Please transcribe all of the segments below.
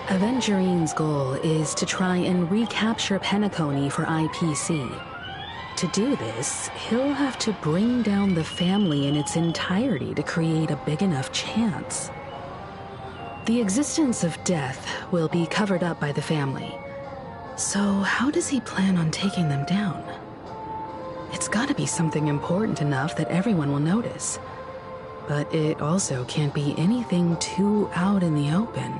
Avengerine's goal is to try and recapture Penacony for IPC. To do this, he'll have to bring down the family in its entirety to create a big enough chance. The existence of death will be covered up by the family. So how does he plan on taking them down? It's gotta be something important enough that everyone will notice. But it also can't be anything too out in the open.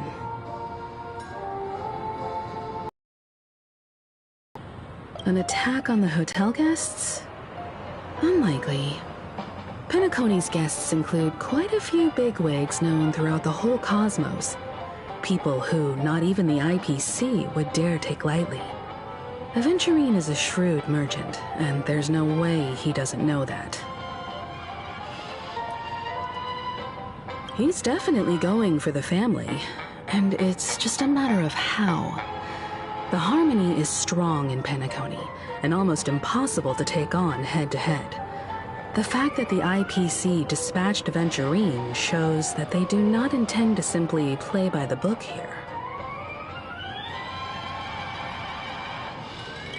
An attack on the hotel guests? Unlikely. Penacony's guests include quite a few bigwigs known throughout the whole cosmos. People who not even the IPC would dare take lightly. Aventurine is a shrewd merchant, and there's no way he doesn't know that. He's definitely going for the family, and it's just a matter of how. The harmony is strong in Penacony, and almost impossible to take on head-to-head. The fact that the IPC dispatched Aventurine shows that they do not intend to simply play by the book here.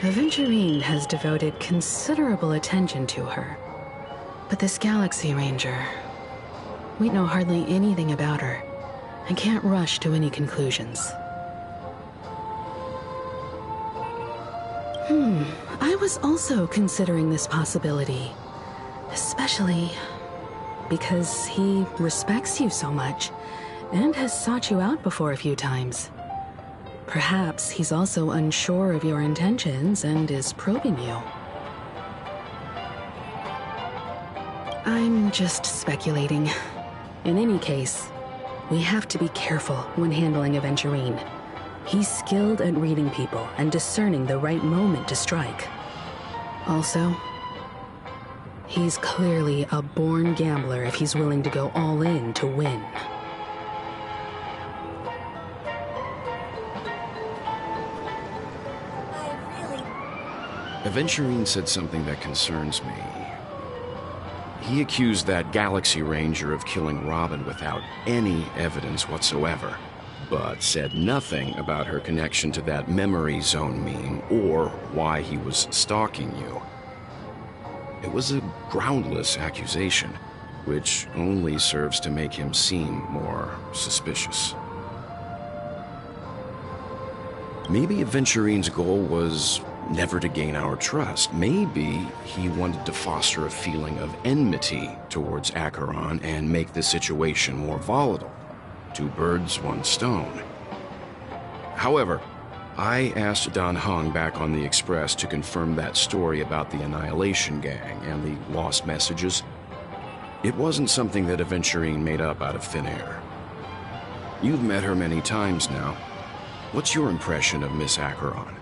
Aventurine has devoted considerable attention to her. But this Galaxy Ranger, we know hardly anything about her, and can't rush to any conclusions. I was also considering this possibility. Especially because he respects you so much, and has sought you out before a few times. Perhaps he's also unsure of your intentions and is probing you. I'm just speculating. In any case, we have to be careful when handling Aventurine. He's skilled at reading people and discerning the right moment to strike. Also, he's clearly a born gambler if he's willing to go all in to win. Aventurine said something that concerns me. He accused that Galaxy Ranger of killing Robin without any evidence whatsoever, but said nothing about her connection to that memory zone meme or why he was stalking you. It was a groundless accusation, which only serves to make him seem more suspicious. Maybe Aventurine's goal was never to gain our trust. Maybe he wanted to foster a feeling of enmity towards Acheron and make the situation more volatile. Two birds, one stone. However, I asked Dan Heng back on the Express to confirm that story about the Annihilation Gang and the lost messages. It wasn't something that Aventurine made up out of thin air. You've met her many times now. What's your impression of Miss Acheron?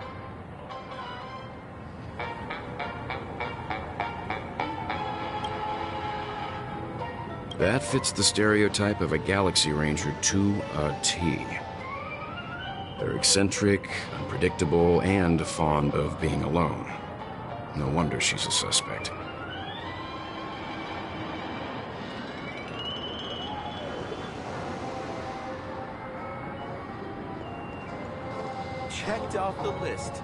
That fits the stereotype of a Galaxy Ranger to a T. They're eccentric, unpredictable, and fond of being alone. No wonder she's a suspect. Checked off the list.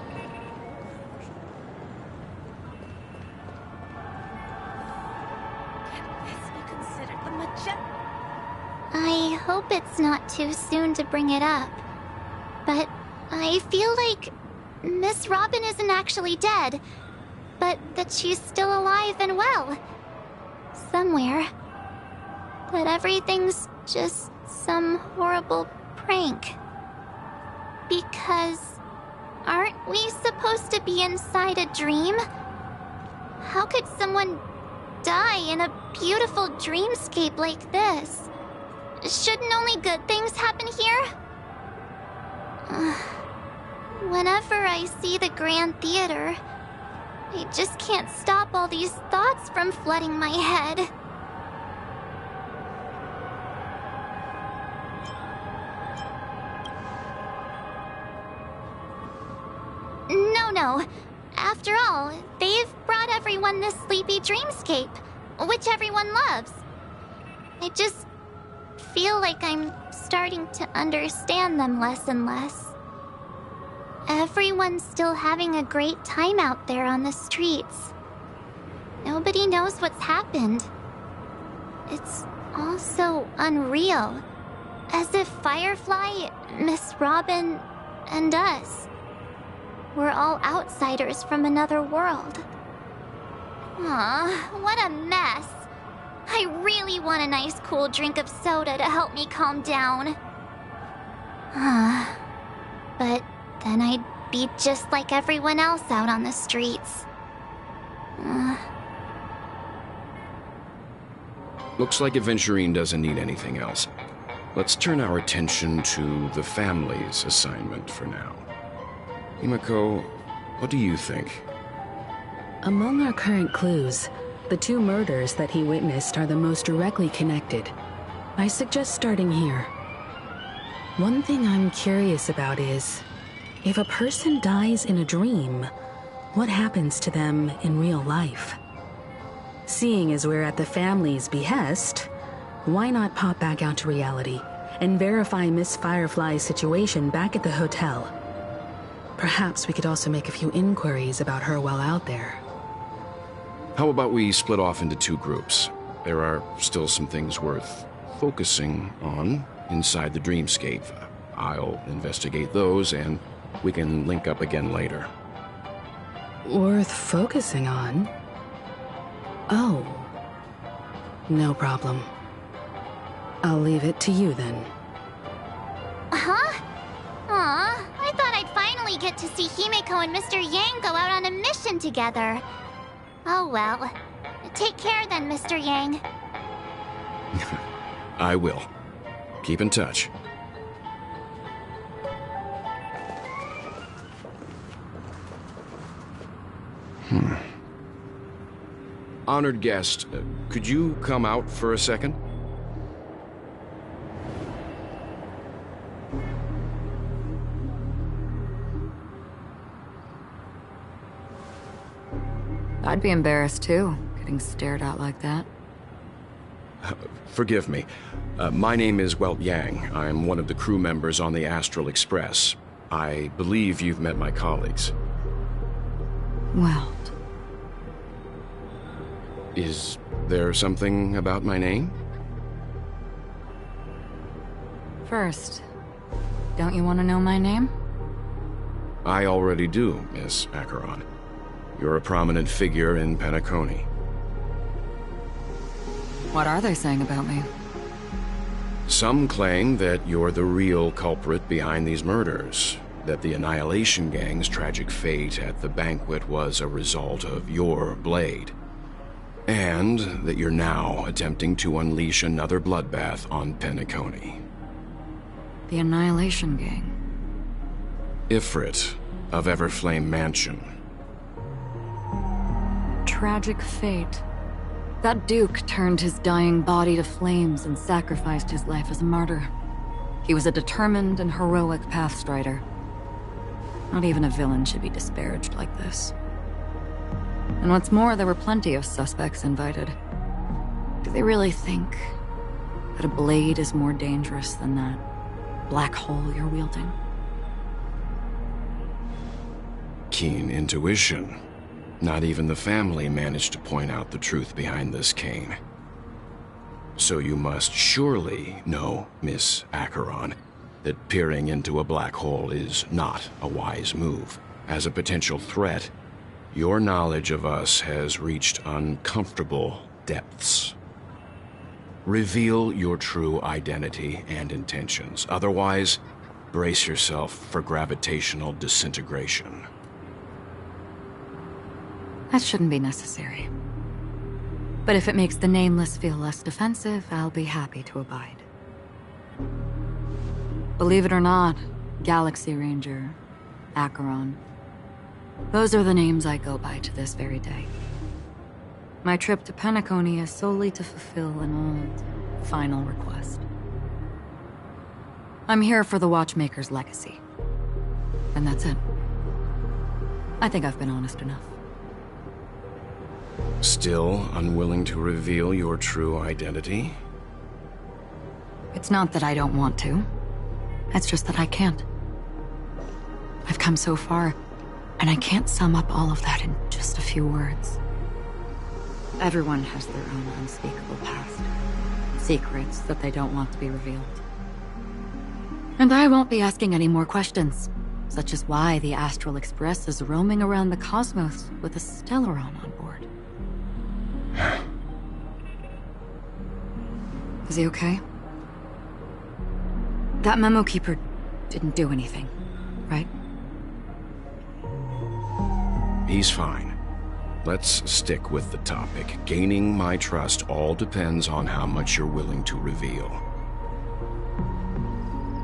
I hope it's not too soon to bring it up, but I feel like Miss Robin isn't actually dead, but that she's still alive and well. Somewhere. That everything's just some horrible prank. Because aren't we supposed to be inside a dream? How could someone die in a beautiful dreamscape like this? Shouldn't only good things happen here? Whenever I see the Grand Theater, I just can't stop all these thoughts from flooding my head. No. After all, they've brought everyone this sleepy dreamscape, which everyone loves. I just feel like I'm starting to understand them less and less. Everyone's still having a great time out there on the streets. Nobody knows what's happened. It's all so unreal. As if Firefly, Miss Robin, and us were all outsiders from another world. Aw, what a mess. I really want a nice cool drink of soda to help me calm down. But then I'd be just like everyone else out on the streets. Looks like Aventurine doesn't need anything else. Let's turn our attention to the family's assignment for now. Himeko, what do you think? Among our current clues, the 2 murders that he witnessed are the most directly connected. I suggest starting here. One thing I'm curious about is, if a person dies in a dream, what happens to them in real life? Seeing as we're at the family's behest, why not pop back out to reality and verify Miss Firefly's situation back at the hotel? Perhaps we could also make a few inquiries about her while out there. How about we split off into 2 groups? There are still some things worth focusing on inside the dreamscape. I'll investigate those, and we can link up again later. Worth focusing on? Oh. No problem. I'll leave it to you then. Huh? Aw, I thought I'd finally get to see Himeko and Mr. Yang go out on a mission together. Oh well. Take care then, Mr. Yang. I will. Keep in touch. Honored guest, could you come out for a second? I'd be embarrassed too, getting stared at like that. Forgive me. My name is Yang. I'm one of the crew members on the Astral Express. I believe you've met my colleagues. Well. Is there something about my name? First, don't you want to know my name? I already do, Miss Acheron. You're a prominent figure in Penacony. What are they saying about me? Some claim that you're the real culprit behind these murders, that the Annihilation Gang's tragic fate at the banquet was a result of your blade, and that you're now attempting to unleash another bloodbath on Penacony. The Annihilation Gang? Ifrit of Everflame Mansion. Tragic fate. That Duke turned his dying body to flames and sacrificed his life as a martyr. He was a determined and heroic pathstrider. Not even a villain should be disparaged like this. And what's more, there were plenty of suspects invited. Do they really think that a blade is more dangerous than that black hole you're wielding? Keen intuition. Not even the family managed to point out the truth behind this cane. So you must surely know, Miss Acheron, that peering into a black hole is not a wise move. As a potential threat, your knowledge of us has reached uncomfortable depths. Reveal your true identity and intentions. Otherwise, brace yourself for gravitational disintegration. That shouldn't be necessary. But if it makes the Nameless feel less defensive, I'll be happy to abide. Believe it or not, Galaxy Ranger, Acheron, those are the names I go by to this very day. My trip to Penacony is solely to fulfill an old, final request. I'm here for the Watchmaker's legacy. And that's it. I think I've been honest enough. Still unwilling to reveal your true identity? It's not that I don't want to. It's just that I can't. I've come so far, and I can't sum up all of that in just a few words. Everyone has their own unspeakable past. Secrets that they don't want to be revealed. And I won't be asking any more questions, such as why the Astral Express is roaming around the cosmos with a Stellaron on board. Is he okay? That memo keeper didn't do anything, right? He's fine. Let's stick with the topic. Gaining my trust all depends on how much you're willing to reveal.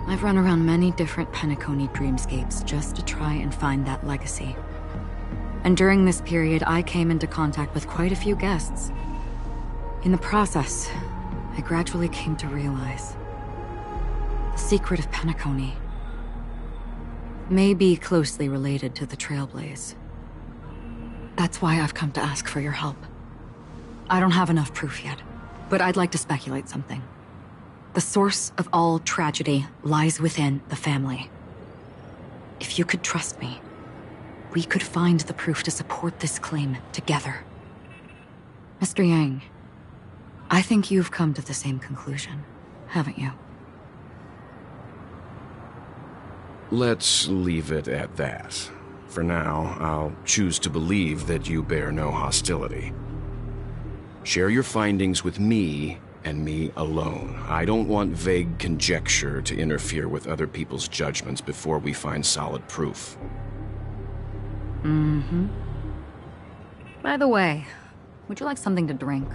I've run around many different Penacony dreamscapes just to try and find that legacy. And during this period, I came into contact with quite a few guests. In the process, I gradually came to realize the secret of Penacony may be closely related to the Trailblaze. That's why I've come to ask for your help. I don't have enough proof yet, but I'd like to speculate something. The source of all tragedy lies within the family. If you could trust me, we could find the proof to support this claim together. Mr. Yang, I think you've come to the same conclusion, haven't you? Let's leave it at that. For now, I'll choose to believe that you bear no hostility. Share your findings with me, and me alone. I don't want vague conjecture to interfere with other people's judgments before we find solid proof. Mm-hmm. By the way, would you like something to drink?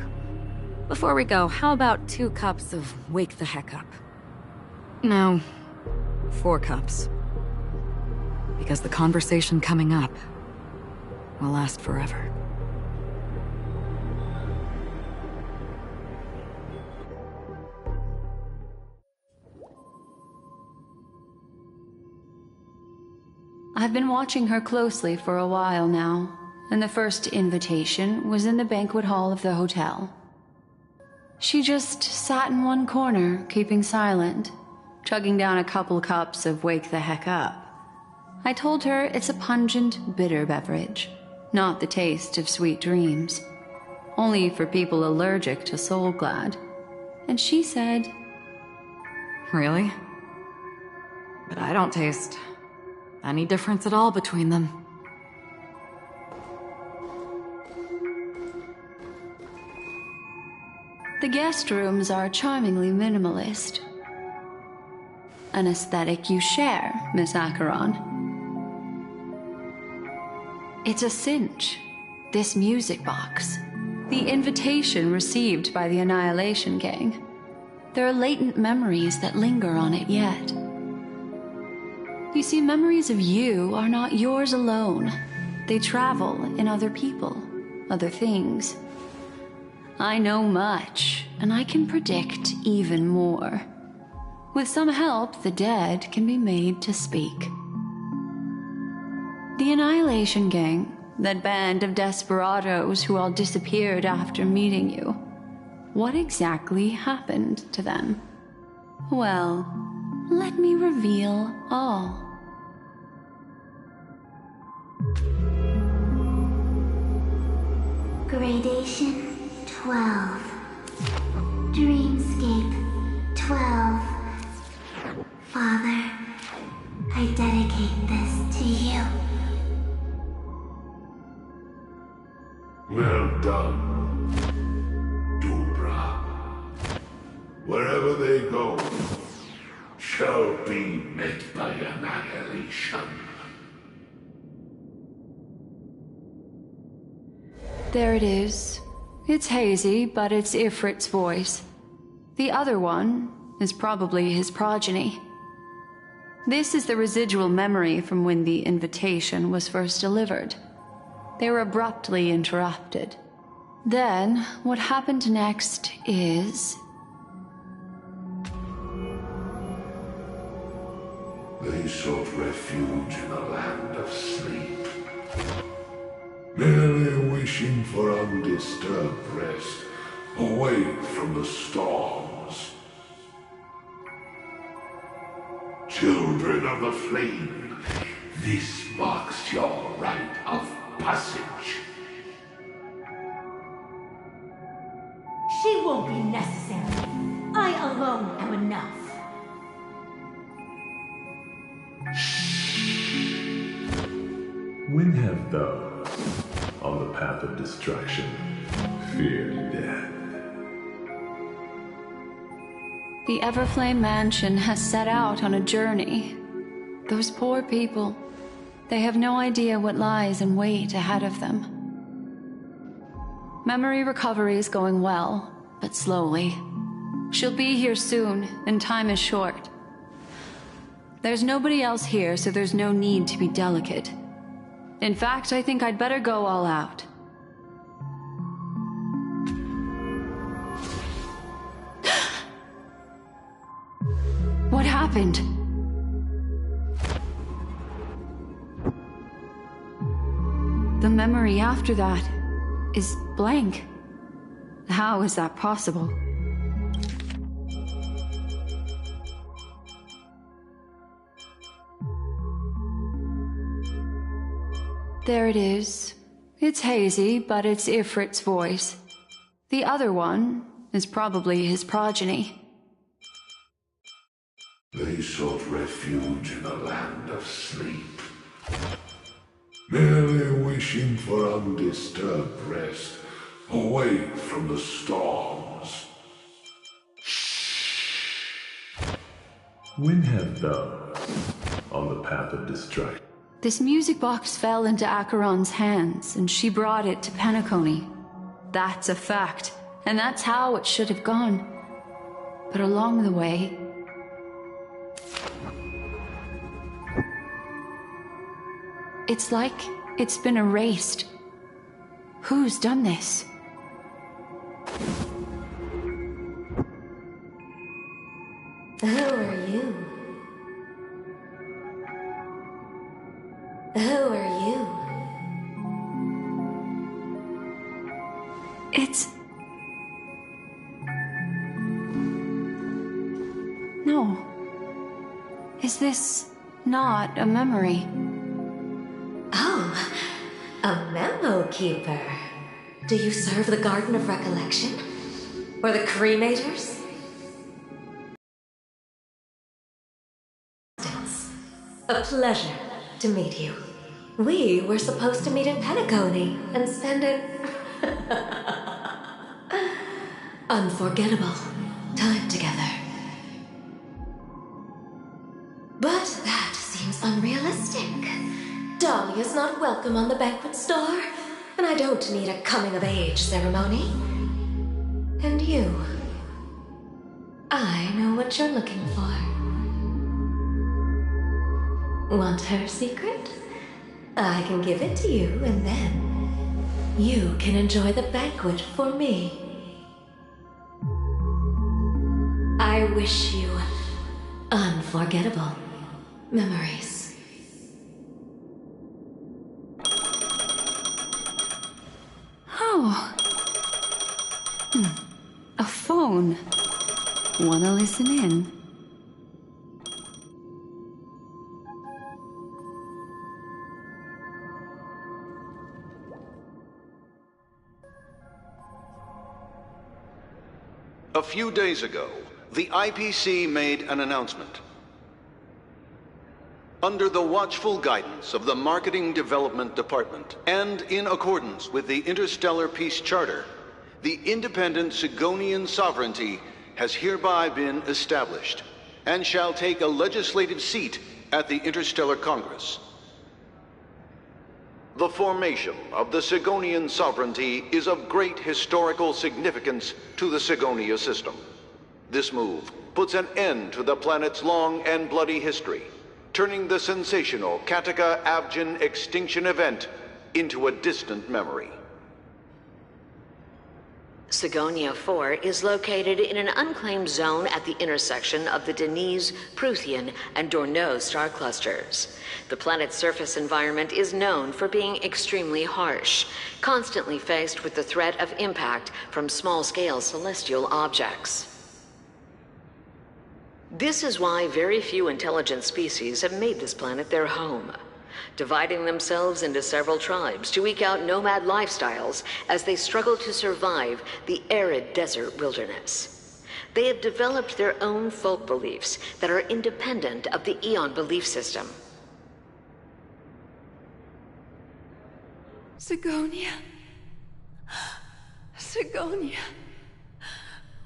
Before we go, how about 2 cups of Wake the Heck Up? No, 4 cups. Because the conversation coming up will last forever. I've been watching her closely for a while now, and the first invitation was in the banquet hall of the hotel. She just sat in one corner, keeping silent, chugging down a couple cups of Wake the Heck Up. I told her it's a pungent, bitter beverage, not the taste of sweet dreams. Only for people allergic to Soul Glad. And she said, Really? But I don't taste any difference at all between them. the guest rooms are charmingly minimalist. An aesthetic you share, Miss Acheron. It's a cinch, this music box. The invitation received by the Annihilation Gang. There are latent memories that linger on it yet. You see, memories of you are not yours alone. They travel in other people, other things. I know much, and I can predict even more. With some help, the dead can be made to speak. The Annihilation Gang, that band of desperados who all disappeared after meeting you. What exactly happened to them? Well, let me reveal all. Gradation 12. Dreamscape 12. Father, I dedicate this to you. Well done, Dubra. Wherever they go, shall be met by annihilation. There it is. It's hazy, but it's Ifrit's voice. The other one is probably his progeny. This is the residual memory from when the invitation was first delivered. They were abruptly interrupted. Then, what happened next is... They sought refuge in a land of sleep, merely wishing for undisturbed rest, away from the storms. Children of the Flame, this marks your rite of passage. She won't be necessary. I alone am enough. When have those on the path of destruction feared death? The Everflame Mansion has set out on a journey. Those poor people, they have no idea what lies in wait ahead of them. Memory recovery is going well, but slowly. She'll be here soon, and time is short. There's nobody else here, so there's no need to be delicate. In fact, I think I'd better go all out. What happened? The memory after that is blank. How is that possible? There it is. It's hazy, but it's Ifrit's voice. The other one is probably his progeny. They sought refuge in the land of sleep, merely wishing for undisturbed rest, away from the storms. When have those on the path of destruction? This music box fell into Acheron's hands, and she brought it to Penacony. That's a fact, and that's how it should have gone. But along the way... it's like it's been erased. Who's done this? Who are you? Who are you? It's... no. Is this not a memory? Oh, a memo keeper. Do you serve the Garden of Recollection? Or the Cremators? A pleasure to meet you. We were supposed to meet in Penacony and spend an unforgettable time together. But that seems unrealistic. Dahlia's not welcome on the banquet store, and I don't need a coming-of-age ceremony. And you, I know what you're looking for. Want her secret? I can give it to you, and then you can enjoy the banquet for me. I wish you unforgettable memories. Oh. A phone. Wanna listen in? A few days ago, the IPC made an announcement. Under the watchful guidance of the Marketing Development Department, and in accordance with the Interstellar Peace Charter, the independent Sigonian sovereignty has hereby been established, and shall take a legislative seat at the Interstellar Congress. The formation of the Sigonian sovereignty is of great historical significance to the Sigonia system. This move puts an end to the planet's long and bloody history, turning the sensational Kataka-Avgin extinction event into a distant memory. Sigonia 4 is located in an unclaimed zone at the intersection of the Denise, Prothean, and Dorneau star clusters. The planet's surface environment is known for being extremely harsh, constantly faced with the threat of impact from small-scale celestial objects. This is why very few intelligent species have made this planet their home, dividing themselves into several tribes to eke out nomad lifestyles as they struggle to survive the arid desert wilderness. They have developed their own folk beliefs that are independent of the Eon belief system. Sigonia. Sigonia.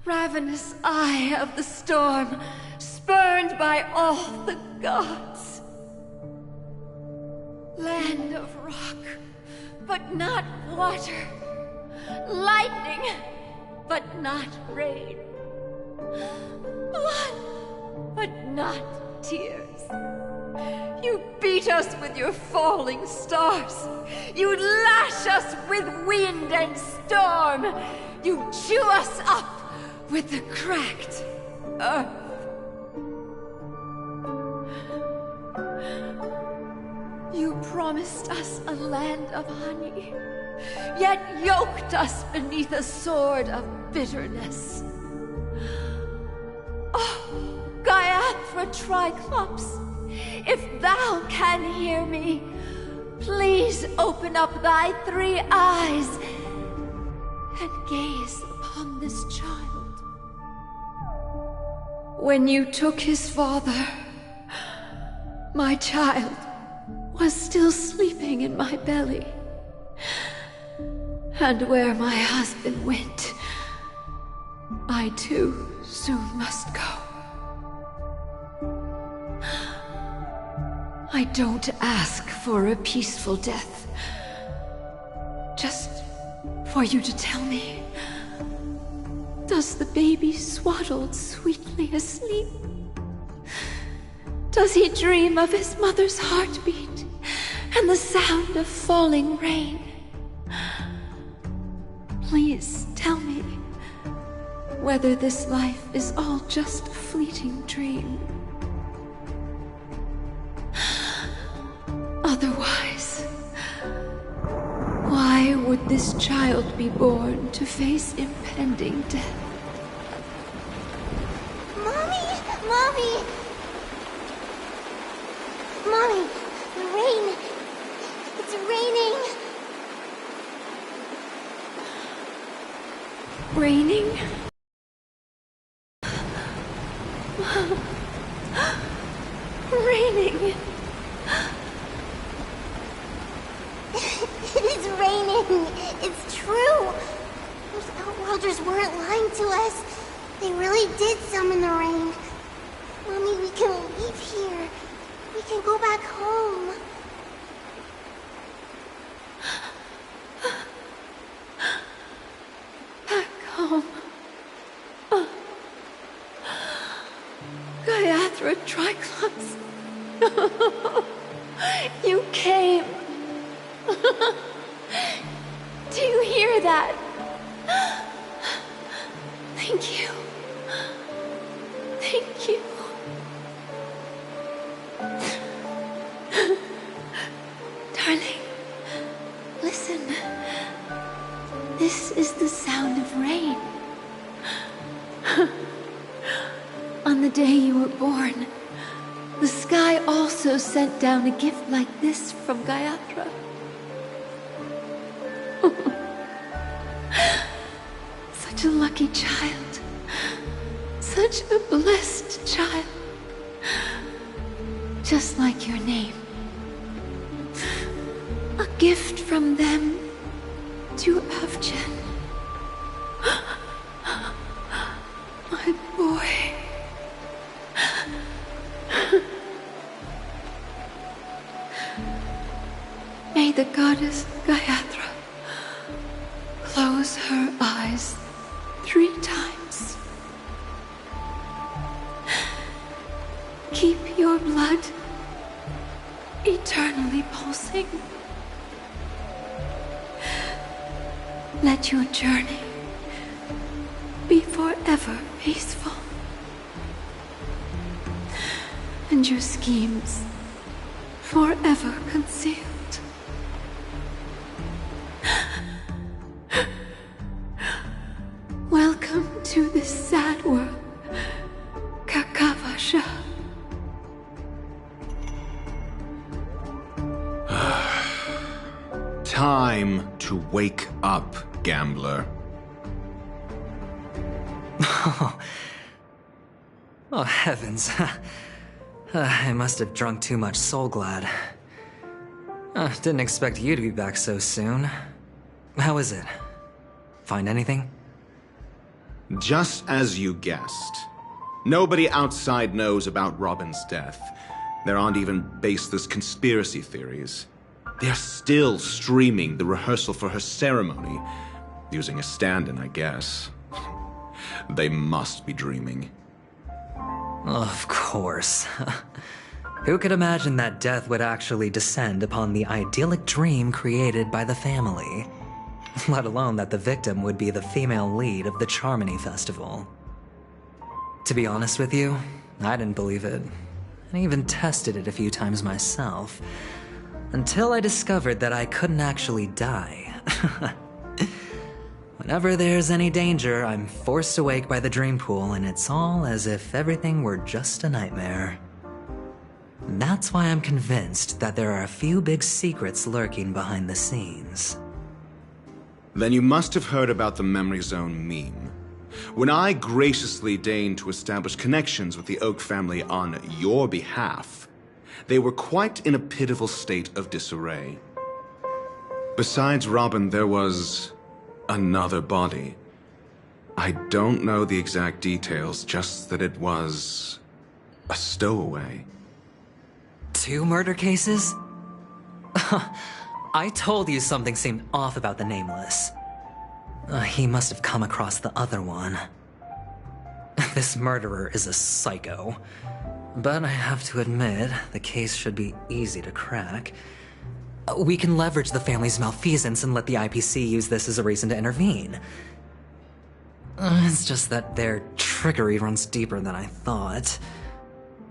Ravenous eye of the storm, spurned by all the gods. Land of rock, but not water. Lightning, but not rain. Blood, but not tears. You beat us with your falling stars. You lash us with wind and storm. You chew us up with the cracked earth. You promised us a land of honey, yet yoked us beneath a sword of bitterness. Oh, Gaiathra Triclops, if thou can hear me, please open up thy 3 eyes and gaze upon this child. When you took his father, my child was still sleeping in my belly. And where my husband went, I too soon must go. I don't ask for a peaceful death. Just for you to tell me, does the baby swaddled sweetly asleep? Does he dream of his mother's heartbeat and the sound of falling rain? Please tell me whether this life is all just a fleeting dream. Otherwise, why would this child be born to face impending death? Mommy! Mommy! Mommy! The rain! It's raining! Raining? Raining! It is raining! It's true! Those Outworlders weren't lying to us. They really did summon the rain. Mommy, we can leave here. We can go back home. Back home. Gaiathra Triclops. You came. Do you hear that? Thank you. Thank you. Darling, listen. This is the sound of rain. On the day you were born, the sky also sent down a gift like this from Gaiathra. Such a lucky child. Such a blessed child. Just like your name. A gift from them to Avjen. My boy. May the goddess Gaiathra close her eyes 3 times. Keep your blood eternally pulsing. Let your journey be forever peaceful. And your schemes forever concealed. Welcome to this sad world, Kakava time to wake up, gambler. Oh, heavens. I must have drunk too much Soul Glad. Didn't expect you to be back so soon. How is it? Find anything? Just as you guessed. Nobody outside knows about Robin's death. There aren't even baseless conspiracy theories. They're still streaming the rehearsal for her ceremony, using a stand-in, I guess. They must be dreaming. Of course. Who could imagine that death would actually descend upon the idyllic dream created by the family? Let alone that the victim would be the female lead of the Charmony Festival. To be honest with you, I didn't believe it. I even tested it a few times myself, until I discovered that I couldn't actually die. Whenever there's any danger, I'm forced awake by the dream pool, and it's all as if everything were just a nightmare. That's why I'm convinced that there are a few big secrets lurking behind the scenes. Then you must have heard about the Memory Zone meme. When I graciously deigned to establish connections with the Oak family on your behalf, they were quite in a pitiful state of disarray. Besides Robin, there was another body. I don't know the exact details, just that it was a stowaway. 2 murder cases? I told you something seemed off about the Nameless. He must have come across the other one. This murderer is a psycho. But I have to admit, the case should be easy to crack. We can leverage the family's malfeasance and let the IPC use this as a reason to intervene. It's just that their trickery runs deeper than I thought.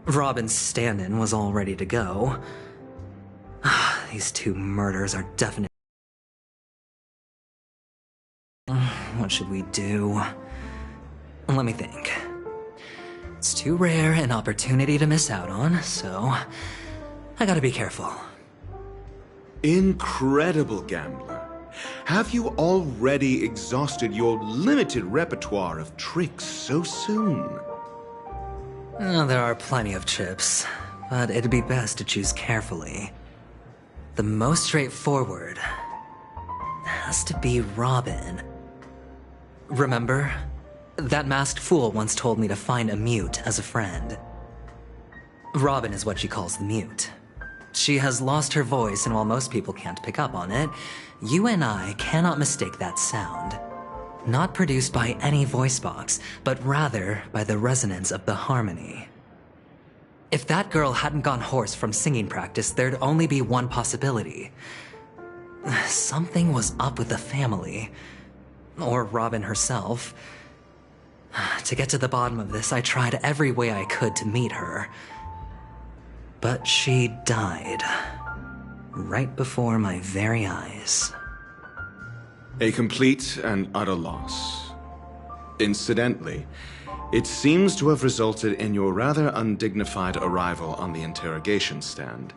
Robin's stand-in was all ready to go. These 2 murders are definite. What should we do? Let me think. It's too rare an opportunity to miss out on, so I gotta be careful. Incredible, gambler. Have you already exhausted your limited repertoire of tricks so soon? There are plenty of chips, but it'd be best to choose carefully. The most straightforward has to be Robin. Remember? That masked fool once told me to find a mute as a friend. Robin is what she calls the mute. She has lost her voice, and while most people can't pick up on it, you and I cannot mistake that sound. Not produced by any voice box, but rather by the resonance of the harmony. If that girl hadn't gone hoarse from singing practice, there'd only be one possibility. Something was up with the family. Or Robin herself. To get to the bottom of this, I tried every way I could to meet her. But she died. Right before my very eyes. A complete and utter loss. Incidentally, it seems to have resulted in your rather undignified arrival on the interrogation stand.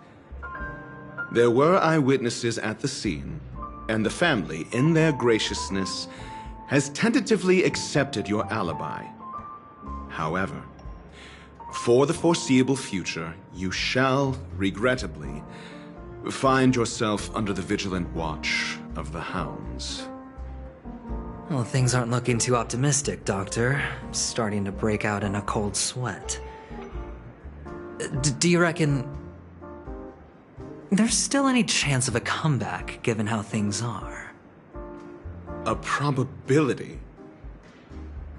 There were eyewitnesses at the scene, and the family, in their graciousness, has tentatively accepted your alibi. However, for the foreseeable future, you shall, regrettably, find yourself under the vigilant watch of the hounds. Well, things aren't looking too optimistic, Doctor. I'm starting to break out in a cold sweat. Do you reckon there's still any chance of a comeback, given how things are? A probability?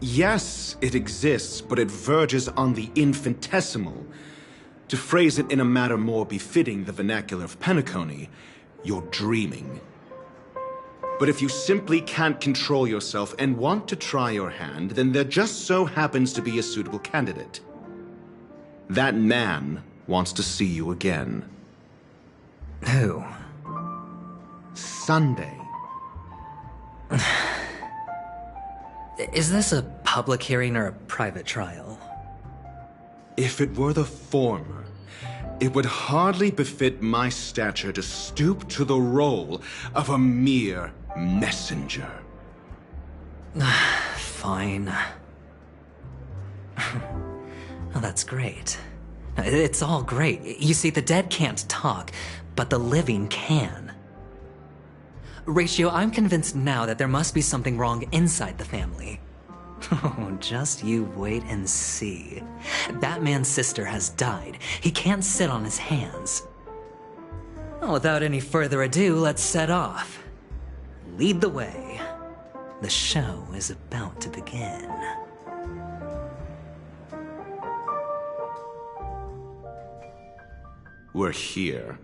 Yes, it exists, but it verges on the infinitesimal. To phrase it in a manner more befitting the vernacular of Penacony, you're dreaming. But if you simply can't control yourself and want to try your hand, then there just so happens to be a suitable candidate. That man wants to see you again. Who? Sunday. Is this a public hearing or a private trial? If it were the former, It would hardly befit my stature to stoop to the role of a mere messenger. Fine. Oh, that's great. It's all great. You see, the dead can't talk, but the living can. Ratio, I'm convinced now that there must be something wrong inside the family. Oh, just you wait and see. That man's sister has died. He can't sit on his hands. Well, without any further ado, let's set off. Lead the way. The show is about to begin. We're here.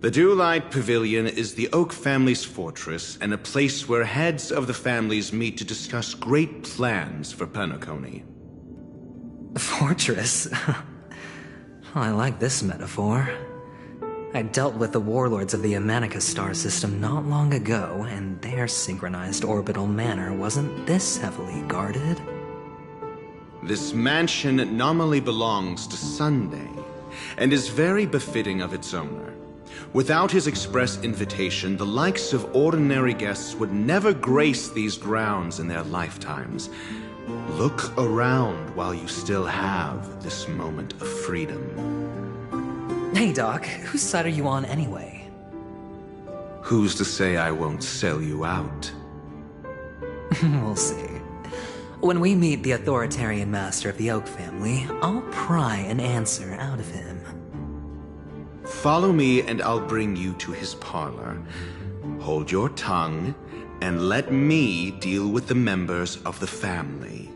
The Dewlight Pavilion is the Oak family's fortress and a place where heads of the families meet to discuss great plans for Penacony. Fortress? I like this metaphor. I dealt with the warlords of the Amanica star system not long ago, and their synchronized orbital manor wasn't this heavily guarded. This mansion nominally belongs to Sunday, and is very befitting of its owner. Without his express invitation, the likes of ordinary guests would never grace these grounds in their lifetimes. Look around while you still have this moment of freedom. Hey, Doc, whose side are you on anyway? Who's to say I won't sell you out? We'll see. When we meet the authoritarian master of the Oak family, I'll pry an answer out of him. Follow me and I'll bring you to his parlor. Hold your tongue and let me deal with the members of the family.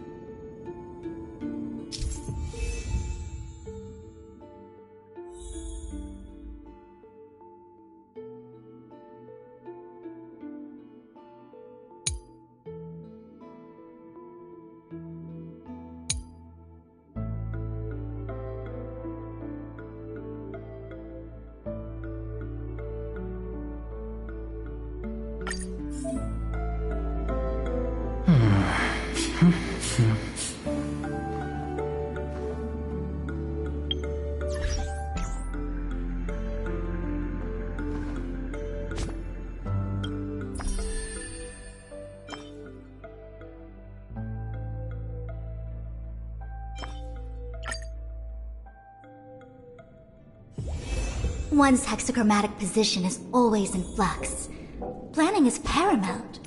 One's hexagrammatic position is always in flux. Planning is paramount.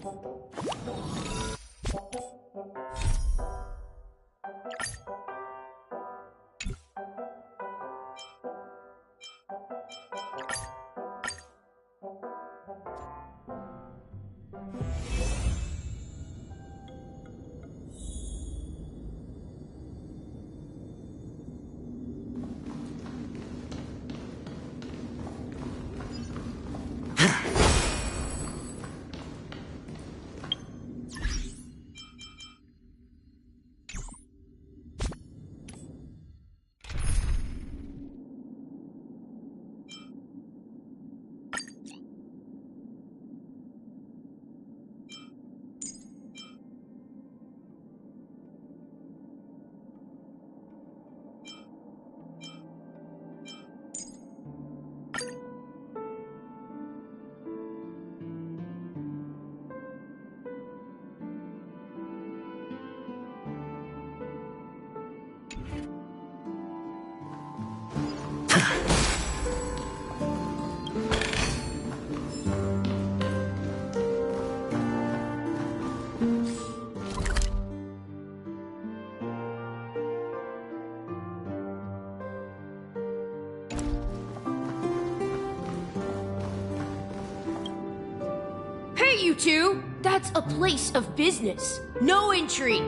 You two, that's a place of business. No entry.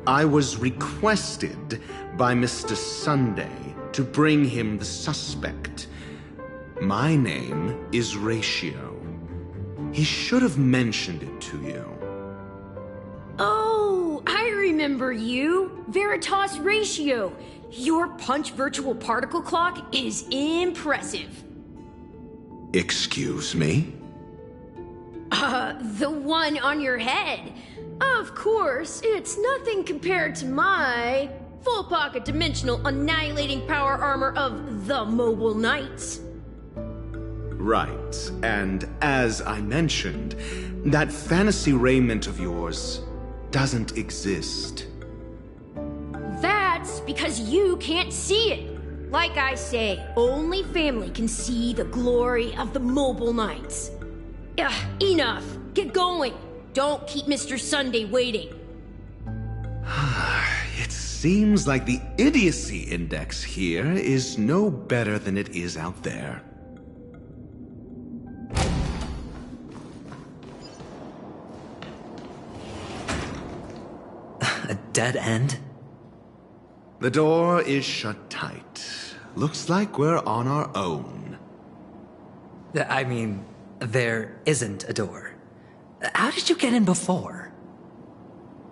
I was requested by Mr. Sunday to bring him the suspect. My name is Ratio. He should have mentioned it to you. Oh, I remember you. Veritas Ratio. Your punch virtual particle clock is impressive. Excuse me? The one on your head. Of course, it's nothing compared to my Full pocket dimensional annihilating power armor of the Mobile Knights. Right, and as I mentioned, that fantasy raiment of yours doesn't exist. That's because you can't see it. Like I say, only family can see the glory of the Mobile Knights. Ugh, enough. Get going. Don't keep Mr. Sunday waiting. It seems like the idiocy index here is no better than it is out there. A dead end? The door is shut tight. Looks like we're on our own. I mean, there isn't a door. How did you get in before?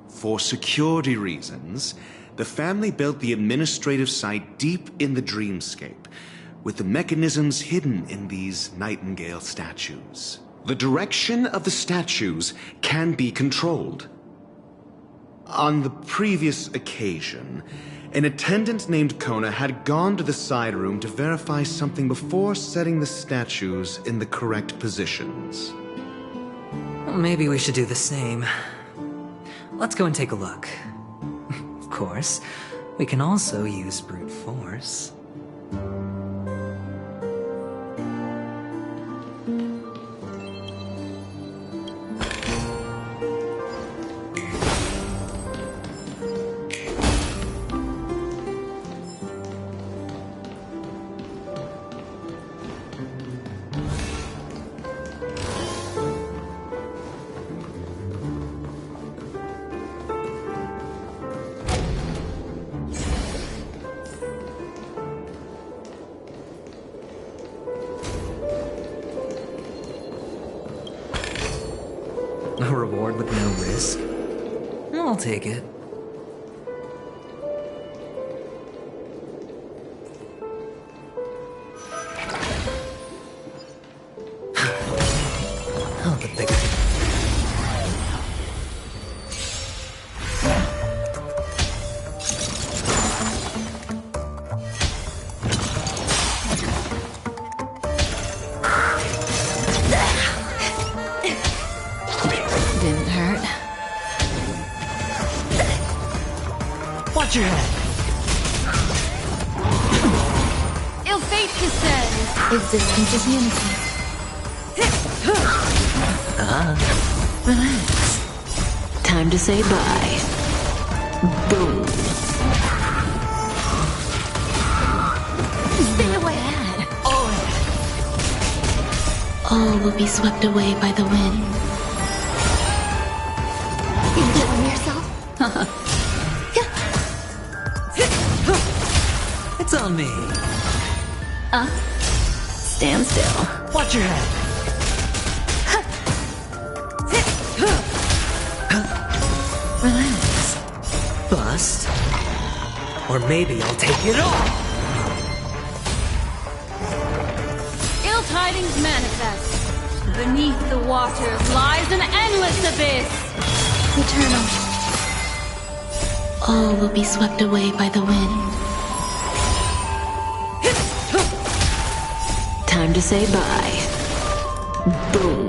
For security reasons, the family built the administrative site deep in the dreamscape, with the mechanisms hidden in these Nightingale statues. The direction of the statues can be controlled. On the previous occasion, an attendant named Kona had gone to the side room to verify something before setting the statues in the correct positions. Well, maybe we should do the same. Let's go and take a look. Of course, we can also use brute force. A reward with no risk? I'll take it. Oh, the bigger. Didn't hurt. Watch your head. Ill fate descends. Existence is unity. Relax. Time to say bye. Boom. Stay away. All will be swept away by the wind. You killing yourself? It's on me. Stand still. Watch your head. Relax. Bust. Or maybe I'll take it all. Ill tidings manifest. Beneath the waters lies an endless abyss. Eternal. All will be swept away by the wind. Time to say bye. Boom.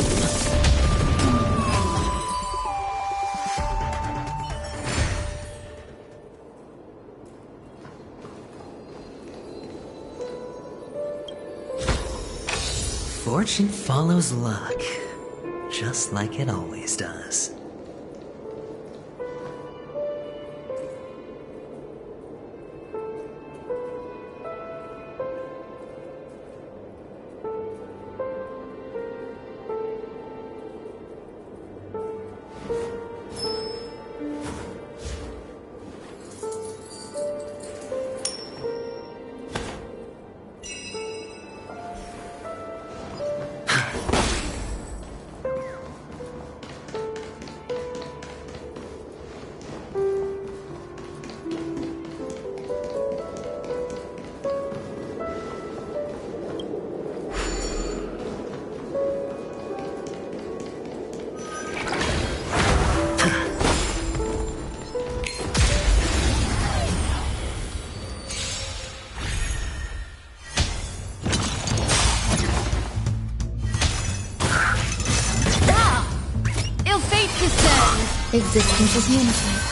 Fortune follows luck, just like it always does. Existence is unified.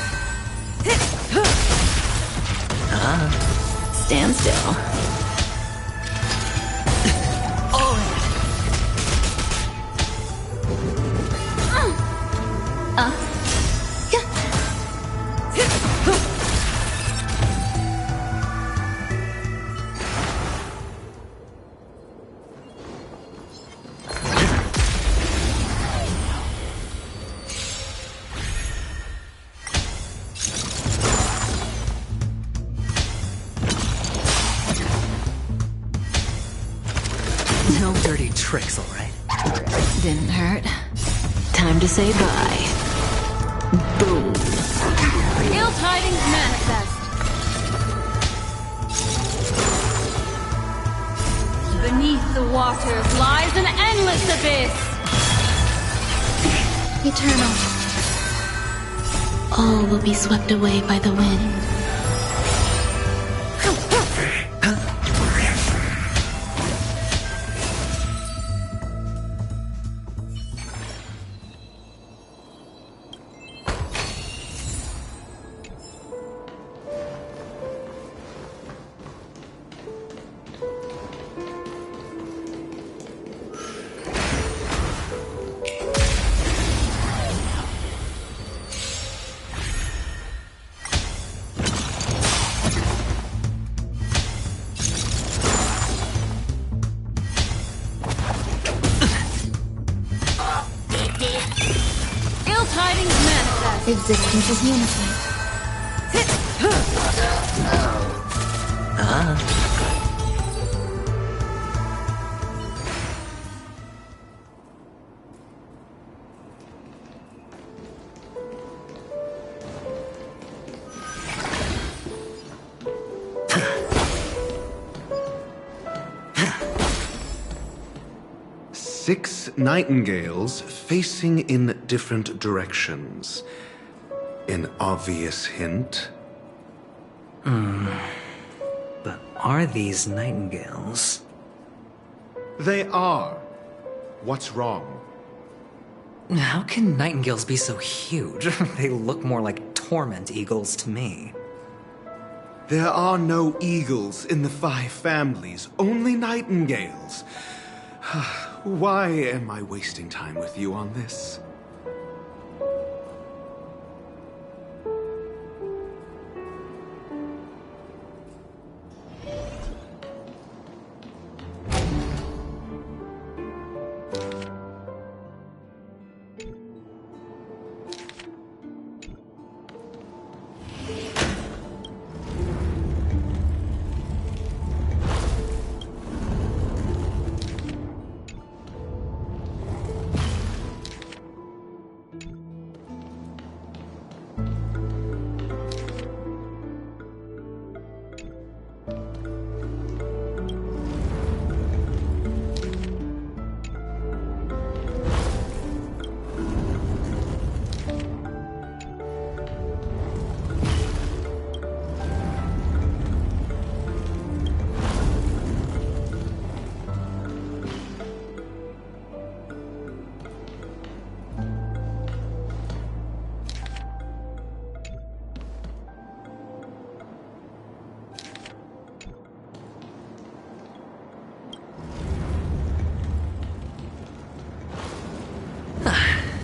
Stand still. No dirty tricks, all right? Didn't hurt. Time to say bye. Boom. Ill tidings manifest. Beneath the waters lies an endless abyss. Eternal. All will be swept away by the wind. Ill tidings manifest. Existence is unified. Six nightingales facing in different directions. An obvious hint. But are these nightingales? They are. What's wrong? How can nightingales be so huge? They look more like torment eagles to me. There are no eagles in the five families, only nightingales. Why am I wasting time with you on this?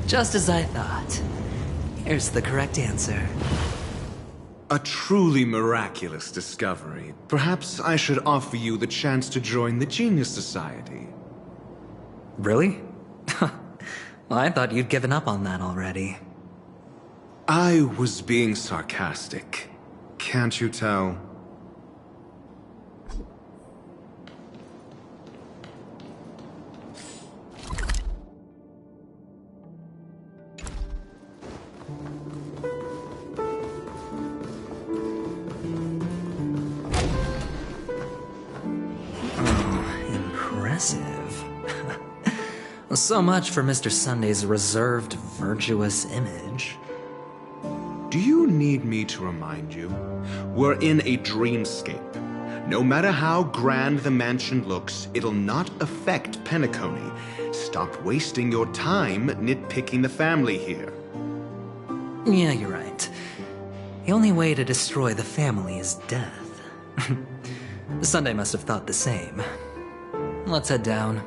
Just as I thought. Here's the correct answer. A truly miraculous discovery. Perhaps I should offer you the chance to join the Genius Society. Really? Well, I thought you'd given up on that already. I was being sarcastic. Can't you tell? So much for Mr. Sunday's reserved, virtuous image. Do you need me to remind you? We're in a dreamscape. No matter how grand the mansion looks, it'll not affect Penacony. Stop wasting your time nitpicking the family here. Yeah, you're right. The only way to destroy the family is death. Sunday must have thought the same. Let's head down.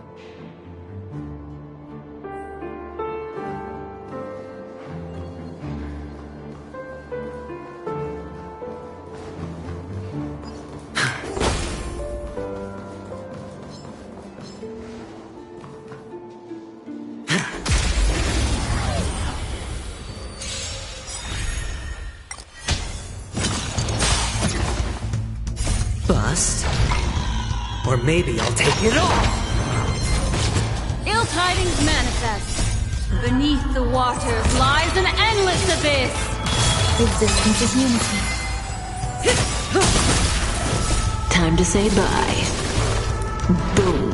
Bust? Or maybe I'll take it all! Ill tidings manifest. Beneath the waters lies an endless abyss. Existence is unity. Time to say bye. Boom.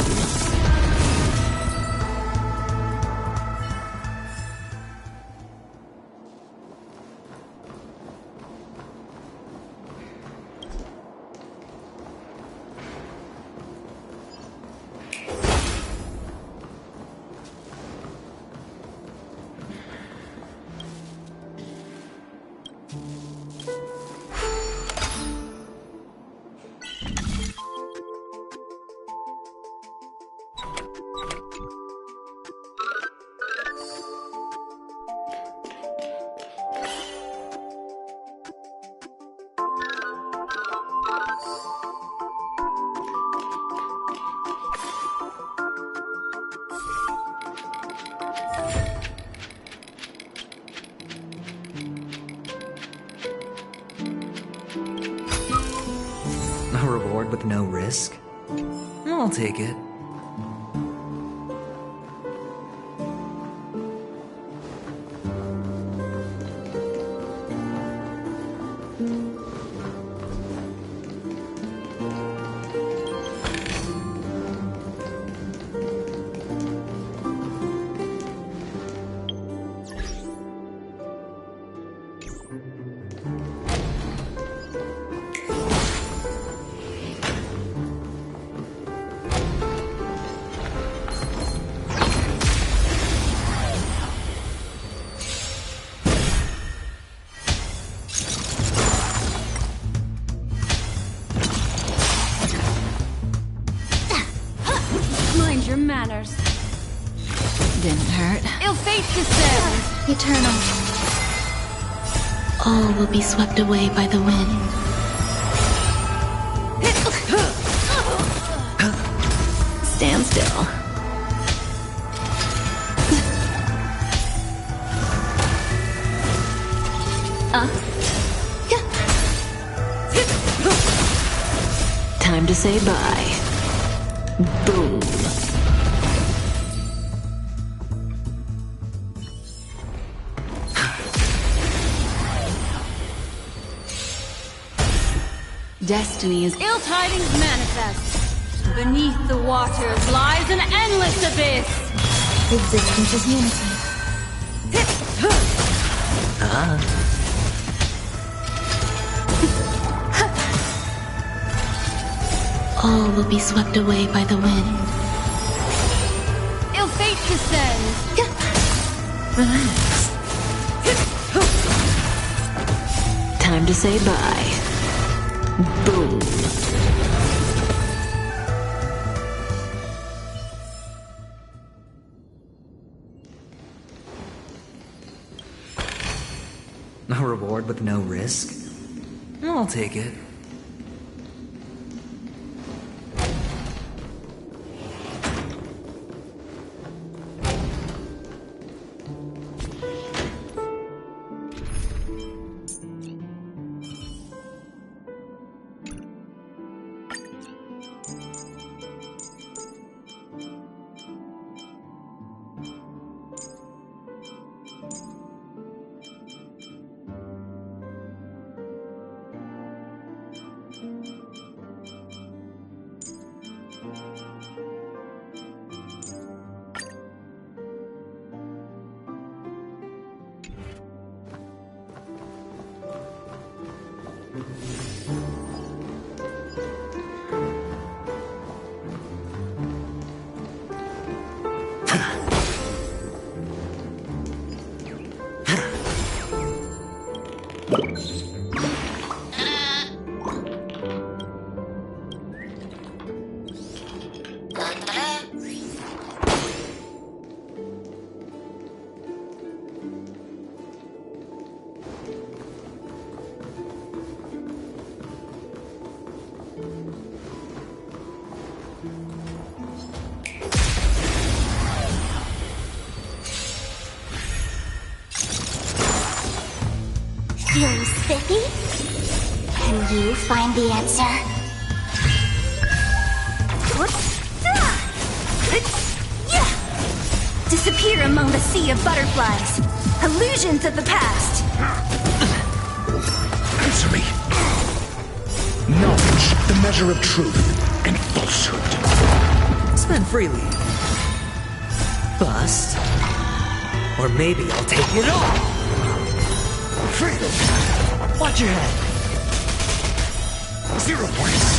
A reward with no risk? I'll take it. Mind your manners. Didn't hurt. Ill fate descends. Eternal. All will be swept away by the wind. Stand still. Time to say bye. Boom. Destiny is ill tidings manifest. Beneath the waters lies an endless abyss. Existence is unity. All will be swept away by the wind. Ill fate descends. Relax. Time to say bye. Boom. A reward with no risk? I'll take it. Feeling spiffy? Can you find the answer? Disappear among the sea of butterflies. Illusions of the past. Answer me. Knowledge, the measure of truth and falsehood. Spend freely. Bust. Or maybe I'll take it all! Freedom! Watch your head! 0 points!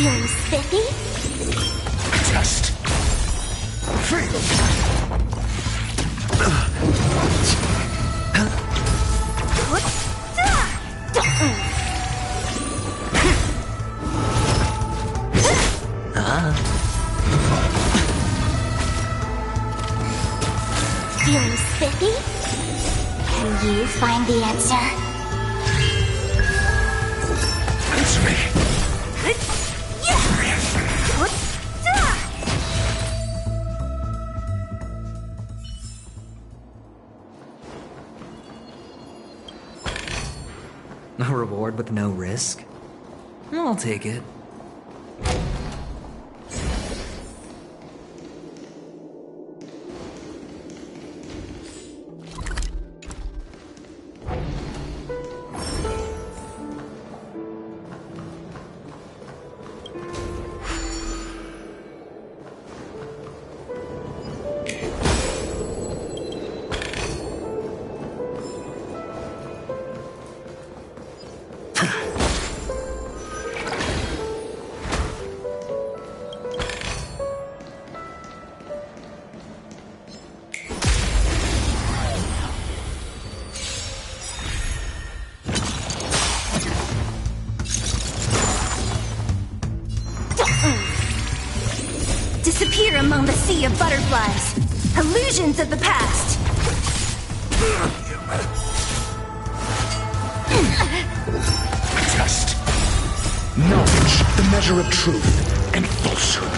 Feeling spiffy? Just feel. Feeling spiffy? Can you find the answer? Answer me. A reward with no risk? I'll take it. Disappear among the sea of butterflies. Illusions of the past. Trust. Knowledge, the measure of truth and falsehood.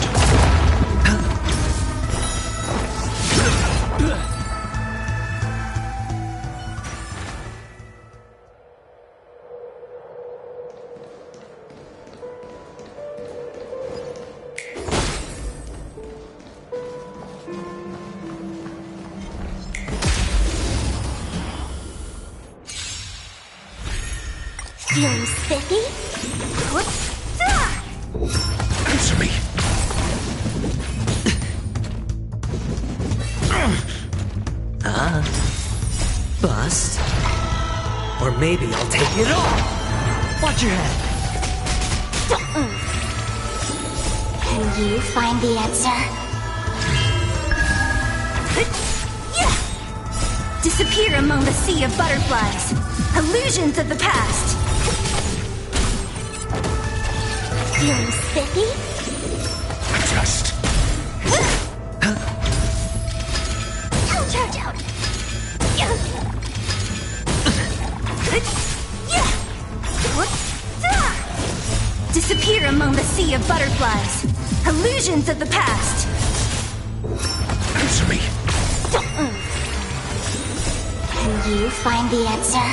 Feeling spiffy? Answer me. Bust? Or maybe I'll take it all! Watch your head! Can you find the answer? Disappear among the sea of butterflies. Illusions of the past. Feeling spiffy? Trust. Ouch, ouch, ouch. Disappear among the sea of butterflies. Illusions of the past. Answer me. Can you find the answer?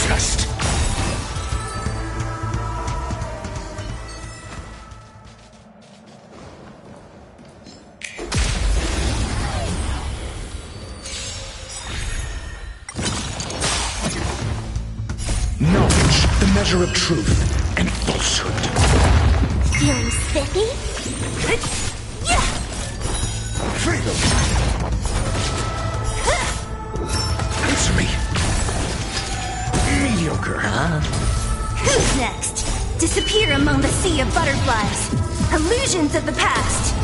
Trust. Knowledge, the measure of truth and falsehood. Feeling spiffy? Freedom. Answer me. Mediocre. Who's next? Disappear among the sea of butterflies. Illusions of the past.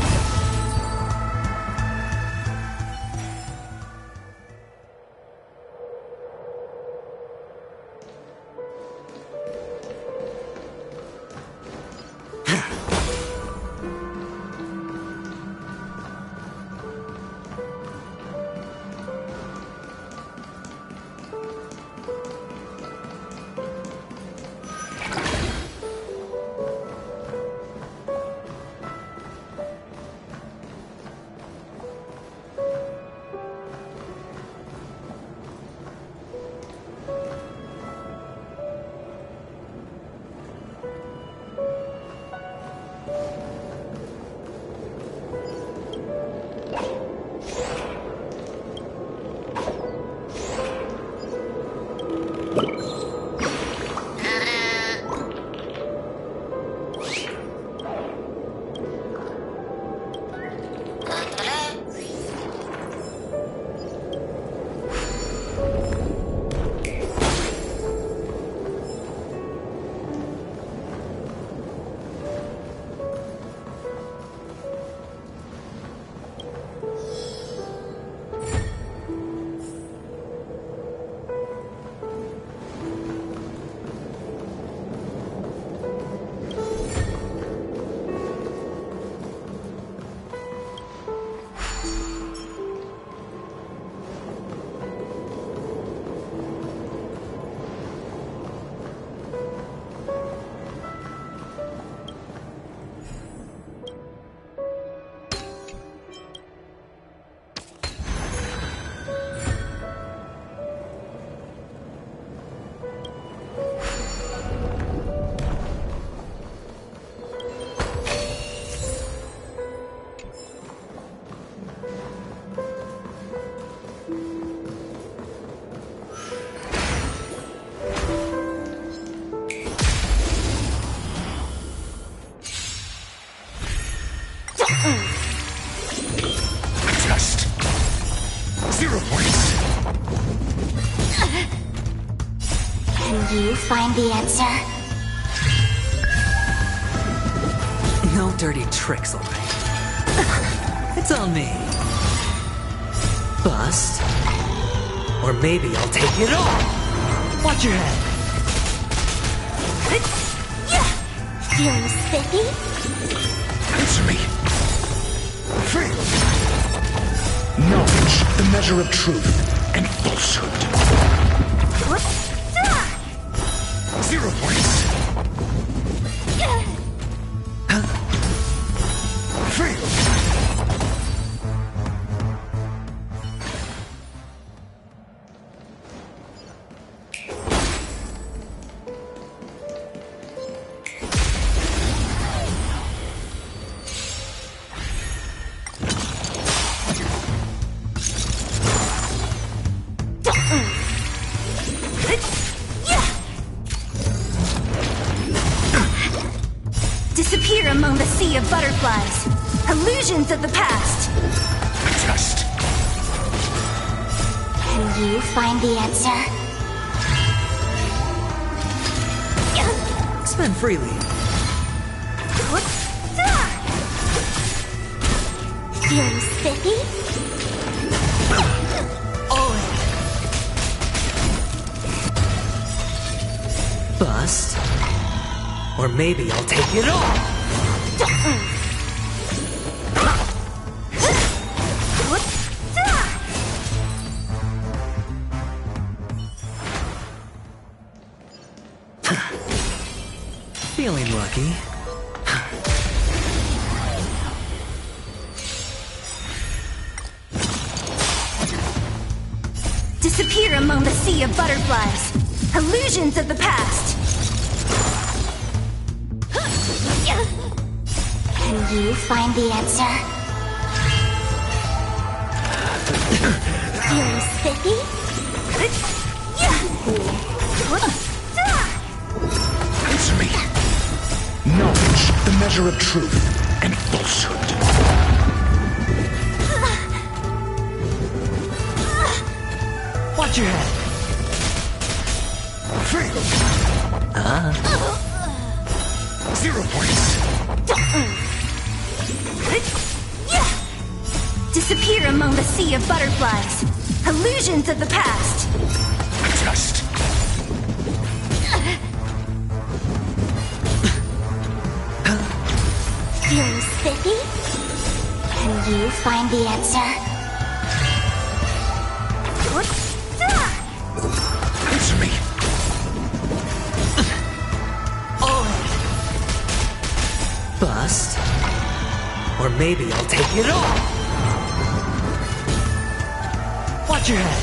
Can you find the answer? No dirty tricks, alright? It's on me. Bust. Or maybe I'll take it all. Watch your head. Feeling spiffy? Answer me. Fail. Knowledge, the measure of truth and falsehood. 0 points. Fail. Disappear among the sea of butterflies. Illusions of the past. Test. Can you find the answer? Spend freely. Feeling spiffy? All in. Bust. Or maybe I'll take it all. Feeling lucky. Disappear among the sea of butterflies. Illusions of the past. Can you find the answer? Feeling spiffy? Answer me. Knowledge, the measure of truth and falsehood. Watch your head. Fail. 0 points. Disappear among the sea of butterflies. Illusions of the past. Test. Feeling spiffy? Can you find the answer? Answer me. All in. Bust. Or maybe I'll take it all. Watch your head.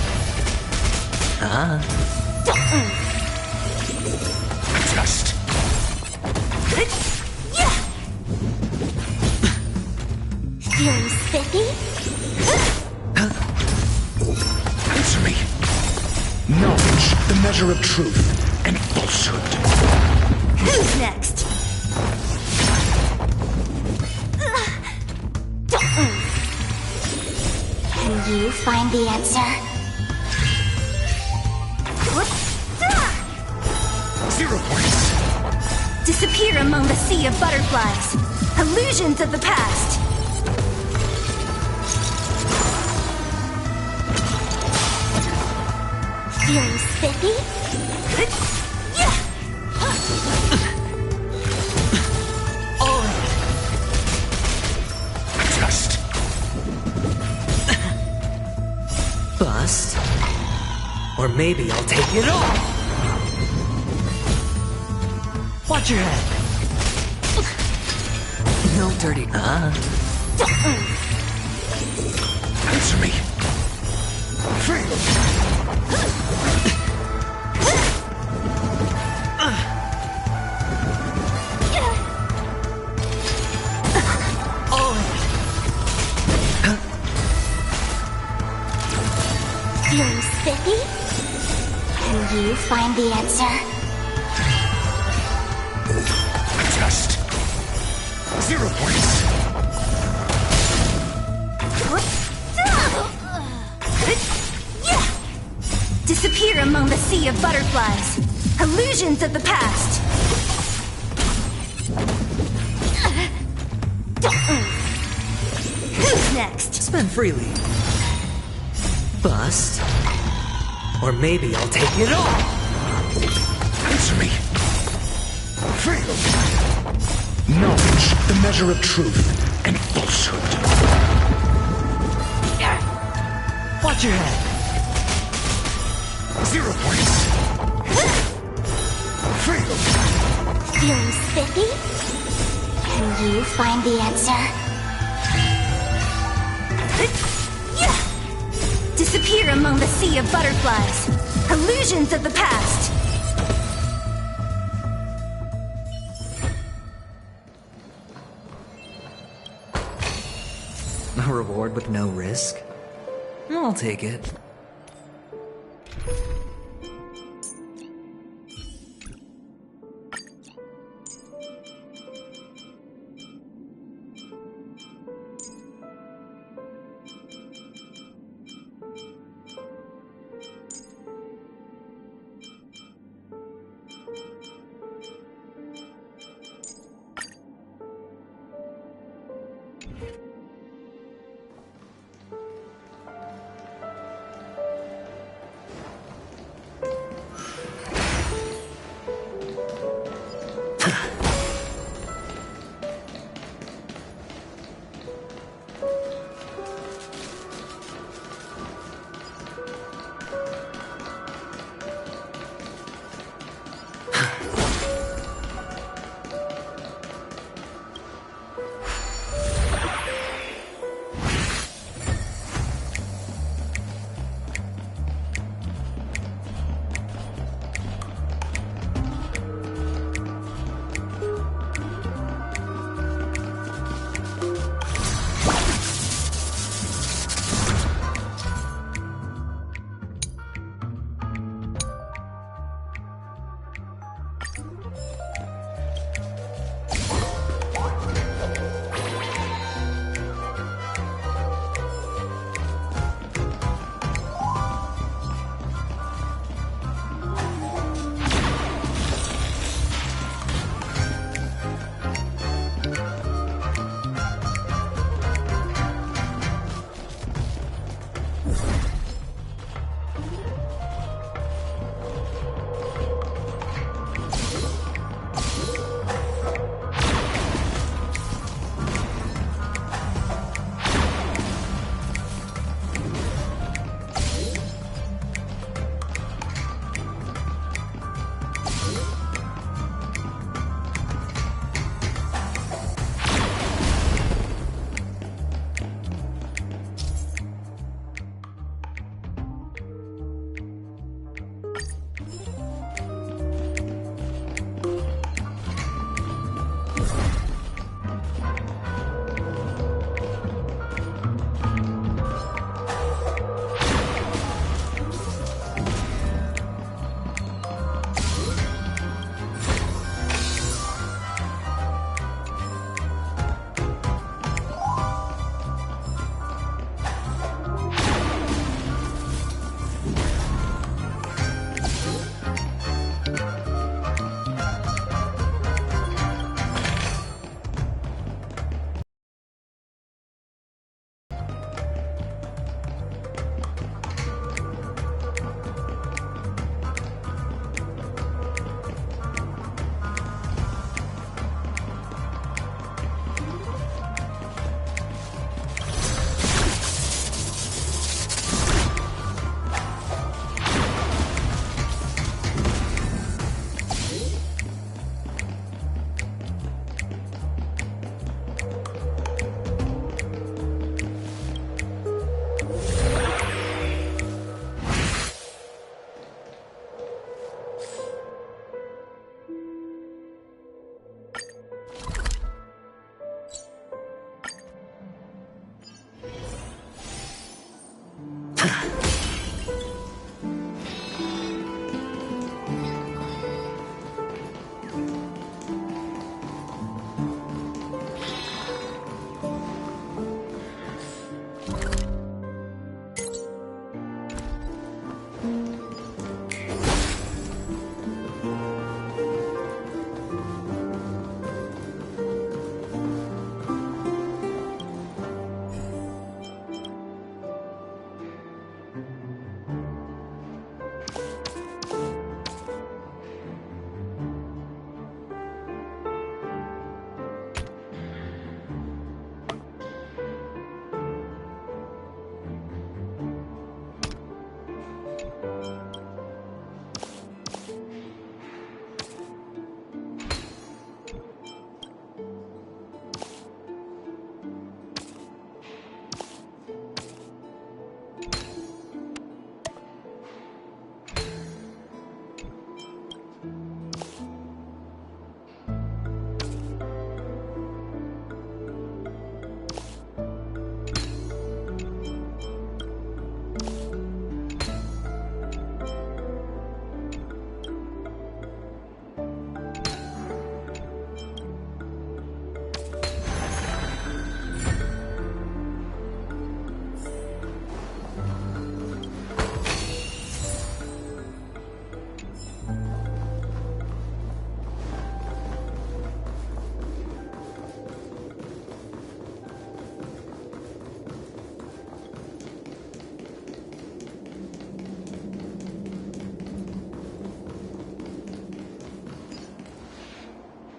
Test. Feeling spiffy? Answer me. Knowledge, the measure of truth and falsehood. Who's next? Can you find the answer? 0 points. Disappear among the sea of butterflies. Illusions of the past. Feeling spiffy? All in. Test. Bust. Or maybe I'll take it all. Watch your head. No dirty. Answer me. Fail. All in. Feeling spiffy? Can you find the answer? Test. 0 points. Disappear among the sea of butterflies. Illusions of the past! Who's next? Spend freely. Bust. Or maybe I'll take it all! Answer me! Fail! Knowledge, the measure of truth and falsehood. Watch your head. 0 points. Fail! Feeling spiffy? Can you find the answer? Disappear among the sea of butterflies. Illusions of the past. A reward with no risk? I'll take it.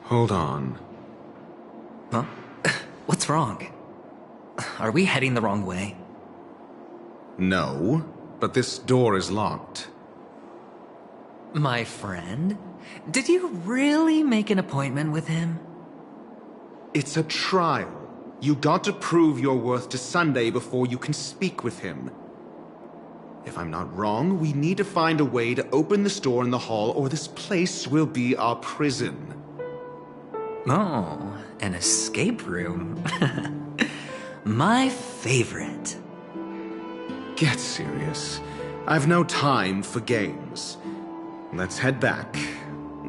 Hold on. Huh? What's wrong? Are we heading the wrong way? No, but this door is locked. My friend? Did you really make an appointment with him? It's a trial. You got to prove your worth to Sunday before you can speak with him. If I'm not wrong, we need to find a way to open this door in the hall, or this place will be our prison. Oh, an escape room. My favorite. Get serious. I've no time for games. Let's head back.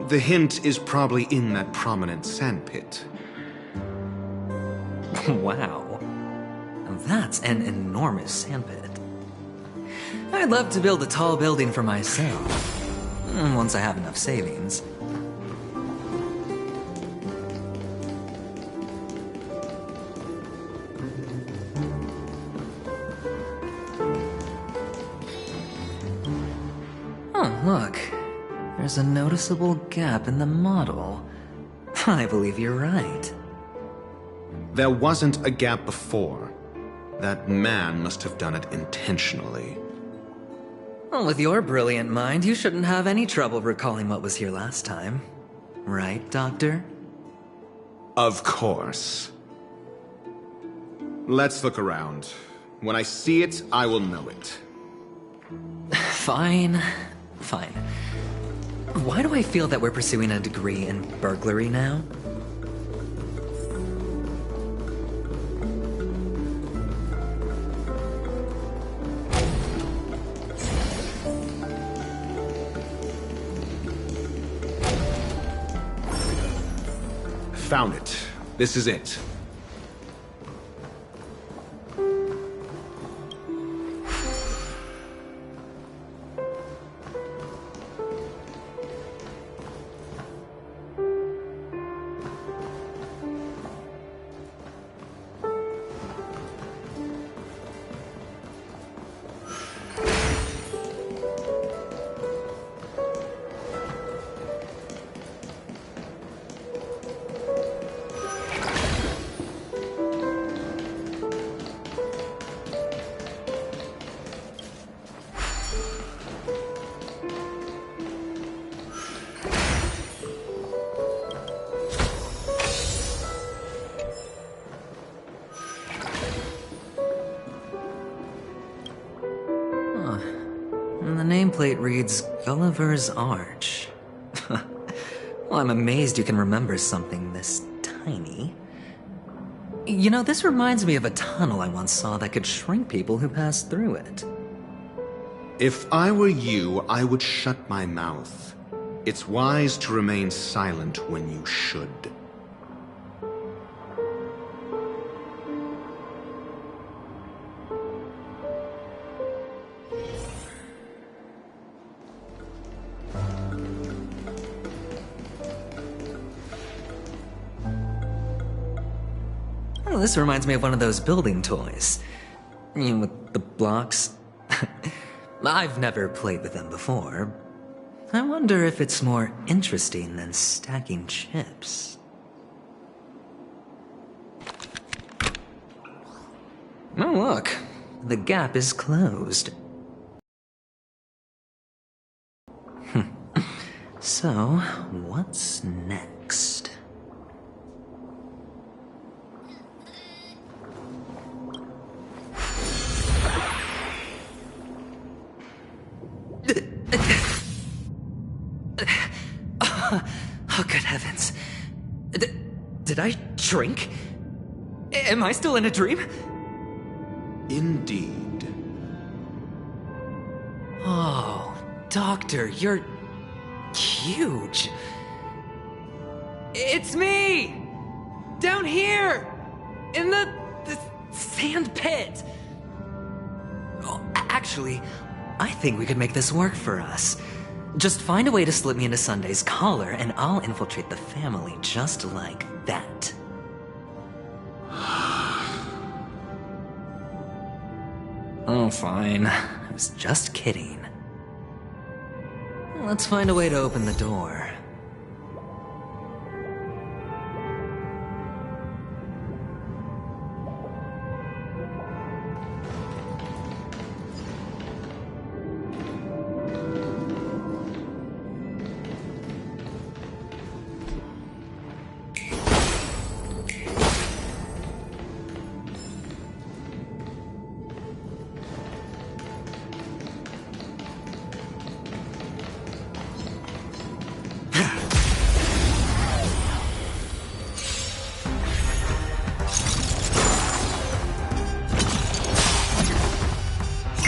The hint is probably in that prominent sandpit. Wow. That's an enormous sandpit. I'd love to build a tall building for myself, once I have enough savings. Oh, look. There's a noticeable gap in the model. I believe you're right. There wasn't a gap before. That man must have done it intentionally. Well, with your brilliant mind, you shouldn't have any trouble recalling what was here last time. Right, Doctor? Of course. Let's look around. When I see it, I will know it. Fine. Fine. Why do I feel that we're pursuing a degree in burglary now? Found it. This is it. And the nameplate reads Gulliver's Arch. Well, I'm amazed you can remember something this tiny. You know, this reminds me of a tunnel I once saw that could shrink people who passed through it. If I were you, I would shut my mouth. It's wise to remain silent when you should. Oh, this reminds me of one of those building toys. You know, with the blocks. I've never played with them before. I wonder if it's more interesting than stacking chips. Oh, look. The gap is closed. So, what's next? Oh, good heavens. Did I drink? Am I still in a dream? Indeed. Oh, Doctor, you're huge. It's me! Down here! In the sand pit! Oh, actually, I think we could make this work for us. Just find a way to slip me into Sunday's collar, and I'll infiltrate the family just like that. Oh, fine. I was just kidding. Let's find a way to open the door.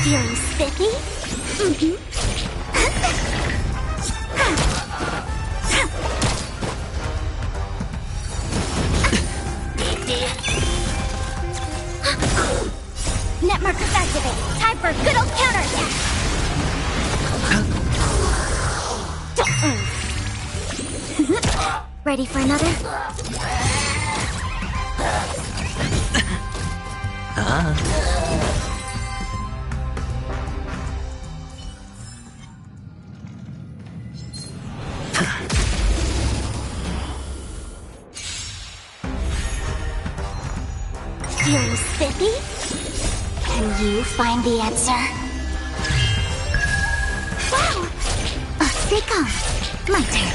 Feeling spiffy? Mm-hmm. Net markers activate. Time for a good old counterattack. Ready for another? Feeling spiffy? Can you find the answer? Wow! Stay calm. My turn.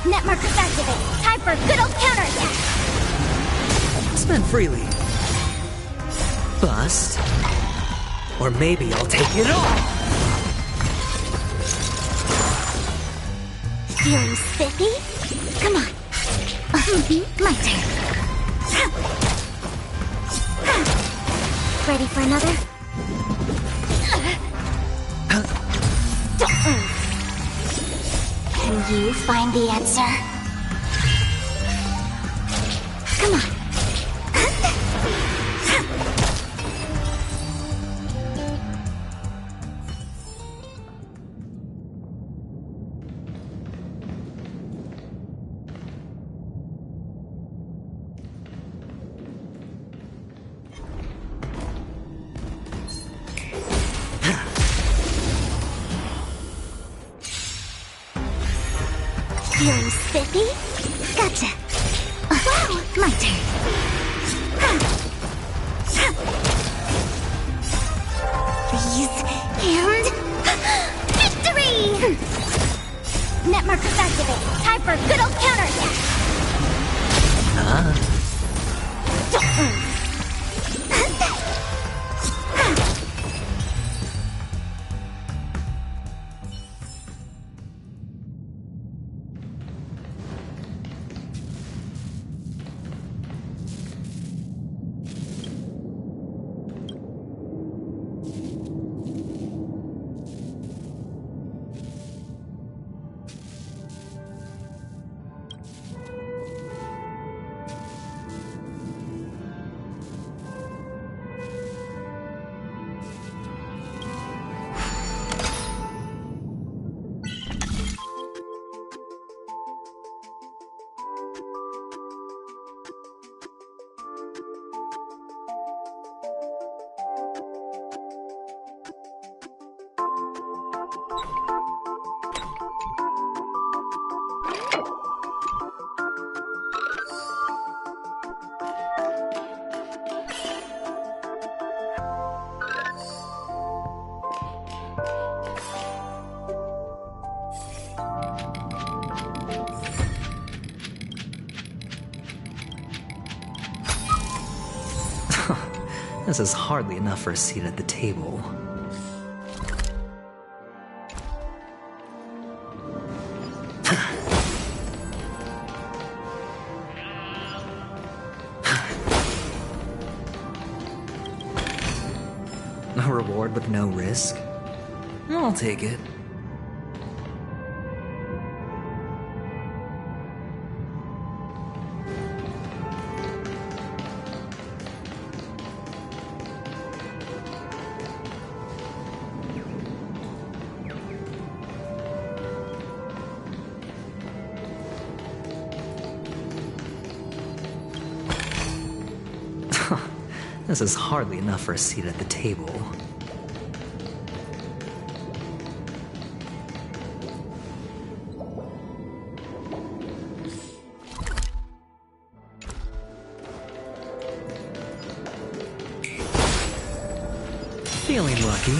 Net markers activate. Time for a good old counterattack. Spend freely. Bust. Or maybe I'll take it all. Feeling spiffy? Come on. My turn. Ready for another? Can you find the answer? Come on. Feeling spiffy? Gotcha. Wow, my turn. Freeze and victory! Net markers activate. Time for a good old counterattack. This is hardly enough for a seat at the table. A reward with no risk? I'll take it. This is hardly enough for a seat at the table. Feeling lucky.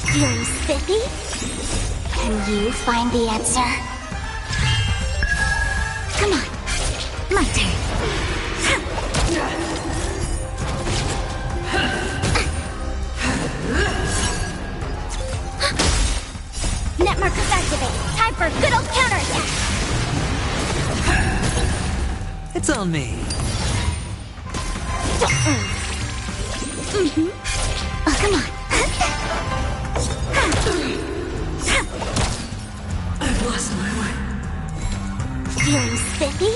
Feeling spiffy? Can you find the answer? Come on. My turn. Net markers activate. Time for a good old counterattack. It's on me. Oh, come on. I've lost my way. Feeling spiffy?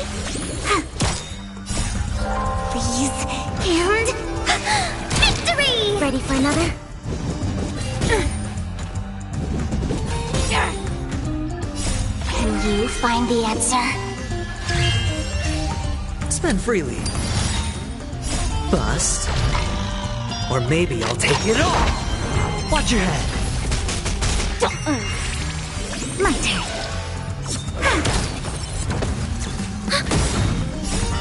Please. And... victory! Ready for another? Can you find the answer? Spend freely. Bust. Or maybe I'll take it all. Watch your head. My turn.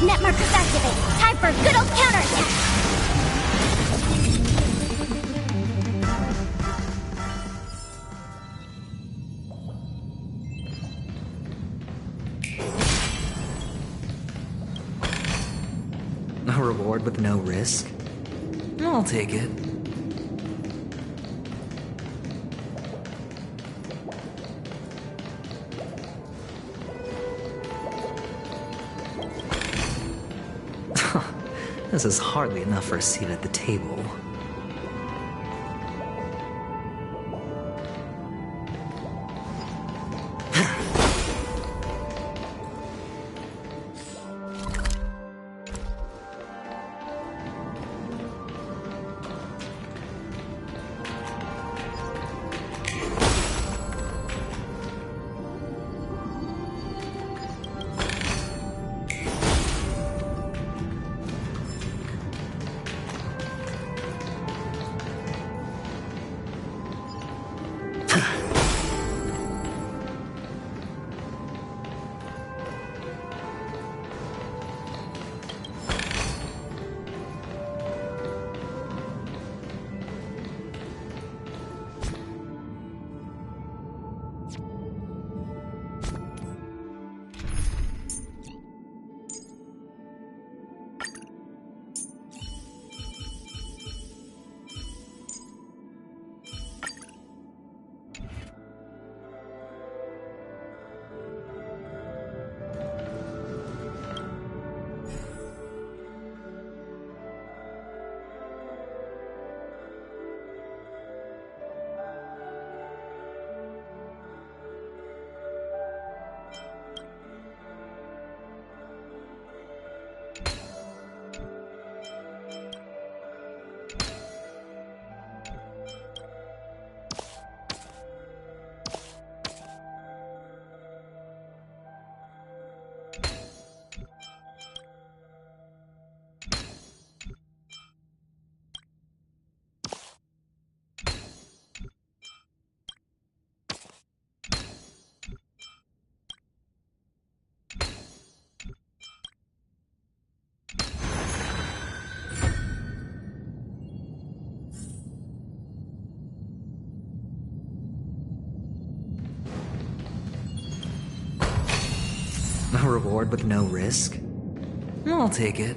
Net markers activate. Time for a good old counterattack. A reward with no risk? I'll take it. This is hardly enough for a seat at the table. A reward with no risk? I'll take it.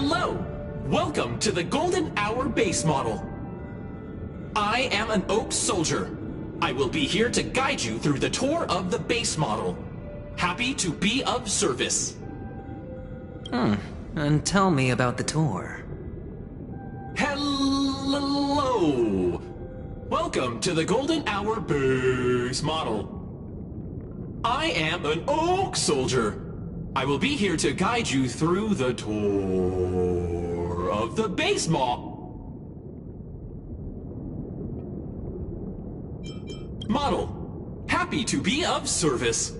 Hello! Welcome to the Golden Hour base model. I am an Oak Soldier. I will be here to guide you through the tour of the base model. Happy to be of service. And tell me about the tour. Hello! Welcome to the Golden Hour base model. I am an Oak Soldier. I will be here to guide you through the tour of the base model. Happy to be of service.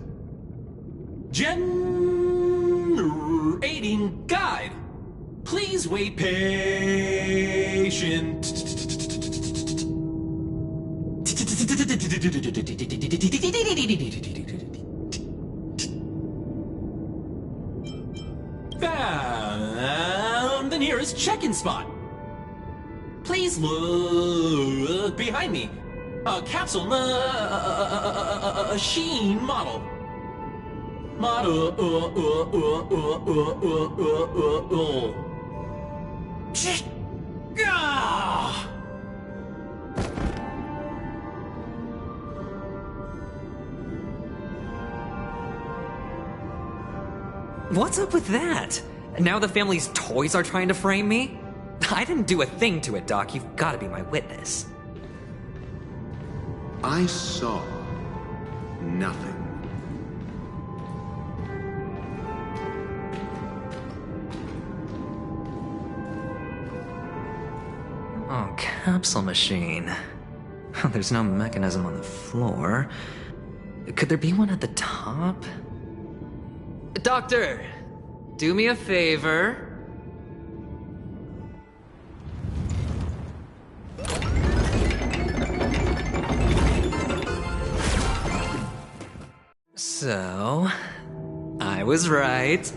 Generating guide. Please wait patient. Found the nearest check-in spot. Please look behind me. A capsule machine model. What's up with that? Now the family's toys are trying to frame me? I didn't do a thing to it, Doc. You've got to be my witness. I saw nothing. Oh, capsule machine. There's no mechanism on the floor. Could there be one at the top? Doctor, do me a favor. So, I was right.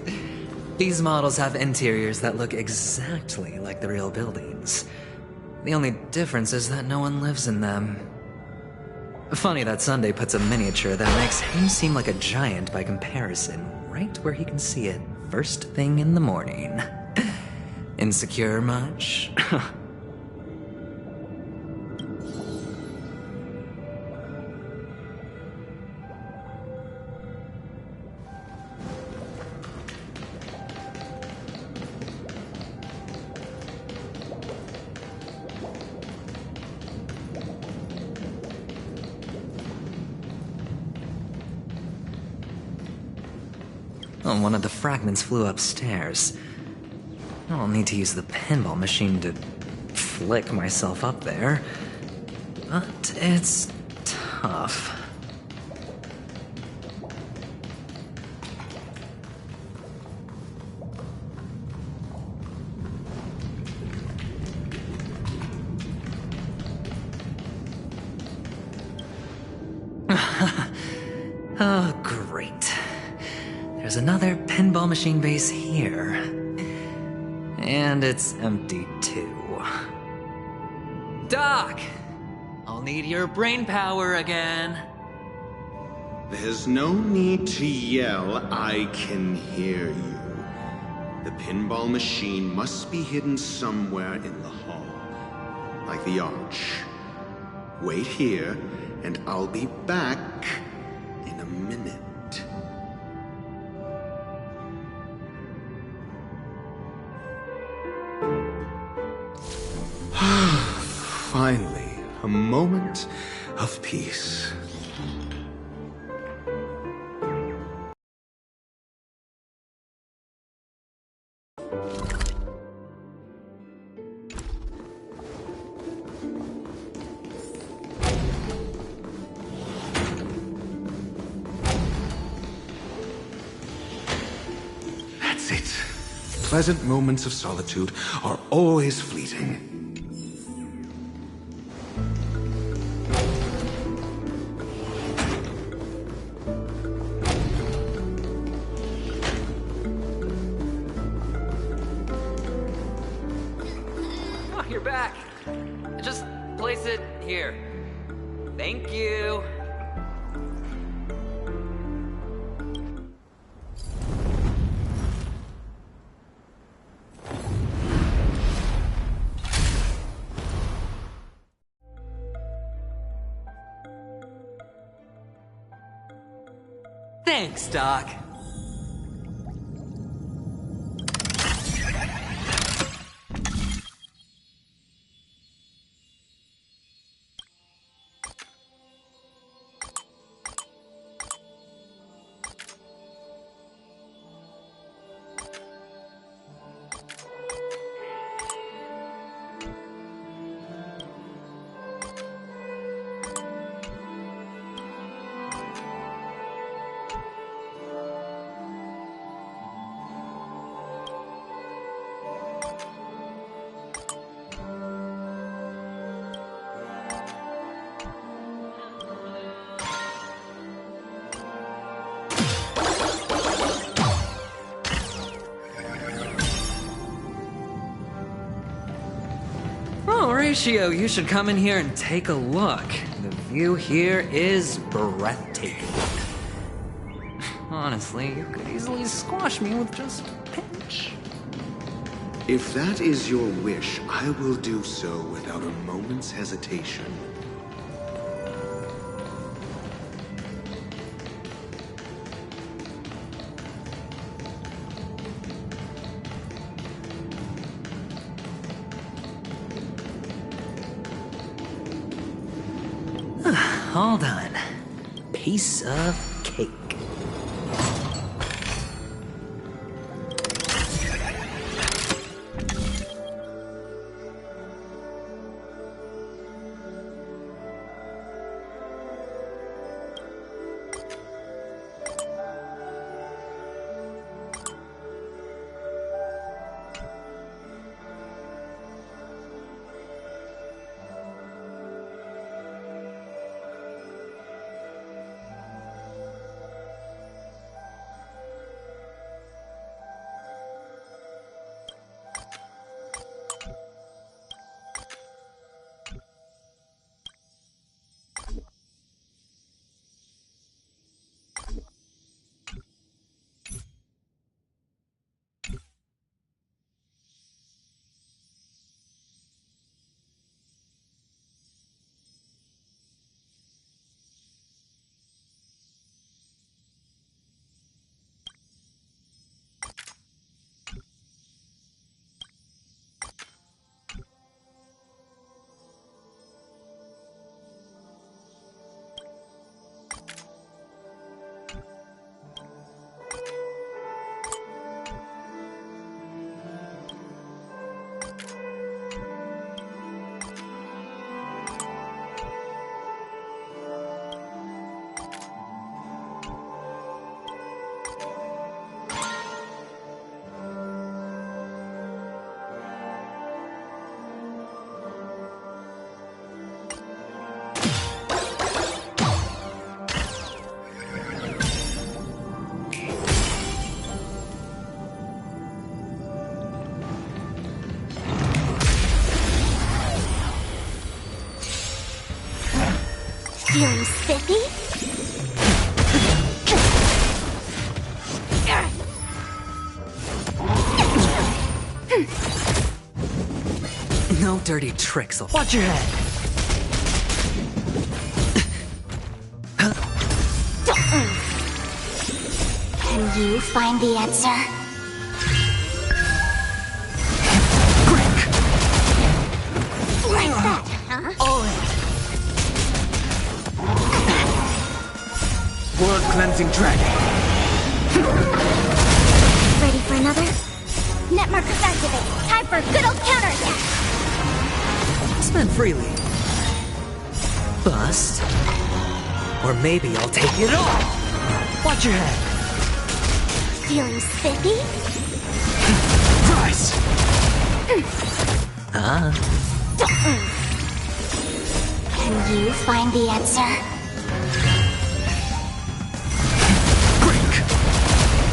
These models have interiors that look exactly like the real buildings. The only difference is that no one lives in them. Funny that Sunday puts a miniature that makes him seem like a giant by comparison right where he can see it first thing in the morning. Insecure much? Oh, one of the fragments flew upstairs. I'll need to use the pinball machine to flick myself up there. But it's tough. Oh, great. There's another pinball machine base here. And it's empty too. Doc! I'll need your brain power again. There's no need to yell, I can hear you. The pinball machine must be hidden somewhere in the hall, like the arch. Wait here, and I'll be back in a minute. Finally, a moment of peace. That's it. Pleasant moments of solitude are always fleeting. You're back. Just place it here. Thank you. Thanks, Doc. Horatio, you should come in here and take a look. The view here is breathtaking. Honestly, you could easily squash me with just a pinch. If that is your wish, I will do so without a moment's hesitation. All done. Piece of cake. Feeling spiffy? No dirty tricks. Watch your head. Can you find the answer? Like that, huh? All in. World cleansing dragon. Ready for another? Net markers activate. Time for a good old counterattack. Spend freely. Bust. Or maybe I'll take it all. Watch your head. Feeling spiffy? Rise. Can you find the answer?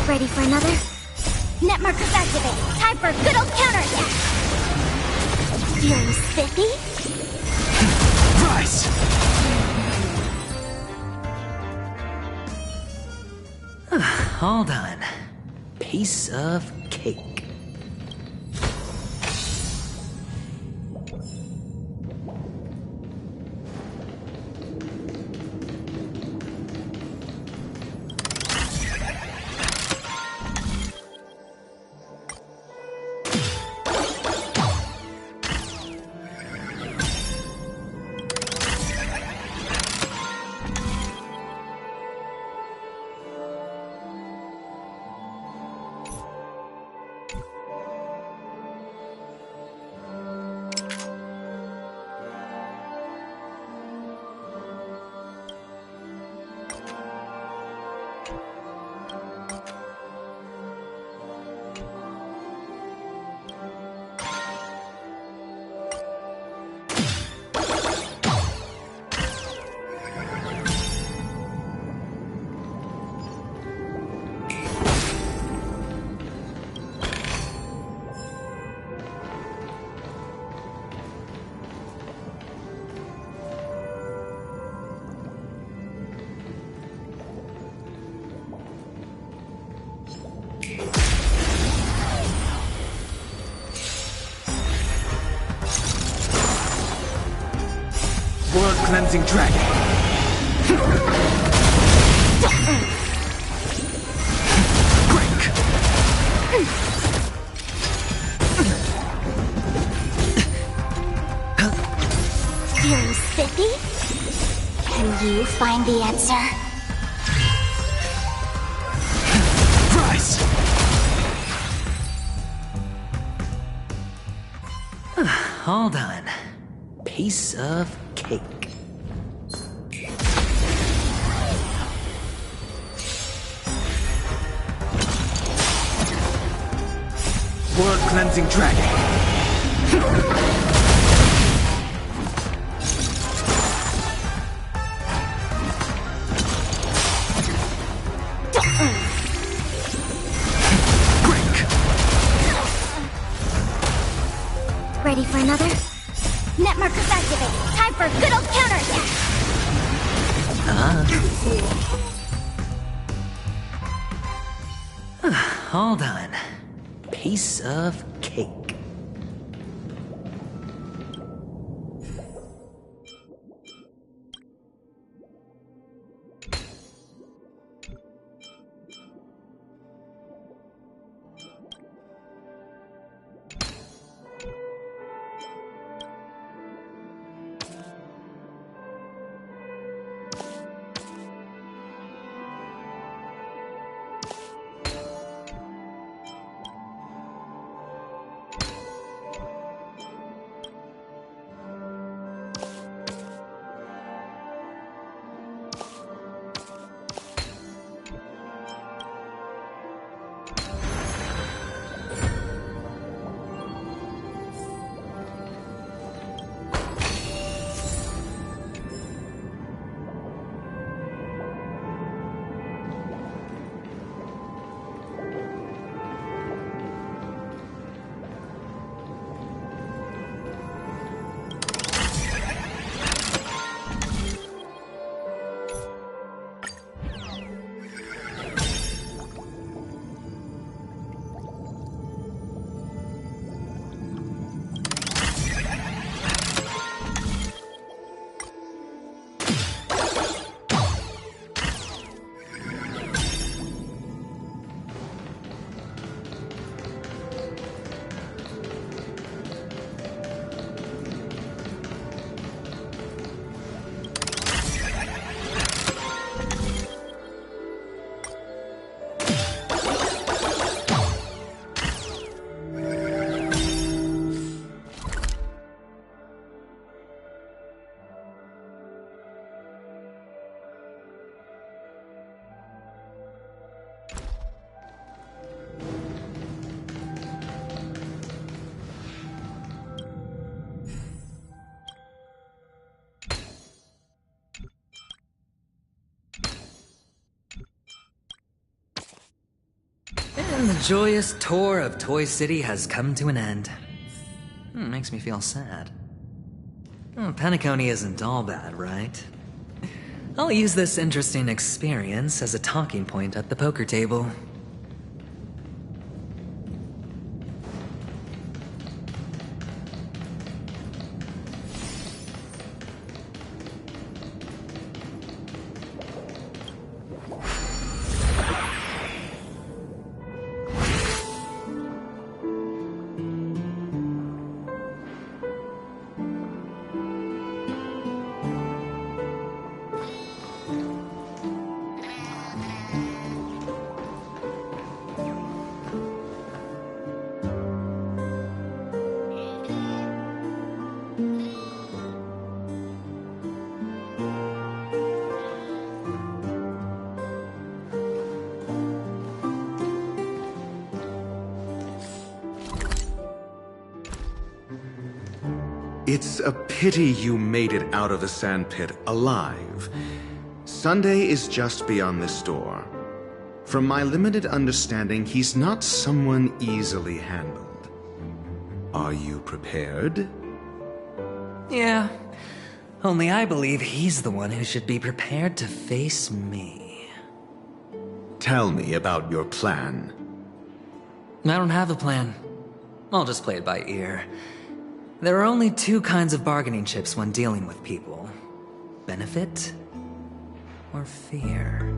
Ready for another? Net markers activate. Time for a good old counterattack. Feeling spiffy? Rise. All done. Piece of cake. Cleansing Dragon. Break. Feeling spiffy? Can you find the answer? Rise! All done. Piece of cake. World Cleansing Dragon. Ready for another? Net markers activate. Time for a good old counterattack. All done. Piece of cake. And the joyous tour of Toy City has come to an end. Makes me feel sad. Penacony isn't all bad, right? I'll use this interesting experience as a talking point at the poker table. It's a pity you made it out of the sandpit alive. Sunday is just beyond this door. From my limited understanding, he's not someone easily handled. Are you prepared? Yeah. Only I believe he's the one who should be prepared to face me. Tell me about your plan. I don't have a plan. I'll just play it by ear. There are only two kinds of bargaining chips when dealing with people. benefit or fear?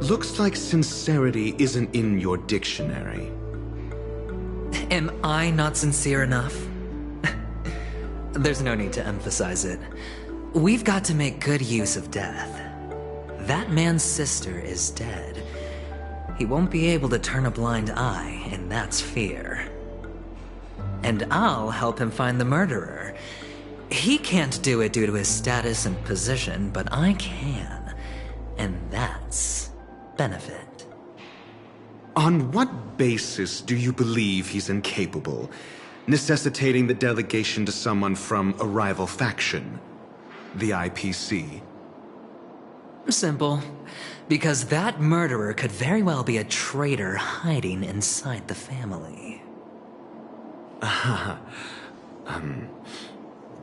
Looks like sincerity isn't in your dictionary. Am I not sincere enough? There's no need to emphasize it. We've got to make good use of death. That man's sister is dead. He won't be able to turn a blind eye, and that's fear. And I'll help him find the murderer. He can't do it due to his status and position, but I can. And that's benefit. On what basis do you believe he's incapable, necessitating the delegation to someone from a rival faction, the IPC? Simple. Because that murderer could very well be a traitor hiding inside the family.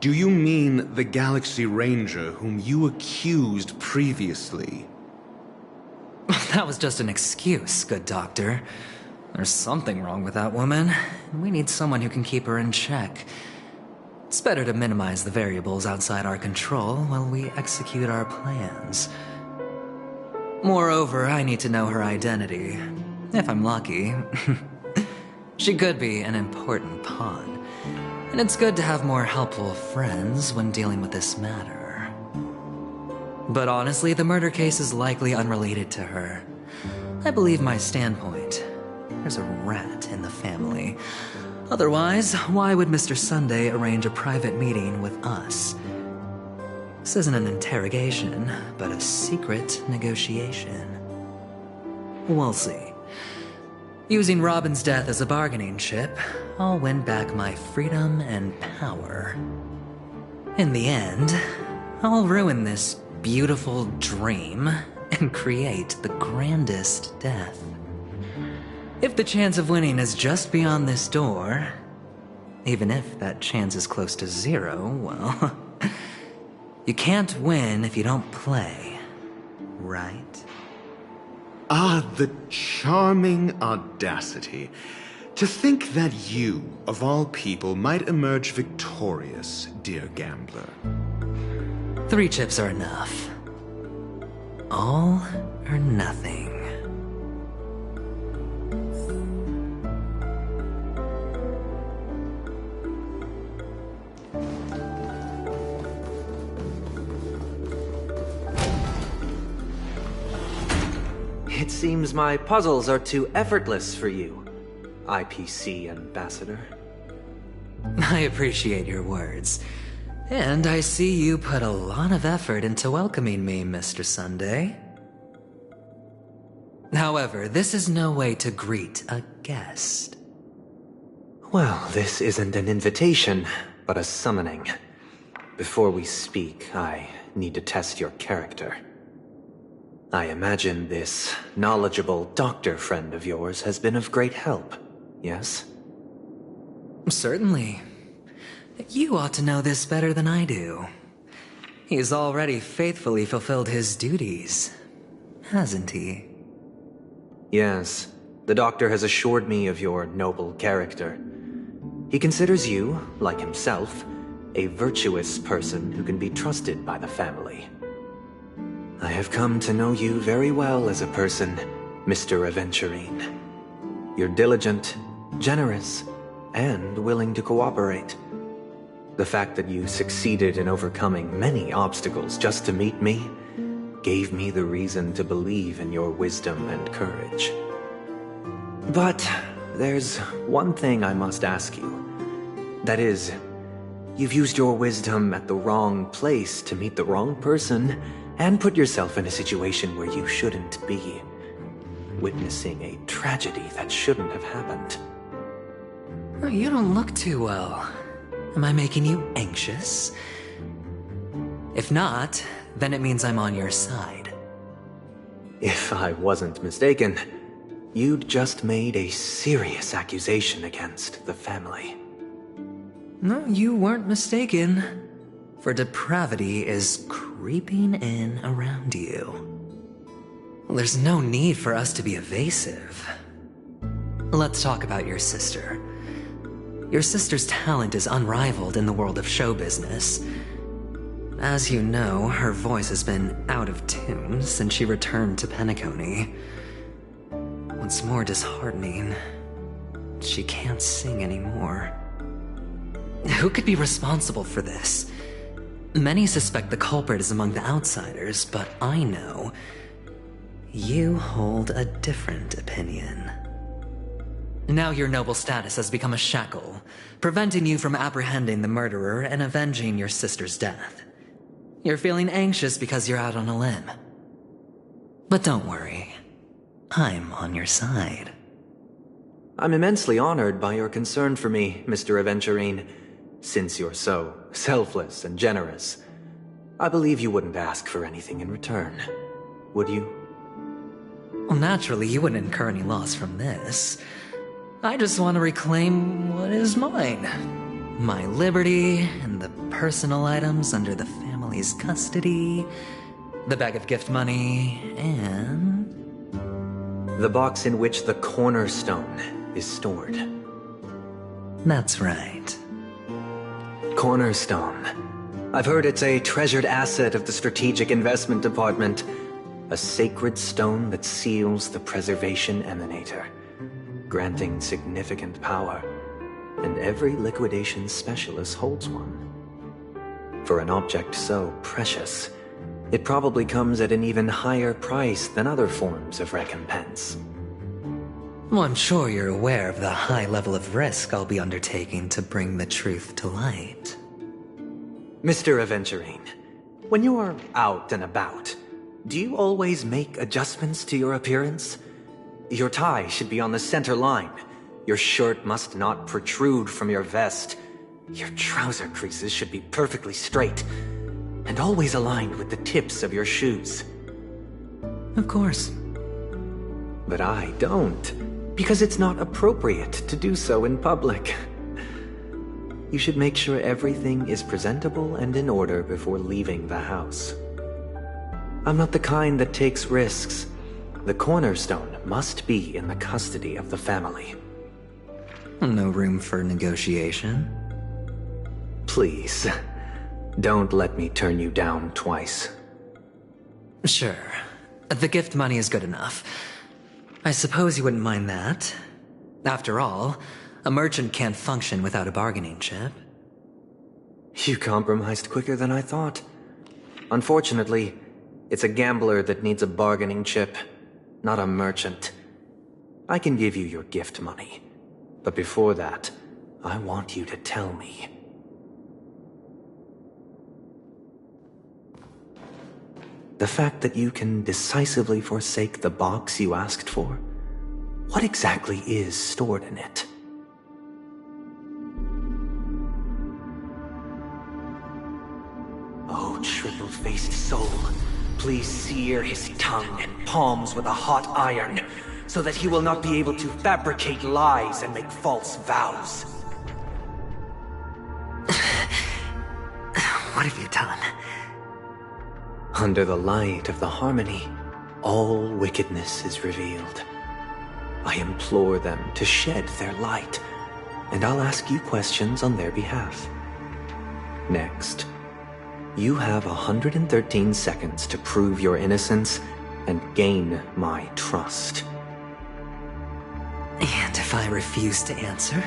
Do you mean the Galaxy Ranger whom you accused previously? That was just an excuse, good doctor. There's something wrong with that woman, and we need someone who can keep her in check. It's better to minimize the variables outside our control while we execute our plans. Moreover, I need to know her identity. If I'm lucky. She could be an important pawn, and it's good to have more helpful friends when dealing with this matter. But honestly, the murder case is likely unrelated to her. I believe my standpoint. There's a rat in the family. Otherwise, why would Mr. Sunday arrange a private meeting with us? This isn't an interrogation, but a secret negotiation. We'll see. Using Robin's death as a bargaining chip, I'll win back my freedom and power. In the end, I'll ruin this beautiful dream and create the grandest death. If the chance of winning is just beyond this door, even if that chance is close to zero, well, you can't win if you don't play, right? Ah, the charming audacity. To think that you, of all people, might emerge victorious, dear gambler. 3 chips are enough. All or nothing. It seems my puzzles are too effortless for you, IPC Ambassador. I appreciate your words. And I see you put a lot of effort into welcoming me, Mr. Sunday. However, this is no way to greet a guest. Well, this isn't an invitation, but a summoning. Before we speak, I need to test your character. I imagine this knowledgeable doctor friend of yours has been of great help, yes? Certainly. You ought to know this better than I do. He's already faithfully fulfilled his duties, hasn't he? Yes, the doctor has assured me of your noble character. He considers you, like himself, a virtuous person who can be trusted by the family. I have come to know you very well as a person, Mr. Aventurine. You're diligent, generous, and willing to cooperate. The fact that you succeeded in overcoming many obstacles just to meet me gave me the reason to believe in your wisdom and courage. But there's one thing I must ask you. That is, you've used your wisdom at the wrong place to meet the wrong person and put yourself in a situation where you shouldn't be, witnessing a tragedy that shouldn't have happened. You don't look too well. Am I making you anxious? If not, then it means I'm on your side. If I wasn't mistaken, you'd just made a serious accusation against the family. No, you weren't mistaken. For depravity is creeping in around you. There's no need for us to be evasive. Let's talk about your sister. Your sister's talent is unrivaled in the world of show business. As you know, her voice has been out of tune since she returned to Penacony. What's more disheartening, she can't sing anymore. Who could be responsible for this? Many suspect the culprit is among the outsiders, but I know you hold a different opinion. Now your noble status has become a shackle, preventing you from apprehending the murderer and avenging your sister's death. You're feeling anxious because you're out on a limb. But don't worry, I'm on your side. I'm immensely honored by your concern for me, Mr. Aventurine. Since you're so selfless and generous, I believe you wouldn't ask for anything in return, would you? Well, naturally, you wouldn't incur any loss from this. I just want to reclaim what is mine. My liberty and the personal items under the family's custody, the bag of gift money, and... the box in which the cornerstone is stored. That's right. Cornerstone. I've heard it's a treasured asset of the Strategic Investment Department. A sacred stone that seals the Preservation Emanator, granting significant power, and every liquidation specialist holds one. For an object so precious, it probably comes at an even higher price than other forms of recompense. Well, I'm sure you're aware of the high level of risk I'll be undertaking to bring the truth to light. Mr. Aventurine, when you are out and about, do you always make adjustments to your appearance? Your tie should be on the center line. Your shirt must not protrude from your vest. Your trouser creases should be perfectly straight, and always aligned with the tips of your shoes. Of course. But I don't, because it's not appropriate to do so in public. You should make sure everything is presentable and in order before leaving the house. I'm not the kind that takes risks. The cornerstone must be in the custody of the family. No room for negotiation? Please, don't let me turn you down twice. Sure. The gift money is good enough. I suppose you wouldn't mind that. After all, a merchant can't function without a bargaining chip. You compromised quicker than I thought. Unfortunately, it's a gambler that needs a bargaining chip, not a merchant. I can give you your gift money, but before that, I want you to tell me. The fact that you can decisively forsake the box you asked for, what exactly is stored in it? Oh, triple-faced soul, please sear his tongue and palms with a hot iron, so that he will not be able to fabricate lies and make false vows. What have you done? Under the light of the harmony, all wickedness is revealed. I implore them to shed their light, and I'll ask you questions on their behalf. Next, you have 113 seconds to prove your innocence and gain my trust. And if I refuse to answer?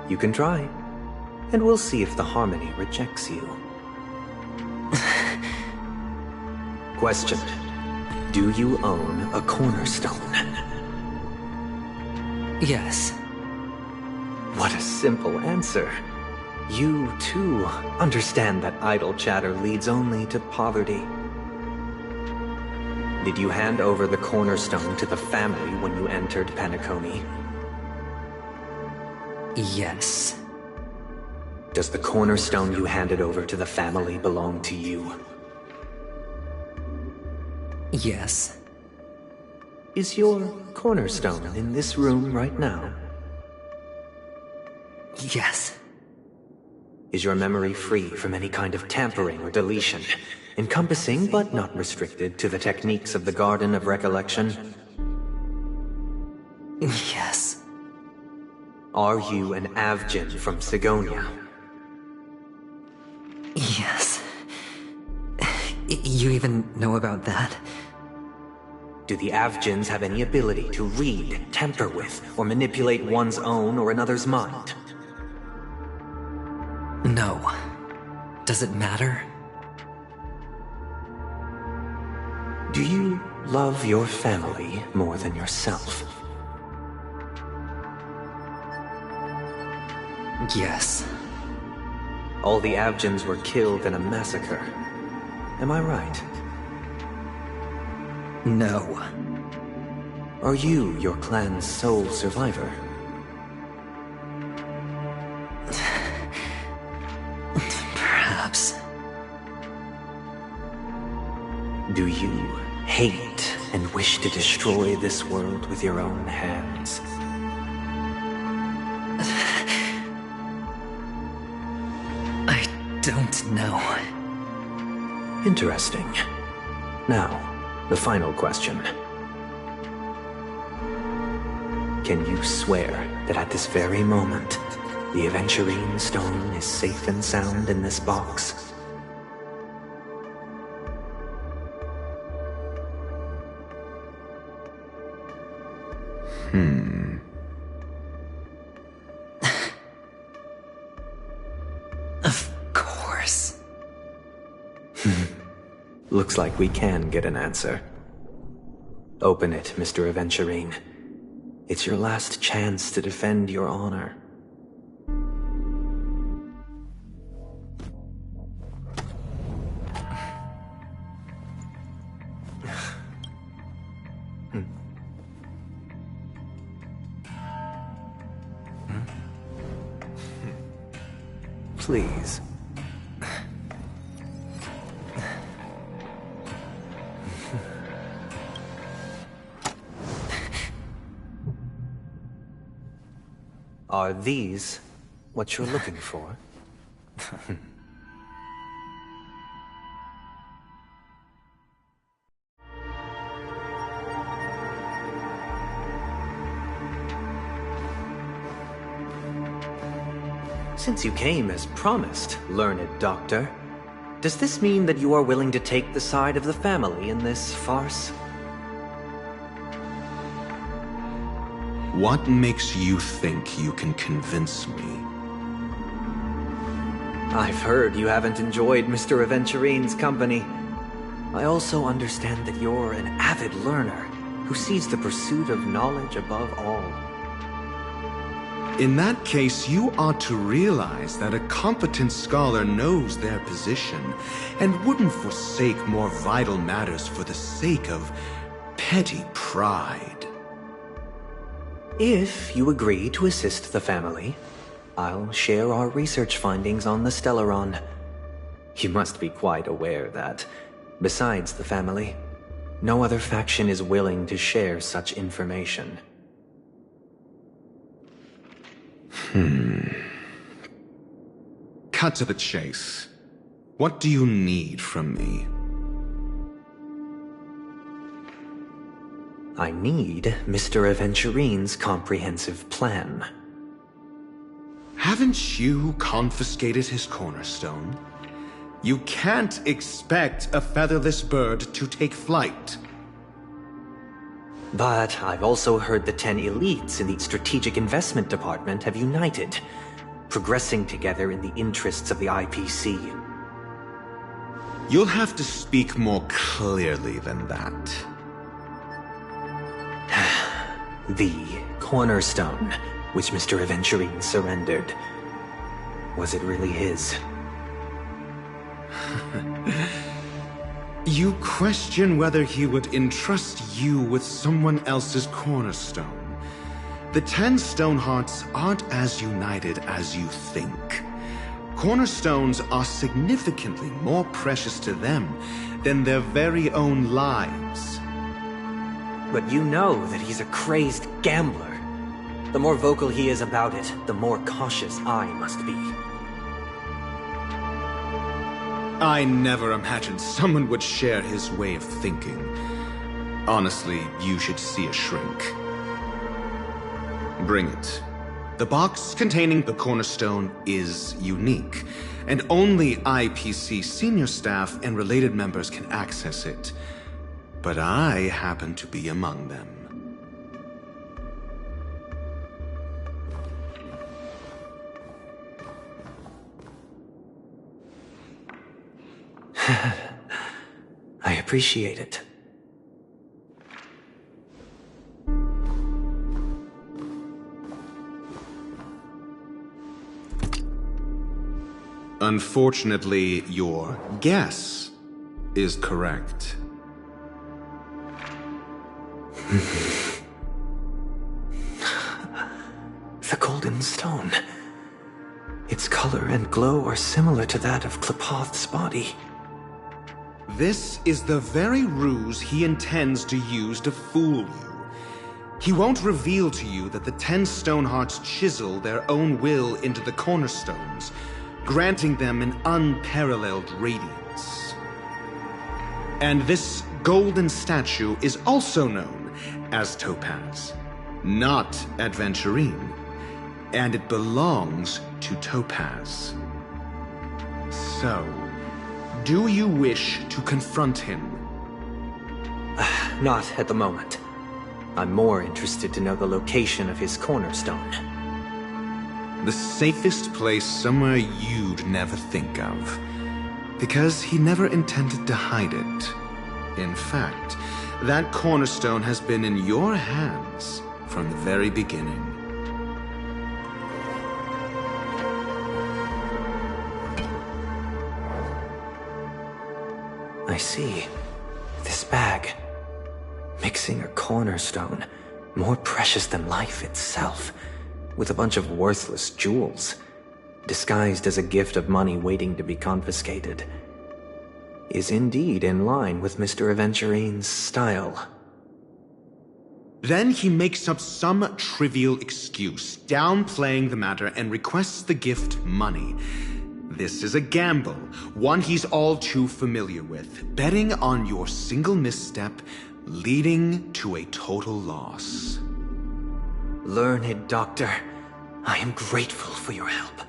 You can try, and we'll see if the harmony rejects you. Question. Do you own a cornerstone? Yes. What a simple answer. You, too, understand that idle chatter leads only to poverty. Did you hand over the cornerstone to the family when you entered Penacony? Yes. Does the cornerstone you handed over to the family belong to you? Yes. Is your cornerstone in this room right now? Yes. Is your memory free from any kind of tampering or deletion, encompassing but not restricted to the techniques of the Garden of Recollection? Yes. Are you an Avgin from Sigonia? Yes. you even know about that? Do the Avgens have any ability to read, tamper with, or manipulate one's own or another's mind? No. Does it matter? Do you love your family more than yourself? Yes. All the Avgens were killed in a massacre. Am I right? No. Are you your clan's sole survivor? Perhaps. Do you hate and wish to destroy this world with your own hands? I don't know. Interesting. Now, the final question. Can you swear that at this very moment, the Aventurine Stone is safe and sound in this box? Of course. Looks like we can get an answer. Open it, Mr. Aventurine. It's your last chance to defend your honor. Please. Are these what you're looking for? Since you came as promised, learned doctor, does this mean that you are willing to take the side of the family in this farce? What makes you think you can convince me? I've heard you haven't enjoyed Mr. Aventurine's company. I also understand that you're an avid learner who sees the pursuit of knowledge above all. In that case, you ought to realize that a competent scholar knows their position and wouldn't forsake more vital matters for the sake of petty pride. If you agree to assist the family, I'll share our research findings on the Stellaron. You must be quite aware that, besides the family, no other faction is willing to share such information. Cut to the chase. What do you need from me? I need Mr. Aventurine's comprehensive plan. Haven't you confiscated his cornerstone? You can't expect a featherless bird to take flight. But I've also heard the 10 elites in the Strategic Investment Department have united, progressing together in the interests of the IPC. You'll have to speak more clearly than that. The cornerstone, which Mr. Aventurine surrendered. Was it really his? You question whether he would entrust you with someone else's cornerstone. The 10 Stonehearts aren't as united as you think. Cornerstones are significantly more precious to them than their very own lives. But you know that he's a crazed gambler. The more vocal he is about it, the more cautious I must be. I never imagined someone would share his way of thinking. Honestly, you should see a shrink. Bring it. The box containing the cornerstone is unique, and only IPC senior staff and related members can access it. But I happen to be among them. I appreciate it. Unfortunately, your guess is correct. The golden stone. Its color and glow are similar to that of Klepoth's body. This is the very ruse he intends to use to fool you. He won't reveal to you that the 10 Stonehearts chisel their own will into the cornerstones, granting them an unparalleled radiance. And this golden statue is also known as Topaz, not Adventurine, and it belongs to Topaz. So, do you wish to confront him? Not at the moment. I'm more interested to know the location of his cornerstone. The safest place somewhere you'd never think of. Because he never intended to hide it. In fact, that cornerstone has been in your hands from the very beginning. I see. This bag. Mixing a cornerstone, more precious than life itself, with a bunch of worthless jewels, disguised as a gift of money waiting to be confiscated, is indeed in line with Mr. Aventurine's style. Then he makes up some trivial excuse, downplaying the matter, and requests the gift money. This is a gamble, one he's all too familiar with, betting on your single misstep, leading to a total loss. Learned Doctor, I am grateful for your help.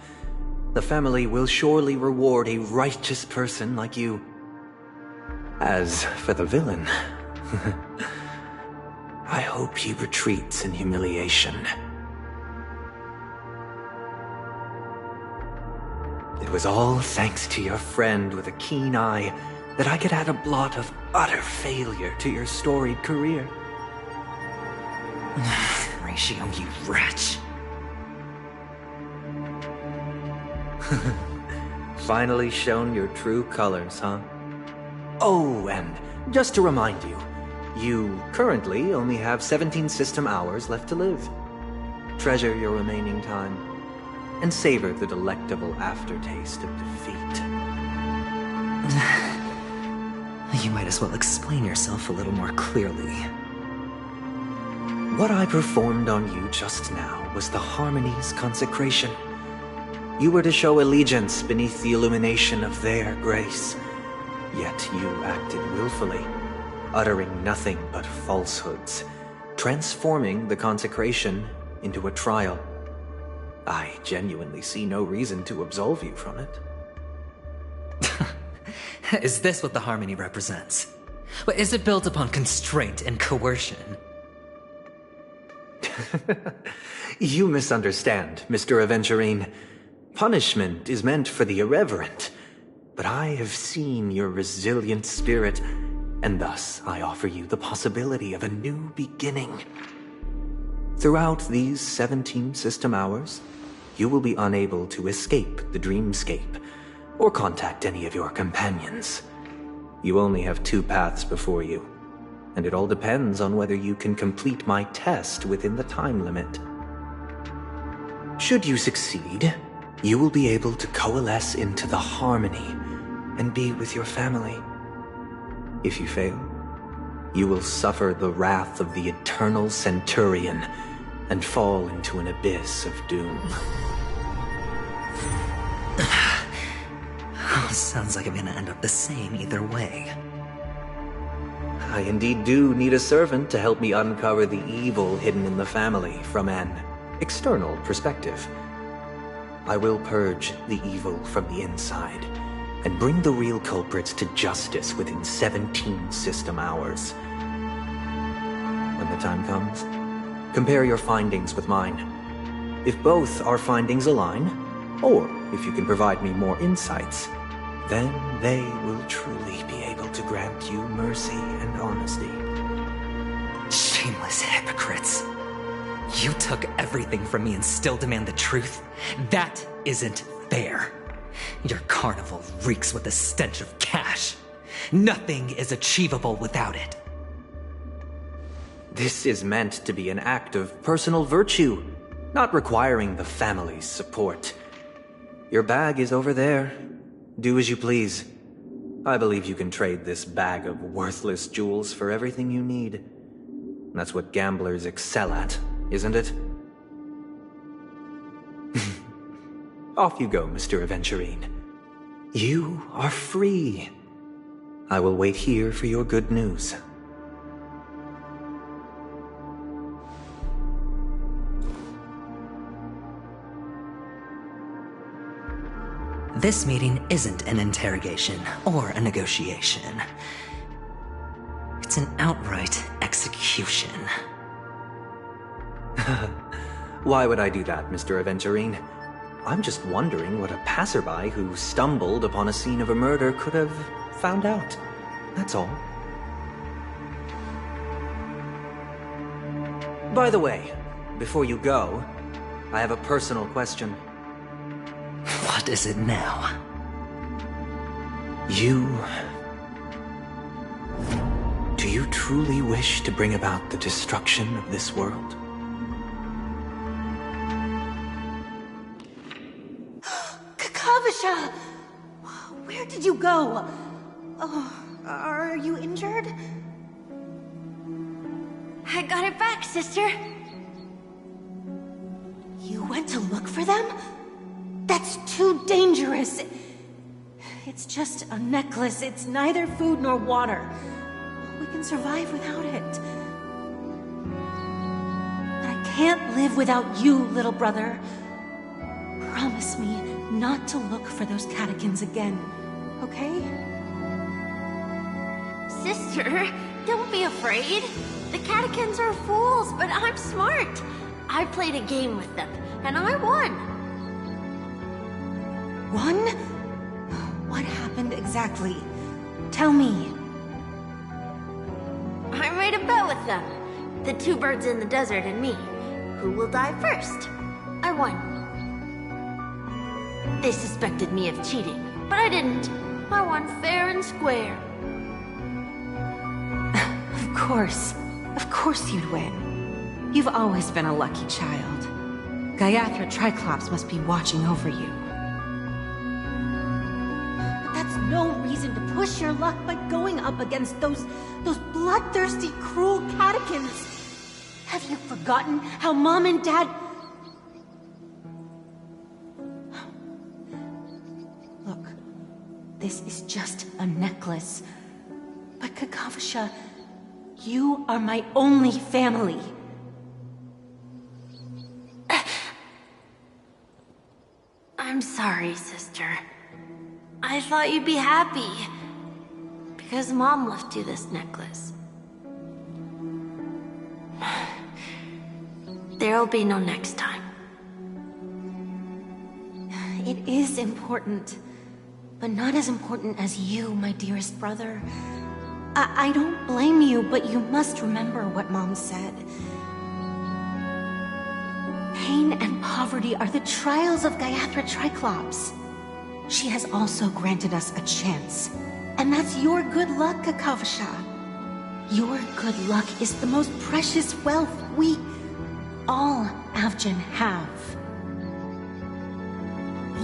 The family will surely reward a righteous person like you. As for the villain, I hope he retreats in humiliation. It was all thanks to your friend with a keen eye that I could add a blot of utter failure to your storied career. Ratio, you wretch. Finally shown your true colors, huh? Oh, and just to remind you, you currently only have 17 system hours left to live. Treasure your remaining time, and savor the delectable aftertaste of defeat. You might as well explain yourself a little more clearly. What I performed on you just now was the Harmony's consecration. You were to show allegiance beneath the illumination of their grace. Yet you acted willfully, uttering nothing but falsehoods, transforming the consecration into a trial. I genuinely see no reason to absolve you from it. Is this what the Harmony represents? Is it built upon constraint and coercion? You misunderstand, Mr. Aventurine. Punishment is meant for the irreverent, but I have seen your resilient spirit, and thus I offer you the possibility of a new beginning. Throughout these 17 system hours, you will be unable to escape the dreamscape, or contact any of your companions. You only have 2 paths before you, and it all depends on whether you can complete my test within the time limit. Should you succeed, you will be able to coalesce into the Harmony and be with your family. If you fail, you will suffer the wrath of the Eternal Centurion and fall into an abyss of doom. Sounds like I'm gonna end up the same either way. I indeed do need a servant to help me uncover the evil hidden in the family from an external perspective. I will purge the evil from the inside and bring the real culprits to justice within 17 system hours. When the time comes, compare your findings with mine. If both our findings align, or if you can provide me more insights, then they will truly be able to grant you mercy and honesty. Shameless hypocrites. You took everything from me and still demand the truth? That isn't fair. Your carnival reeks with the stench of cash. Nothing is achievable without it. This is meant to be an act of personal virtue, not requiring the family's support. Your bag is over there. Do as you please. I believe you can trade this bag of worthless jewels for everything you need. That's what gamblers excel at, isn't it? Off you go, Mr. Aventurine. You are free. I will wait here for your good news. This meeting isn't an interrogation or a negotiation. It's an outright execution. Why would I do that, Mr. Aventurine? I'm just wondering what a passerby who stumbled upon a scene of a murder could have found out. That's all. By the way, before you go, I have a personal question. What is it now? Do you truly wish to bring about the destruction of this world? Kakavasha! Where did you go? Oh, are you injured? I got it back, sister. You went to look for them? That's too dangerous. It's just a necklace. It's neither food nor water. We can survive without it. But I can't live without you, little brother. Promise me not to look for those catechins again, okay? Sister, don't be afraid. The catechins are fools, but I'm smart. I played a game with them, and I won. Won? What happened exactly? Tell me. I made a bet with them. The two birds in the desert and me. Who will die first? I won. They suspected me of cheating, but I didn't. I won fair and square. Of course you'd win. You've always been a lucky child. Gayathra Triclops must be watching over you. But that's no reason to push your luck by going up against those bloodthirsty, cruel catechins. Have you forgotten how Mom and Dad... Look, this is just a necklace. But Kakavasha, you are my only family. I'm sorry, sister. I thought you'd be happy. Because Mom left you this necklace. There'll be no next time. It is important. But not as important as you, my dearest brother. I don't blame you, but you must remember what Mom said. Pain and poverty are the trials of Gayathra Triclops. She has also granted us a chance. And that's your good luck, Kakavasha. Your good luck is the most precious wealth we, all Avgin, have.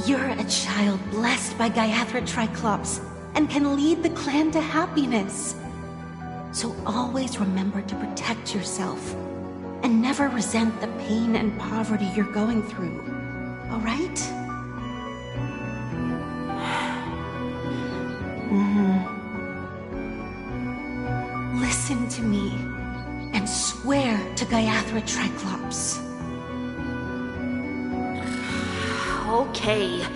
You're a child blessed by Gayathra Triclops and can lead the clan to happiness. So always remember to protect yourself and never resent the pain and poverty you're going through. All right? Listen to me and swear to Gayathra Triclops. Okay.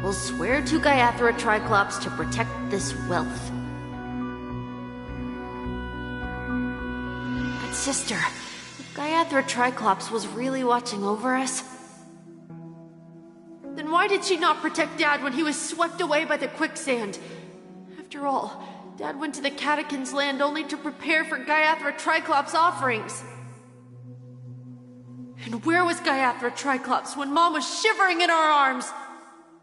We'll swear to Gaiathra Triclops to protect this wealth. But sister, if Gaiathra Triclops was really watching over us, then why did she not protect Dad when he was swept away by the quicksand? After all, Dad went to the Catechins' land only to prepare for Gaiathra Triclops' offerings. And where was Gaiathra Triclops when Mom was shivering in our arms?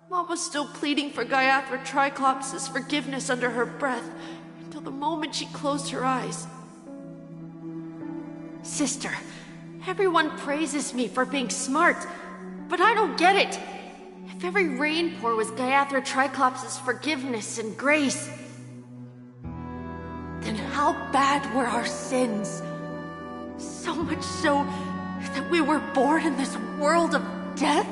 Mom was still pleading for Gaiathra Triclops' forgiveness under her breath until the moment she closed her eyes. Sister, everyone praises me for being smart, but I don't get it. If every rain pour was Gaiathra Triclops' forgiveness and grace, then how bad were our sins? So much so that we were born in this world of death?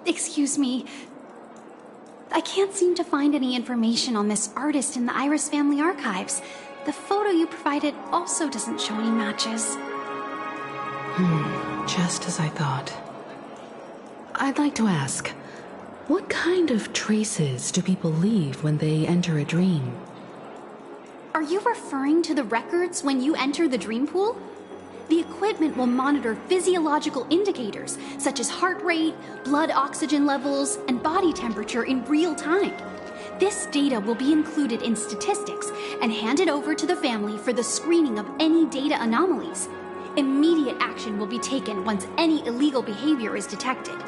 Excuse me. I can't seem to find any information on this artist in the Iris family archives. The photo you provided also doesn't show any matches. Just as I thought. I'd like to ask, what kind of traces do people leave when they enter a dream? Are you referring to the records when you enter the dream pool? The equipment will monitor physiological indicators such as heart rate, blood oxygen levels, and body temperature in real time. This data will be included in statistics and handed over to the family for the screening of any data anomalies. Immediate action will be taken once any illegal behavior is detected.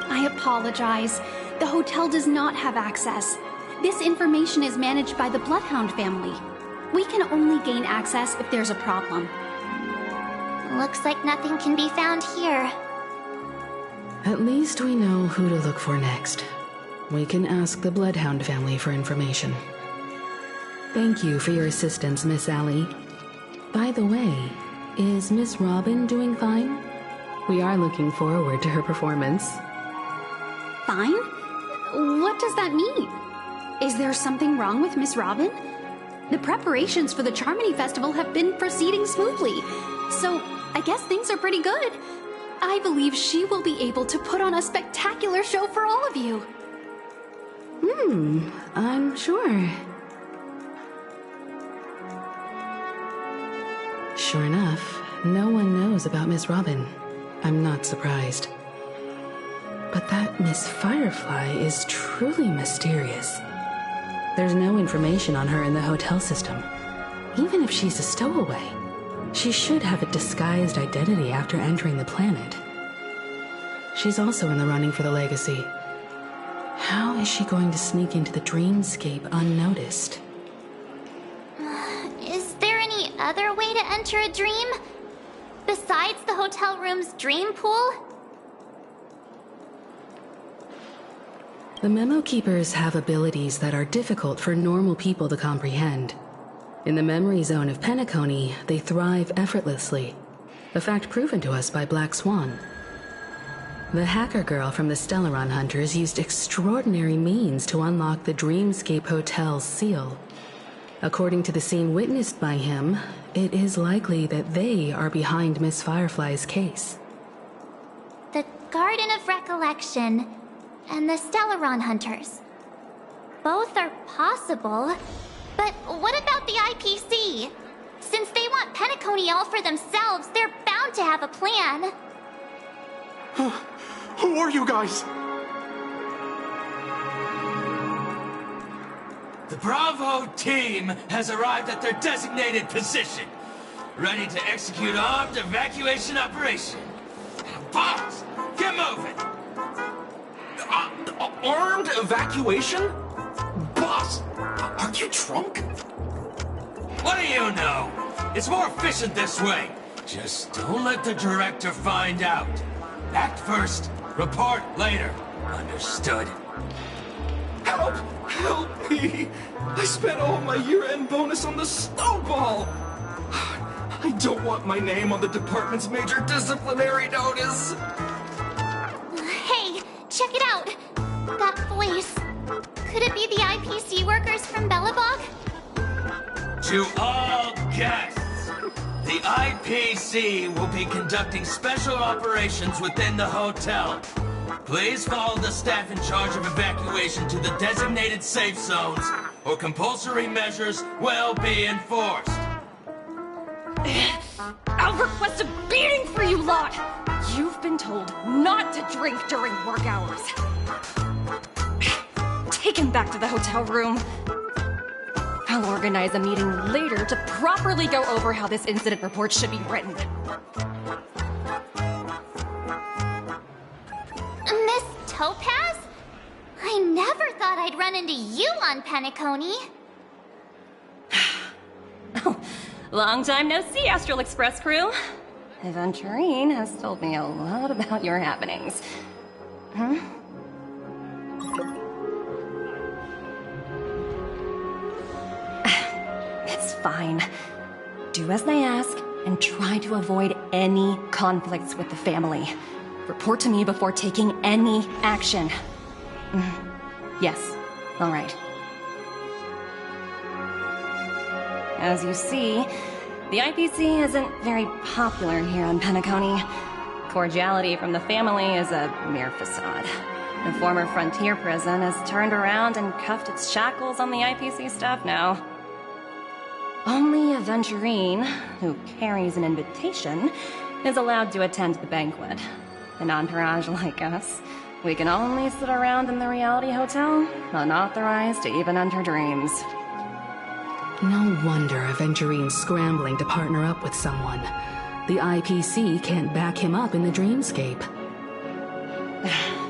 I apologize. The hotel does not have access. This information is managed by the Bloodhound family. We can only gain access if there's a problem. Looks like nothing can be found here. At least we know who to look for next. We can ask the Bloodhound family for information. Thank you for your assistance, Miss Allie. By the way, is Miss Robin doing fine? We are looking forward to her performance. Fine? What does that mean? Is there something wrong with Miss Robin? The preparations for the Charmony Festival have been proceeding smoothly, so I guess things are pretty good. I believe she will be able to put on a spectacular show for all of you. I'm sure. Sure enough, no one knows about Miss Robin. I'm not surprised. But that Miss Firefly is truly mysterious. There's no information on her in the hotel system. Even if she's a stowaway, she should have a disguised identity after entering the planet. She's also in the running for the legacy. How is she going to sneak into the dreamscape unnoticed? Is there any other way to enter a dream? Besides the hotel room's dream pool? The Memo Keepers have abilities that are difficult for normal people to comprehend. In the memory zone of Penacony, they thrive effortlessly, a fact proven to us by Black Swan. The hacker girl from the Stellaron Hunters used extraordinary means to unlock the Dreamscape Hotel's seal. According to the scene witnessed by him, it is likely that they are behind Miss Firefly's case. The Garden of Recollection and the Stellaron Hunters. Both are possible, but what about the IPC? Since they want Penacony all for themselves, they're bound to have a plan. Who are you guys? The Bravo team has arrived at their designated position, ready to execute armed evacuation operation. Boss, get moving! Armed evacuation? Boss, are you drunk? What do you know? It's more efficient this way. Just don't let the director find out. Act first, report later. Understood? Help! Help me! I spent all my year-end bonus on the snowball! I don't want my name on the department's major disciplinary notice. Hey, check it out. That voice. Could it be the IPC workers from Bellabog? To all guests, the IPC will be conducting special operations within the hotel. Please follow the staff in charge of evacuation to the designated safe zones, or compulsory measures will be enforced. I'll request a beating for you lot! You've been told not to drink during work hours. Take him back to the hotel room. I'll organize a meeting later to properly go over how this incident report should be written. Miss Topaz? I never thought I'd run into you on Penacony. Long time no see, Astral Express crew. Aventurine has told me a lot about your happenings. Huh? It's fine. Do as they ask, and try to avoid any conflicts with the family. Report to me before taking any action. Yes, all right. As you see, the IPC isn't very popular here on Penacony. Cordiality from the family is a mere facade. The former frontier prison has turned around and cuffed its shackles on the IPC staff now. Only Aventurine, who carries an invitation, is allowed to attend the banquet. An entourage like us, we can only sit around in the reality hotel, unauthorized to even enter dreams. No wonder Aventurine's scrambling to partner up with someone. The IPC can't back him up in the dreamscape.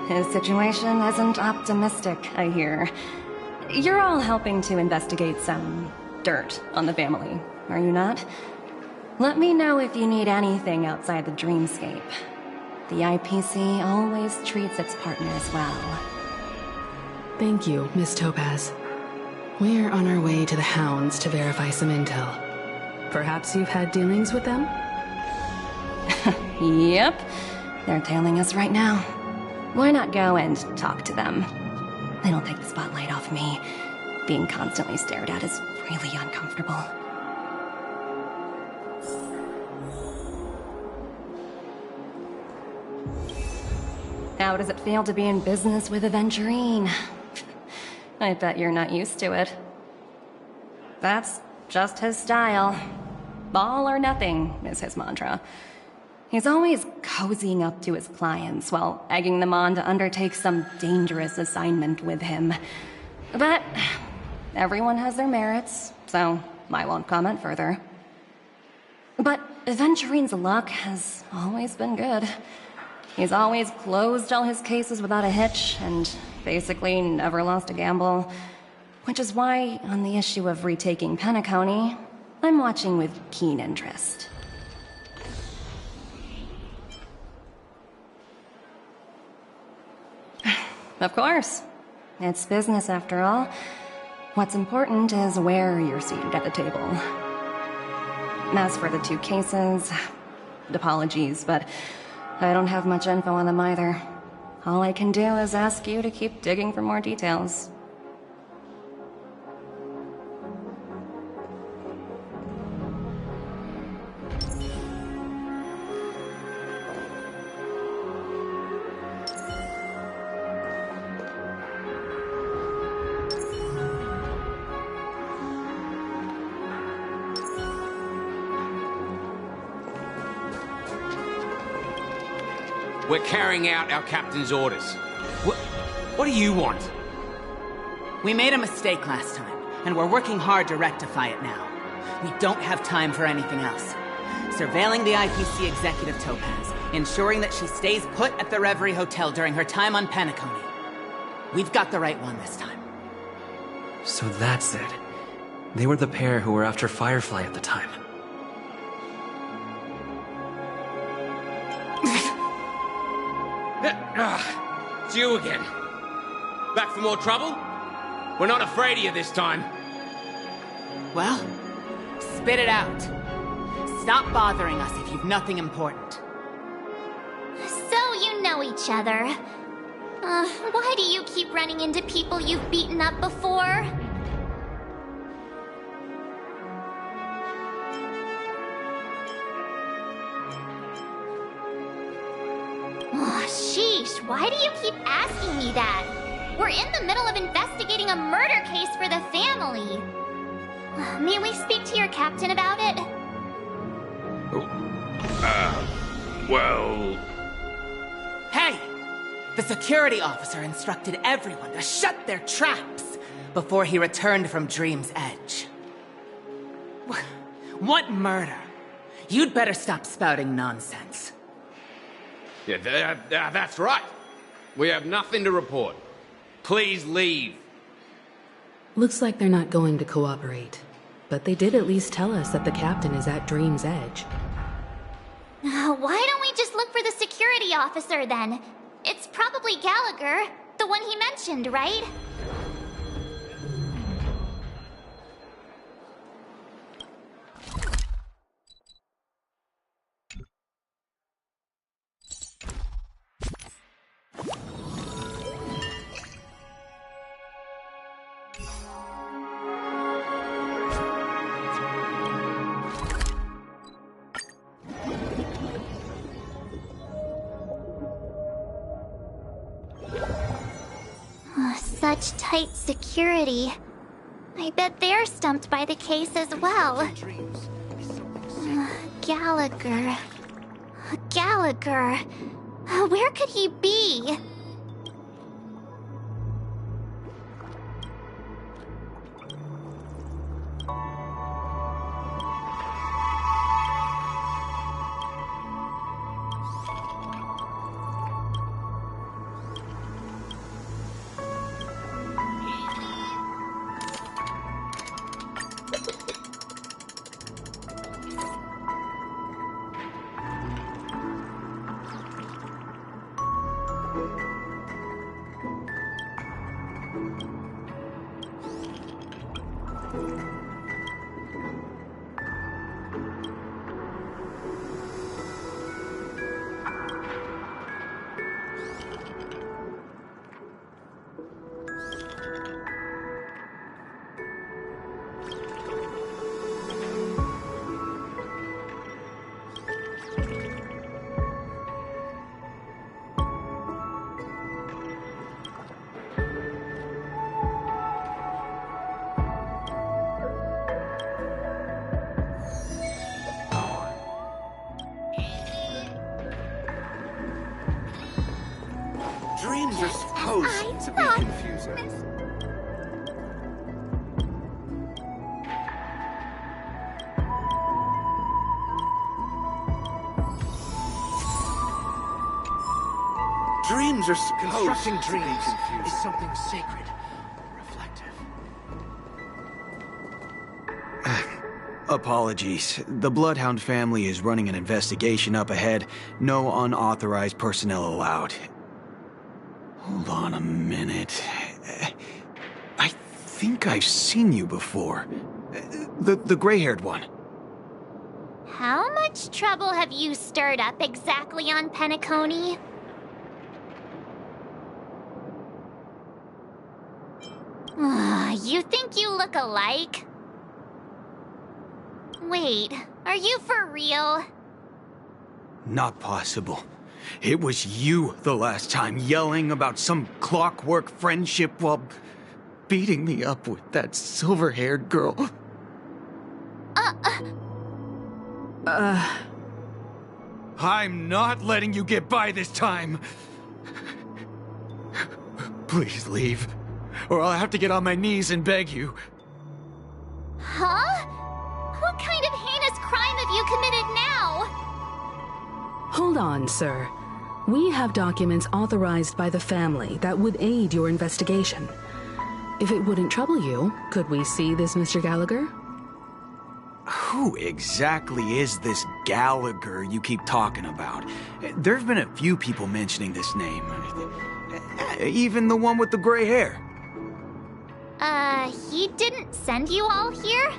His situation isn't optimistic, I hear. You're all helping to investigate some dirt on the family, are you not? Let me know if you need anything outside the dreamscape. The IPC always treats its partners well. Thank you, Miss Topaz. We're on our way to the Hounds to verify some intel. Perhaps you've had dealings with them? Yep. They're tailing us right now. Why not go and talk to them? It'll take the spotlight off me. Being constantly stared at is really uncomfortable. How does it feel to be in business with Aventurine? I bet you're not used to it. That's just his style. All or nothing is his mantra. He's always cozying up to his clients while egging them on to undertake some dangerous assignment with him. But everyone has their merits, so I won't comment further. But Aventurine's luck has always been good. He's always closed all his cases without a hitch, and basically never lost a gamble. Which is why, on the issue of retaking Penacony, I'm watching with keen interest. Of course. It's business after all. What's important is where you're seated at the table. As for the two cases, apologies, but I don't have much info on them either. All I can do is ask you to keep digging for more details. We're carrying out our captain's orders. What do you want? We made a mistake last time, and we're working hard to rectify it now. We don't have time for anything else. Surveilling the IPC executive Topaz, ensuring that she stays put at the Reverie Hotel during her time on Penacony. We've got the right one this time. So that's it. They were the pair who were after Firefly at the time. It's you again. Back for more trouble? We're not afraid of you this time. Well, spit it out. stop bothering us if you've nothing important. So you know each other. Why do you keep running into people you've beaten up before? Oh, sheesh, why do you keep asking me that? We're in the middle of investigating a murder case for the family. May we speak to your captain about it? Well... Hey! The security officer instructed everyone to shut their traps before he returned from Dream's Edge. What murder? You'd better stop spouting nonsense. Yeah, that's right. We have nothing to report. Please leave. Looks like they're not going to cooperate. But they did at least tell us that the captain is at Dream's Edge. Why don't we just look for the security officer then? It's probably Gallagher, the one he mentioned, right? Such tight security. I bet they're stumped by the case as well. Gallagher. Gallagher. Where could he be? Dreams are supposed to be confusing. Dreams are supposed Constructing to be dreams confusing. is something sacred, reflective. Apologies. The Bloodhound family is running an investigation up ahead. No unauthorized personnel allowed. Hold on a minute. I think I've seen you before. The gray-haired one. How much trouble have you stirred up exactly on Penacony? You think you look alike? Wait, are you for real? Not possible. It was you the last time, yelling about some clockwork friendship while beating me up with that silver-haired girl. I'm not letting you get by this time. Please leave, or I'll have to get on my knees and beg you. Huh? What kind of heinous crime have you committed now? Hold on, sir. We have documents authorized by the family that would aid your investigation. If it wouldn't trouble you, could we see this Mr. Gallagher? Who exactly is this Gallagher you keep talking about? There's been a few people mentioning this name. Even the one with the gray hair. He didn't send you all here?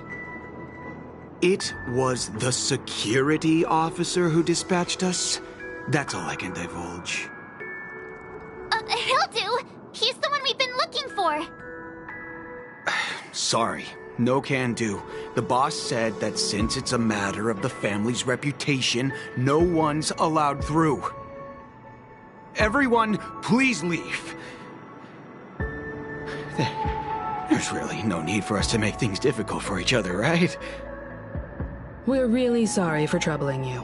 It was the security officer who dispatched us. That's all I can divulge. He'll do! He's the one we've been looking for! Sorry, no can do. The boss said that since it's a matter of the family's reputation, no one's allowed through. Everyone, please leave. There's really no need for us to make things difficult for each other, right? We're really sorry for troubling you.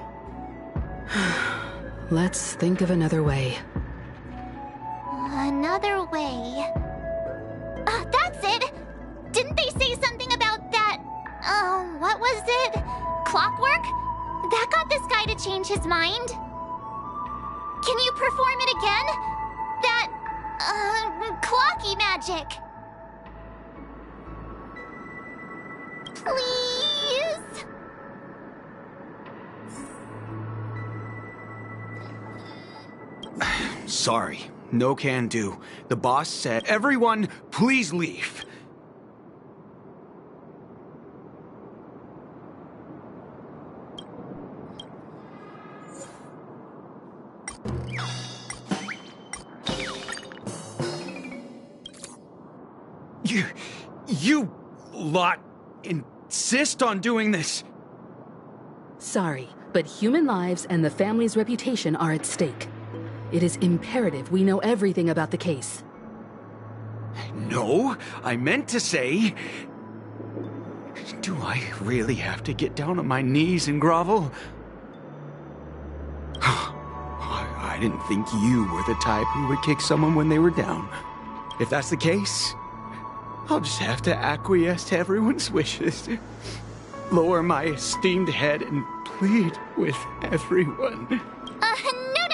Let's think of another way. Another way... that's it! Didn't they say something about that... what was it? Clockwork? That got this guy to change his mind. Can you perform it again? That... clocky magic. Please? Sorry, no can do. The boss said, everyone, please leave. You lot insist on doing this. Sorry, but human lives and the family's reputation are at stake. It is imperative we know everything about the case. No, I meant to say... Do I really have to get down on my knees and grovel? I didn't think you were the type who would kick someone when they were down. If that's the case, I'll just have to acquiesce to everyone's wishes. Lower my esteemed head and plead with everyone.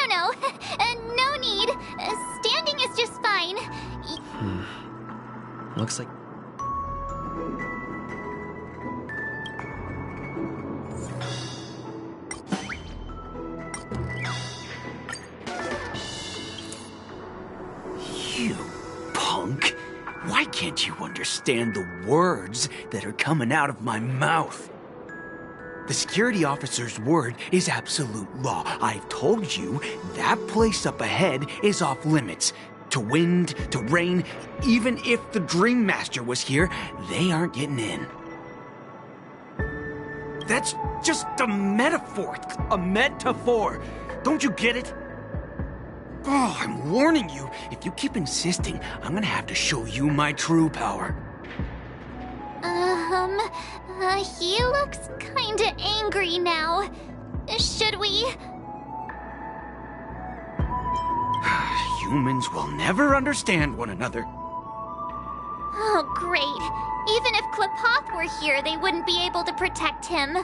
No. No need. Standing is just fine. Looks like... You punk. Why can't you understand the words that are coming out of my mouth? The security officer's word is absolute law. I've told you that place up ahead is off limits. To wind, to rain, even if the Dream Master was here, they aren't getting in. That's just a metaphor. A metaphor. Don't you get it? Oh, I'm warning you. If you keep insisting, I'm gonna have to show you my true power. He looks kinda angry now. Should we? Humans will never understand one another. Oh, great. Even if Klapoth were here, they wouldn't be able to protect him.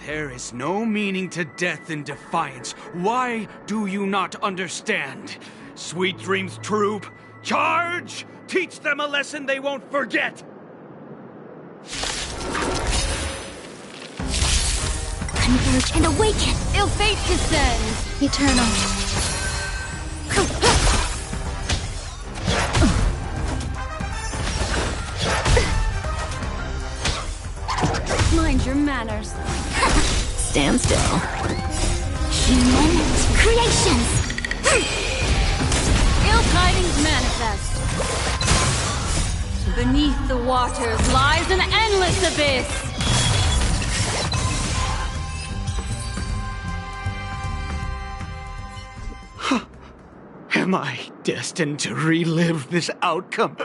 There is no meaning to death and defiance. Why do you not understand? Sweet Dreams Troop, charge! Teach them a lesson they won't forget! Converge and awaken! Ill fate descends! Eternal. Mind your manners. Stand still. Human creations! Ill tidings manifest. Beneath the waters lies an endless abyss. Am I destined to relive this outcome?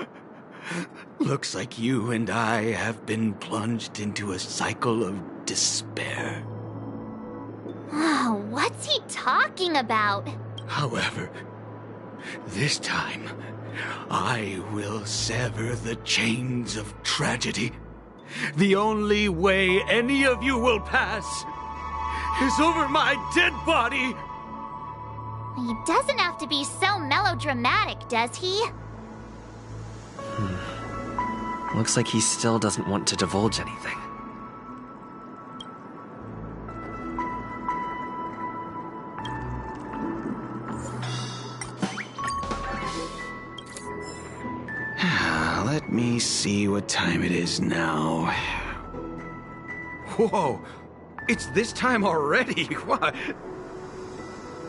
Looks like you and I have been plunged into a cycle of despair. Oh, what's he talking about? However, this time, I will sever the chains of tragedy. The only way any of you will pass is over my dead body. He doesn't have to be so melodramatic, does he? Looks like he still doesn't want to divulge anything. Let me see what time it is now. Whoa! It's this time already? What?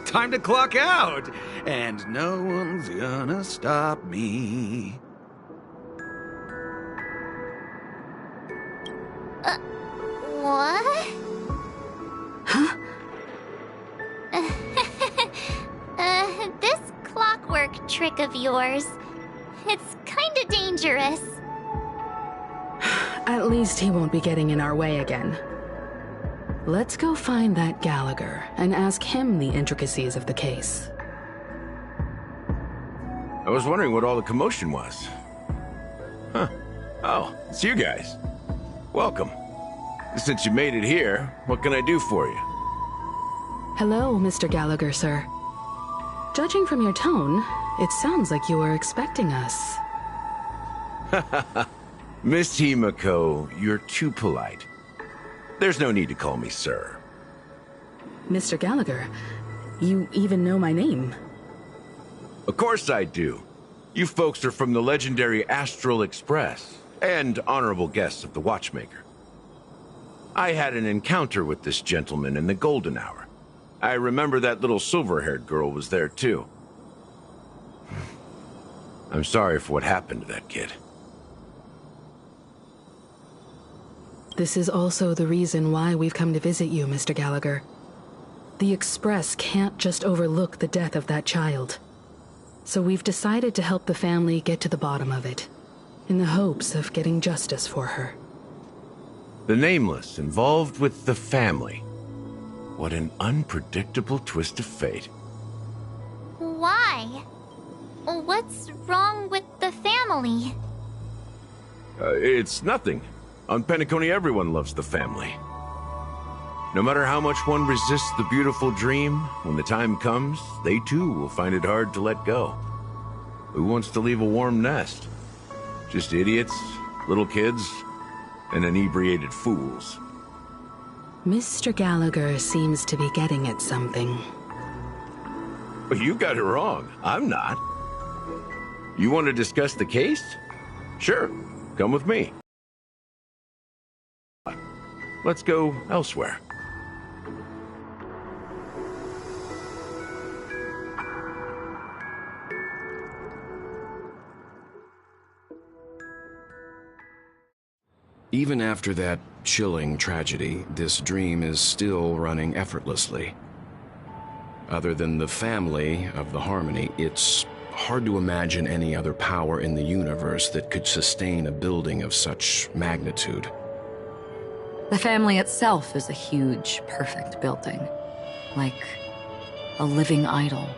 Time to clock out! And no one's gonna stop me. What? Huh? This clockwork trick of yours, it's kinda dangerous. At least he won't be getting in our way again. Let's go find that Gallagher and ask him the intricacies of the case. I was wondering what all the commotion was. Huh. Oh, it's you guys. Welcome. Since you made it here, what can I do for you? Hello, Mr. Gallagher, sir. Judging from your tone, it sounds like you were expecting us. Miss Himiko, you're too polite. There's no need to call me sir. Mr. Gallagher, you even know my name. Of course I do. You folks are from the legendary Astral Express, and honorable guests of the Watchmaker. I had an encounter with this gentleman in the golden hour. I remember that little silver-haired girl was there too. I'm sorry for what happened to that kid. This is also the reason why we've come to visit you, Mr. Gallagher. The Express can't just overlook the death of that child. So we've decided to help the family get to the bottom of it, in the hopes of getting justice for her. The Nameless involved with the family. What an unpredictable twist of fate. Why? What's wrong with the family? It's nothing. On Penacony, everyone loves the family. No matter how much one resists the beautiful dream, when the time comes, they too will find it hard to let go. Who wants to leave a warm nest? Just idiots, little kids, and inebriated fools. Mr. Gallagher seems to be getting at something. But you got it wrong. I'm not. You want to discuss the case? Sure, come with me. Let's go elsewhere. Even after that chilling tragedy, this dream is still running effortlessly. Other than the family of the Harmony, it's hard to imagine any other power in the universe that could sustain a building of such magnitude. The family itself is a huge, perfect building, like a living idol.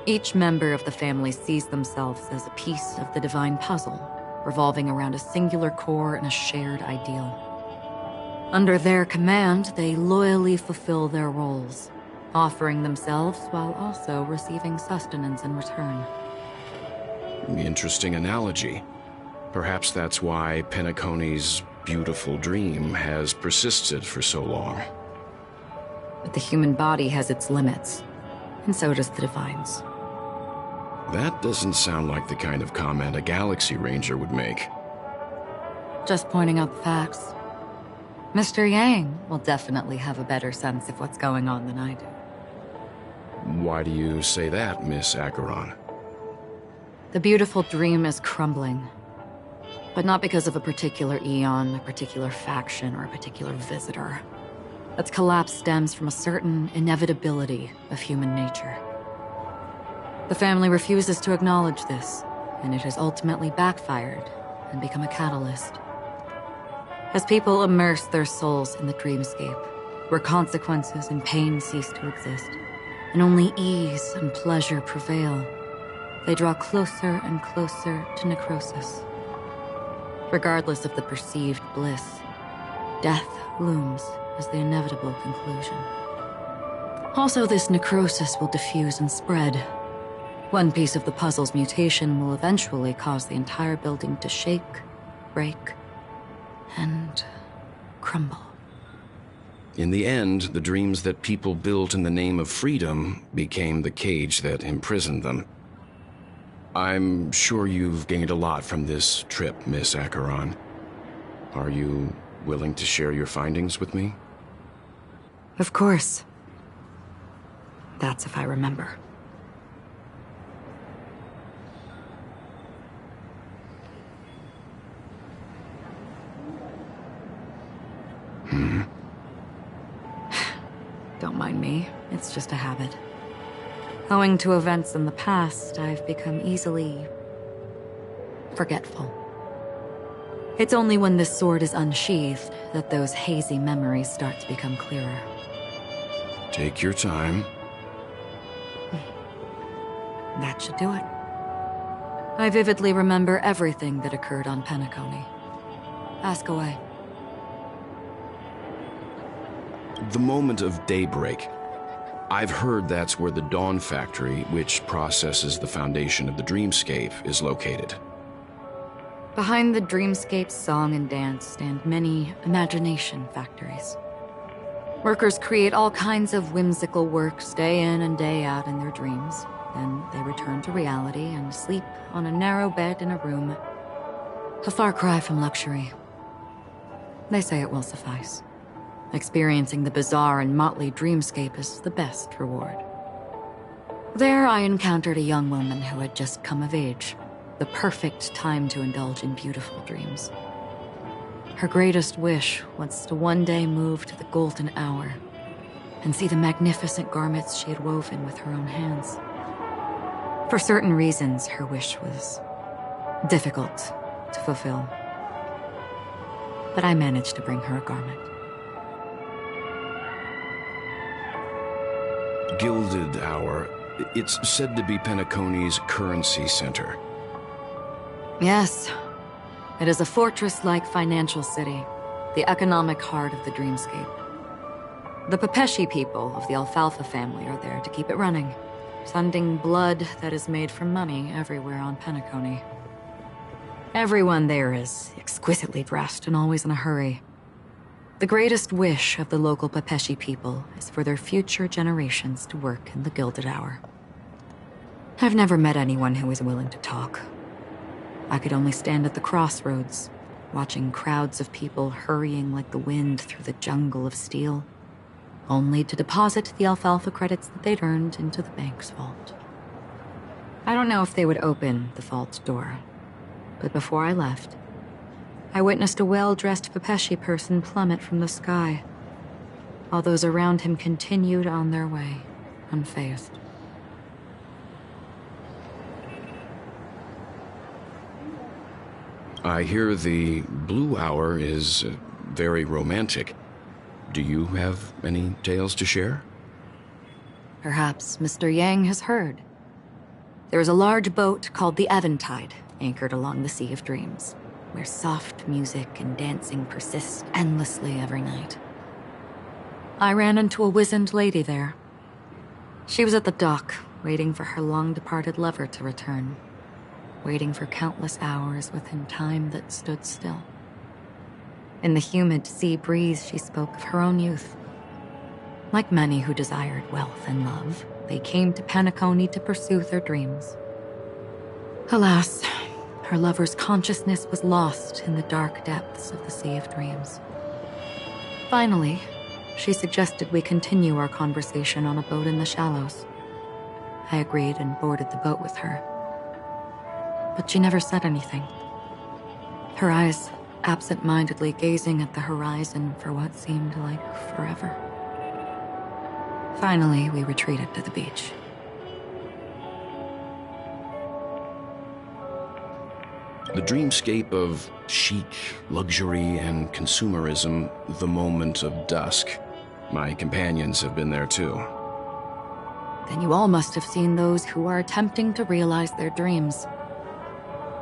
Each member of the family sees themselves as a piece of the divine puzzle, revolving around a singular core and a shared ideal. Under their command, they loyally fulfill their roles, offering themselves while also receiving sustenance in return. Interesting analogy. Perhaps that's why Penacony's beautiful dream has persisted for so long. But the human body has its limits, and so does the Divine's. That doesn't sound like the kind of comment a Galaxy Ranger would make. Just pointing out the facts. Mr. Yang will definitely have a better sense of what's going on than I do. Why do you say that, Miss Acheron? The beautiful dream is crumbling. But not because of a particular eon, a particular faction, or a particular visitor. Its collapse stems from a certain inevitability of human nature. The family refuses to acknowledge this, and it has ultimately backfired and become a catalyst. As people immerse their souls in the dreamscape, where consequences and pain cease to exist, and only ease and pleasure prevail, they draw closer and closer to necrosis. Regardless of the perceived bliss, death looms as the inevitable conclusion. Also, this necrosis will diffuse and spread. One piece of the puzzle's mutation will eventually cause the entire building to shake, break, and crumble. In the end, the dreams that people built in the name of freedom became the cage that imprisoned them. I'm sure you've gained a lot from this trip, Miss Acheron. Are you Willing to share your findings with me? Of course. That's if I remember. Don't mind me. It's just a habit. Owing to events in the past, I've become easily forgetful. It's only when this sword is unsheathed that those hazy memories start to become clearer. Take your time. That should do it. I vividly remember everything that occurred on Penacony. Ask away. The moment of daybreak. I've heard that's where the Dawn Factory, which processes the foundation of the dreamscape, is located. Behind the dreamscape's song and dance stand many imagination factories. Workers create all kinds of whimsical works day in and day out in their dreams. Then they return to reality and sleep on a narrow bed in a room. A far cry from luxury. They say it will suffice. Experiencing the bizarre and motley dreamscape is the best reward. There I encountered a young woman who had just come of age. The perfect time to indulge in beautiful dreams. Her greatest wish was to one day move to the golden hour and see the magnificent garments she had woven with her own hands. For certain reasons, her wish was difficult to fulfill. But I managed to bring her a garment. Gilded Hour. It's said to be Penacony's currency center. Yes. It is a fortress-like financial city, the economic heart of the dreamscape. The Pepeshi people of the Alfalfa family are there to keep it running, sending blood that is made from money everywhere on Penacony. Everyone there is exquisitely dressed and always in a hurry. The greatest wish of the local Pepeshi people is for their future generations to work in the Gilded Hour. I've never met anyone who is willing to talk. I could only stand at the crossroads, watching crowds of people hurrying like the wind through the jungle of steel, only to deposit the alfalfa credits that they'd earned into the bank's vault. I don't know if they would open the vault door, but before I left, I witnessed a well-dressed Pepeshi person plummet from the sky, while those around him continued on their way, unfazed. I hear the Blue Hour is very romantic. Do you have any tales to share? Perhaps Mr. Yang has heard. There is a large boat called the Eventide, anchored along the Sea of Dreams, where soft music and dancing persist endlessly every night. I ran into a wizened lady there. She was at the dock, waiting for her long-departed lover to return, waiting for countless hours within time that stood still. In the humid sea breeze, she spoke of her own youth. Like many who desired wealth and love, they came to Penacony to pursue their dreams. Alas, her lover's consciousness was lost in the dark depths of the Sea of Dreams. Finally, she suggested we continue our conversation on a boat in the shallows. I agreed and boarded the boat with her. But she never said anything. Her eyes absent-mindedly gazing at the horizon for what seemed like forever. Finally, we retreated to the beach. The dreamscape of chic, luxury, and consumerism, the moment of dusk. My companions have been there too. Then you all must have seen those who are attempting to realize their dreams.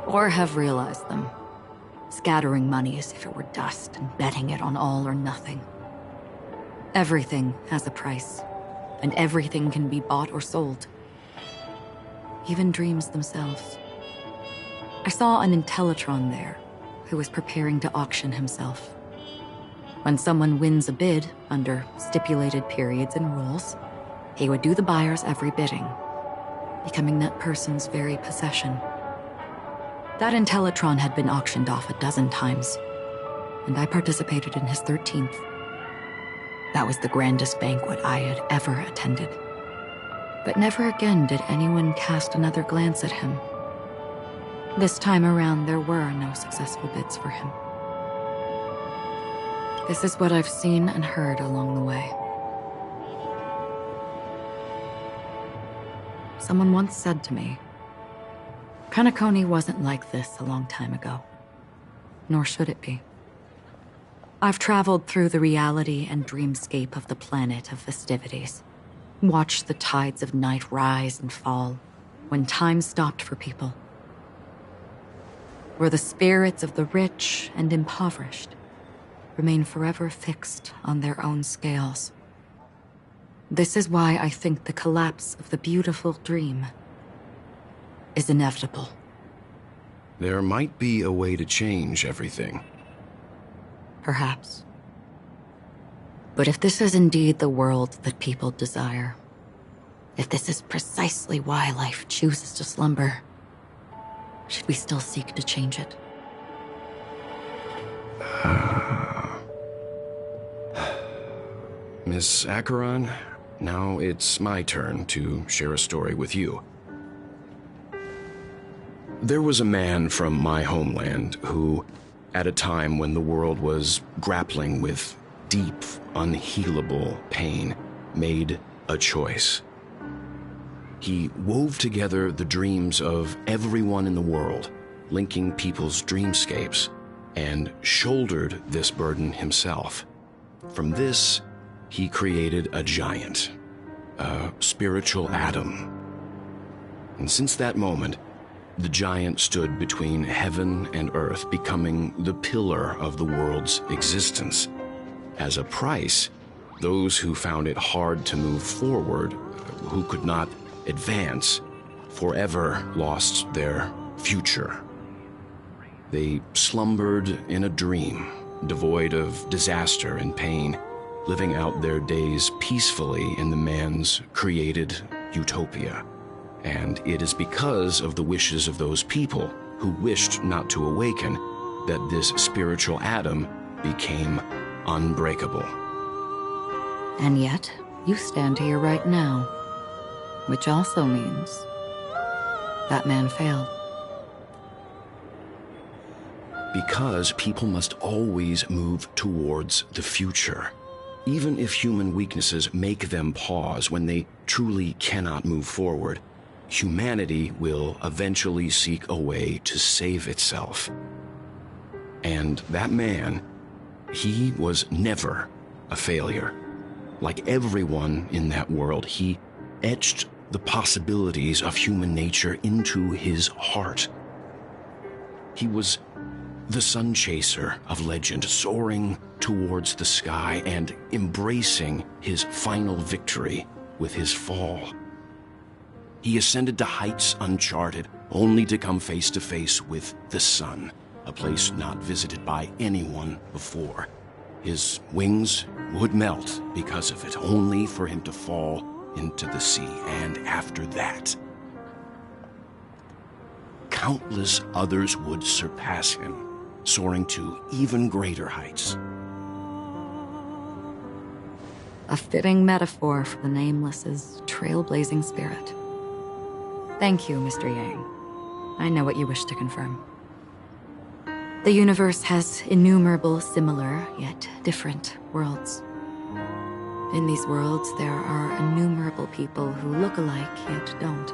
Or have realized them, scattering money as if it were dust and betting it on all or nothing. Everything has a price, and everything can be bought or sold. Even dreams themselves. I saw an Intellitron there, who was preparing to auction himself. When someone wins a bid under stipulated periods and rules, he would do the buyer's every bidding, becoming that person's very possession. That Intellitron had been auctioned off 12 times. and I participated in his 13th. That was the grandest banquet I had ever attended. But never again did anyone cast another glance at him. This time around, there were no successful bids for him. This is what I've seen and heard along the way. Someone once said to me, Penacony wasn't like this a long time ago, nor should it be. I've traveled through the reality and dreamscape of the planet of festivities, watched the tides of night rise and fall when time stopped for people, where the spirits of the rich and impoverished remain forever fixed on their own scales. This is why I think the collapse of the beautiful dream is inevitable. There might be a way to change everything. Perhaps. But if this is indeed the world that people desire, if this is precisely why life chooses to slumber, should we still seek to change it? Miss Acheron, now it's my turn to share a story with you. There was a man from my homeland who, at a time when the world was grappling with deep, unhealable pain, made a choice. He wove together the dreams of everyone in the world, linking people's dreamscapes, and shouldered this burden himself. From this, he created a giant, a spiritual atom. And since that moment, the giant stood between heaven and earth, becoming the pillar of the world's existence. As a price, those who found it hard to move forward, who could not advance, forever lost their future. They slumbered in a dream, devoid of disaster and pain, living out their days peacefully in the man's created utopia. And it is because of the wishes of those people who wished not to awaken that this spiritual atom became unbreakable. And yet, you stand here right now, which also means that man failed. Because people must always move towards the future. Even if human weaknesses make them pause when they truly cannot move forward, humanity will eventually seek a way to save itself. And that man, he was never a failure. Like everyone in that world, he etched the possibilities of human nature into his heart. He was the sun chaser of legend, soaring towards the sky and embracing his final victory with his fall. He ascended to heights uncharted, only to come face to face with the sun, a place not visited by anyone before. His wings would melt because of it, only for him to fall into the sea. And after that, countless others would surpass him, soaring to even greater heights. A fitting metaphor for the Nameless's trailblazing spirit. Thank you, Mr. Yang. I know what you wish to confirm. The universe has innumerable similar, yet different worlds. In these worlds, there are innumerable people who look alike, yet don't.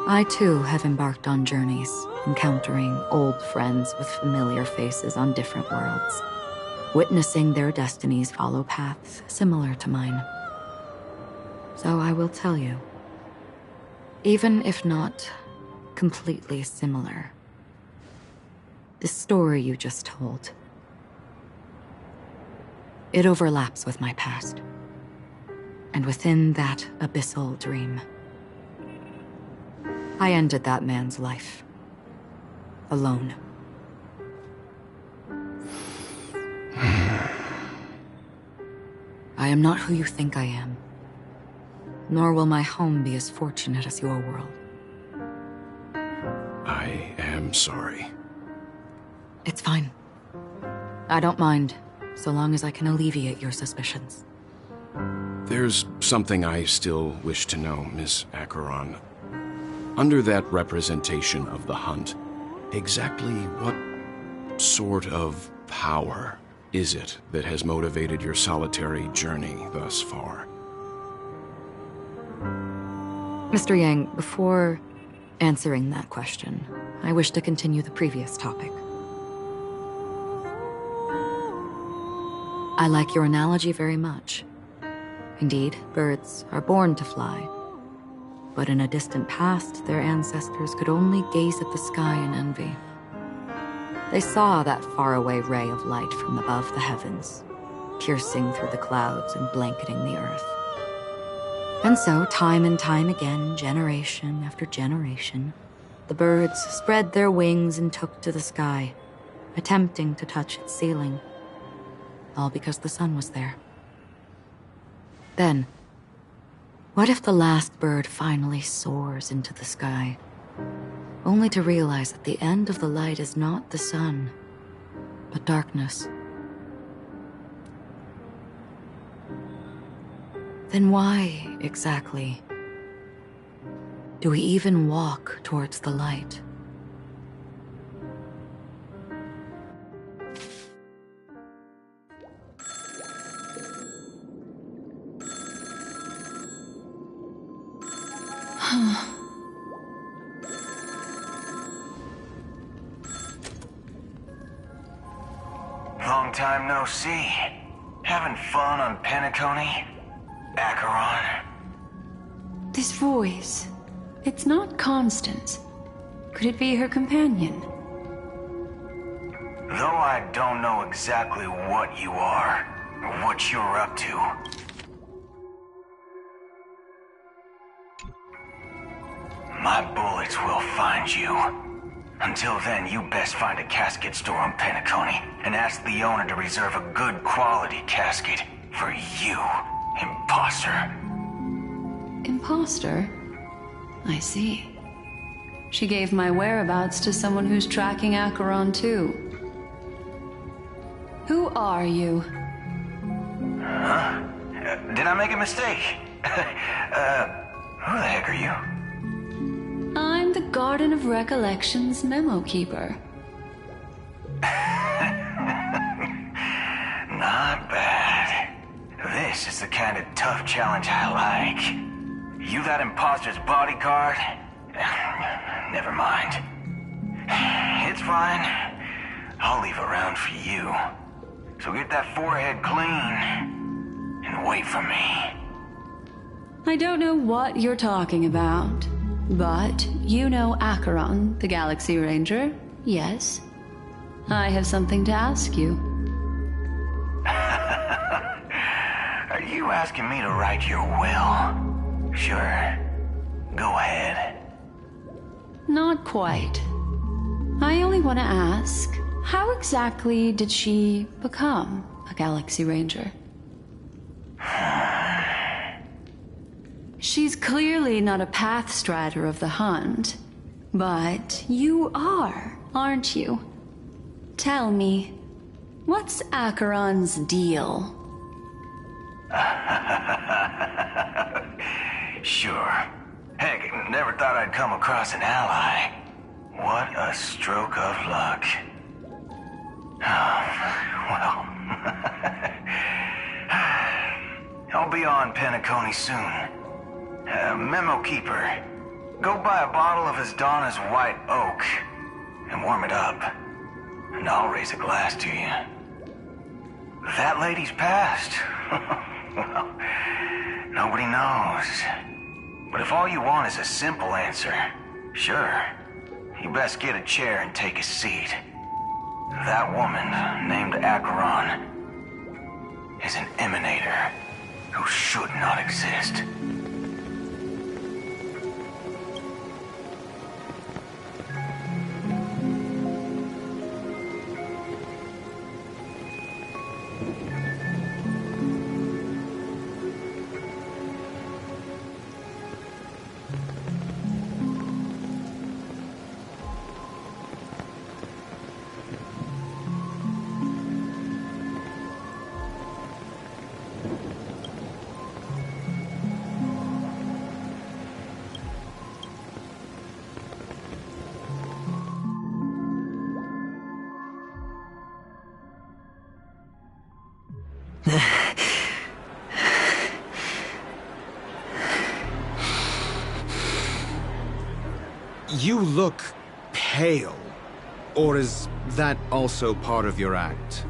I, too, have embarked on journeys, encountering old friends with familiar faces on different worlds, witnessing their destinies follow paths similar to mine. So I will tell you, even if not completely similar, the story you just told, it overlaps with my past. And within that abyssal dream, I ended that man's life. Alone. I am not who you think I am. Nor will my home be as fortunate as your world. I am sorry. It's fine. I don't mind, so long as I can alleviate your suspicions. There's something I still wish to know, Miss Acheron. Under that representation of the hunt, exactly what sort of power is it that has motivated your solitary journey thus far? Mr. Yang, before answering that question, I wish to continue the previous topic. I like your analogy very much. Indeed, birds are born to fly. But in a distant past, their ancestors could only gaze at the sky in envy. They saw that faraway ray of light from above the heavens, piercing through the clouds and blanketing the earth. And so, time and time again, generation after generation, the birds spread their wings and took to the sky, attempting to touch its ceiling, all because the sun was there. Then, what if the last bird finally soars into the sky, only to realize that the end of the light is not the sun, but darkness? Then why, exactly, do we even walk towards the light? Long time no see. Having fun on Penacony? Acheron? This voice, it's not Constance. Could it be her companion? Though I don't know exactly what you are, or what you're up to. My bullets will find you. Until then, you best find a casket store on Penacony and ask the owner to reserve a good quality casket for you, imposter. Imposter? I see. She gave my whereabouts to someone who's tracking Acheron too. Who are you? Huh? Did I make a mistake? Who the heck are you? I'm the Garden of Recollection's memo keeper. Not bad. This is the kind of tough challenge I like. You that imposter's bodyguard? Never mind. It's fine. I'll leave a round for you. So get that forehead clean and wait for me. I don't know what you're talking about, but you know Acheron, the Galaxy Ranger, yes? I have something to ask you. Are you asking me to write your will? Sure. Go ahead. Not quite. I only want to ask, how exactly did she become a Galaxy Ranger? She's clearly not a pathstrider of the hunt, but you are, aren't you? Tell me, what's Acheron's deal? Sure. Heck, never thought I'd come across an ally. What a stroke of luck. Well, I'll be on Penacony soon. Memo Keeper, go buy a bottle of Asdana's White Oak and warm it up, and I'll raise a glass to you. That lady's passed. Well, nobody knows. But if all you want is a simple answer, sure, you best get a chair and take a seat. That woman, named Acheron, is an emanator who should not exist. You look pale. Or is that also part of your act?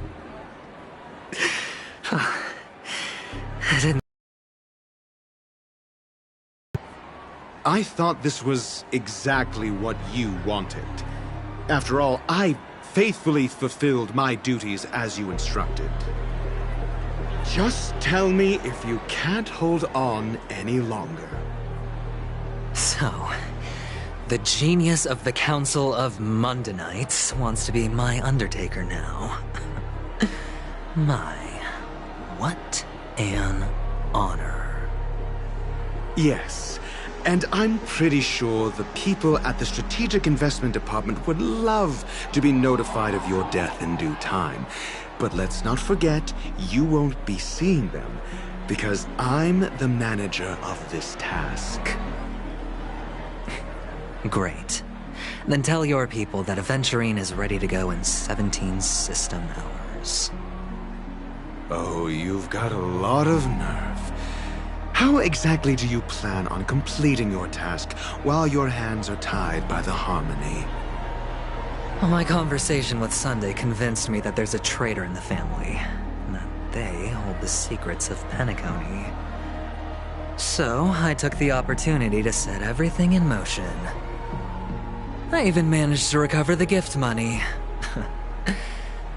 I didn't... I thought this was exactly what you wanted. After all, I faithfully fulfilled my duties as you instructed. Just tell me if you can't hold on any longer. So, the genius of the Council of Mundanites wants to be my Undertaker now. What an honor. Yes, and I'm pretty sure the people at the Strategic Investment Department would love to be notified of your death in due time. But let's not forget, you won't be seeing them, because I'm the manager of this task. Great. Then tell your people that Aventurine is ready to go in 17 system hours. Oh, you've got a lot of nerve. How exactly do you plan on completing your task while your hands are tied by the Harmony? Well, my conversation with Sunday convinced me that there's a traitor in the family, and that they hold the secrets of Penacony. So, I took the opportunity to set everything in motion. I even managed to recover the gift money.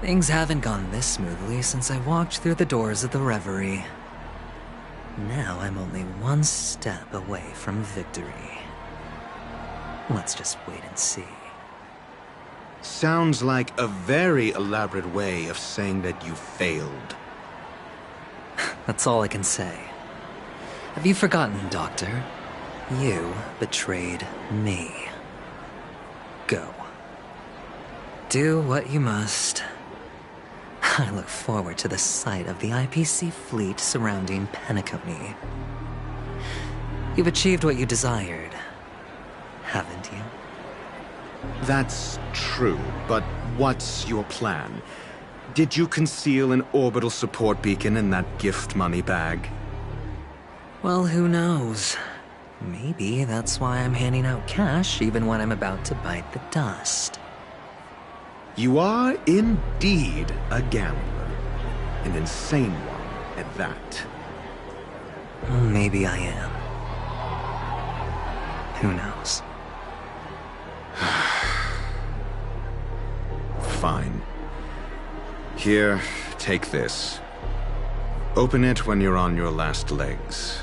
Things haven't gone this smoothly since I walked through the doors of the Reverie. Now I'm only one step away from victory. Let's just wait and see. Sounds like a very elaborate way of saying that you failed. That's all I can say. Have you forgotten, Doctor? You betrayed me. Go. Do what you must. I look forward to the sight of the IPC fleet surrounding Penacony. You've achieved what you desired, haven't you? That's true, but what's your plan? Did you conceal an orbital support beacon in that gift money bag? Well, who knows? Maybe that's why I'm handing out cash even when I'm about to bite the dust. You are indeed a gambler. An insane one at that. Maybe I am. Who knows? Fine. Here, take this. Open it when you're on your last legs.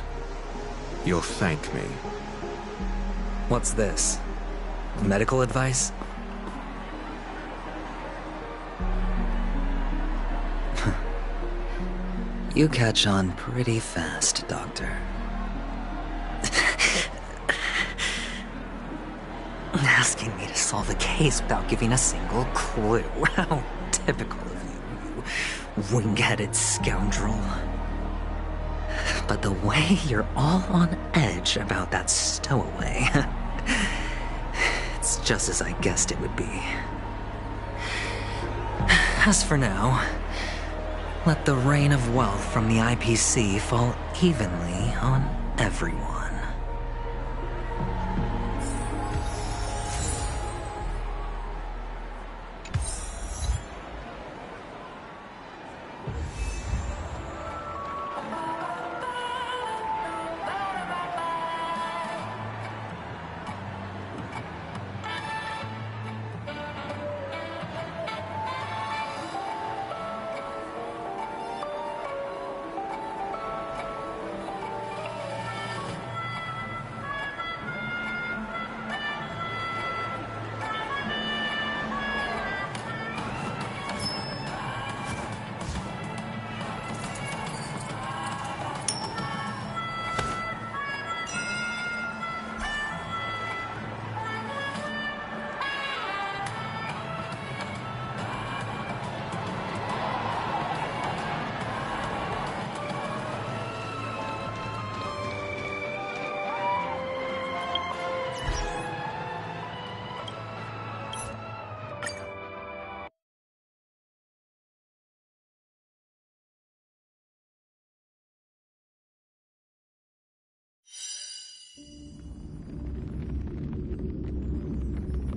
You'll thank me. What's this? Medical advice? You catch on pretty fast, Doctor. Asking me to solve a case without giving a single clue. How typical of you, you wing-headed scoundrel. But the way you're all on edge about that stowaway, it's just as I guessed it would be. As for now, let the rain of wealth from the IPC fall evenly on everyone.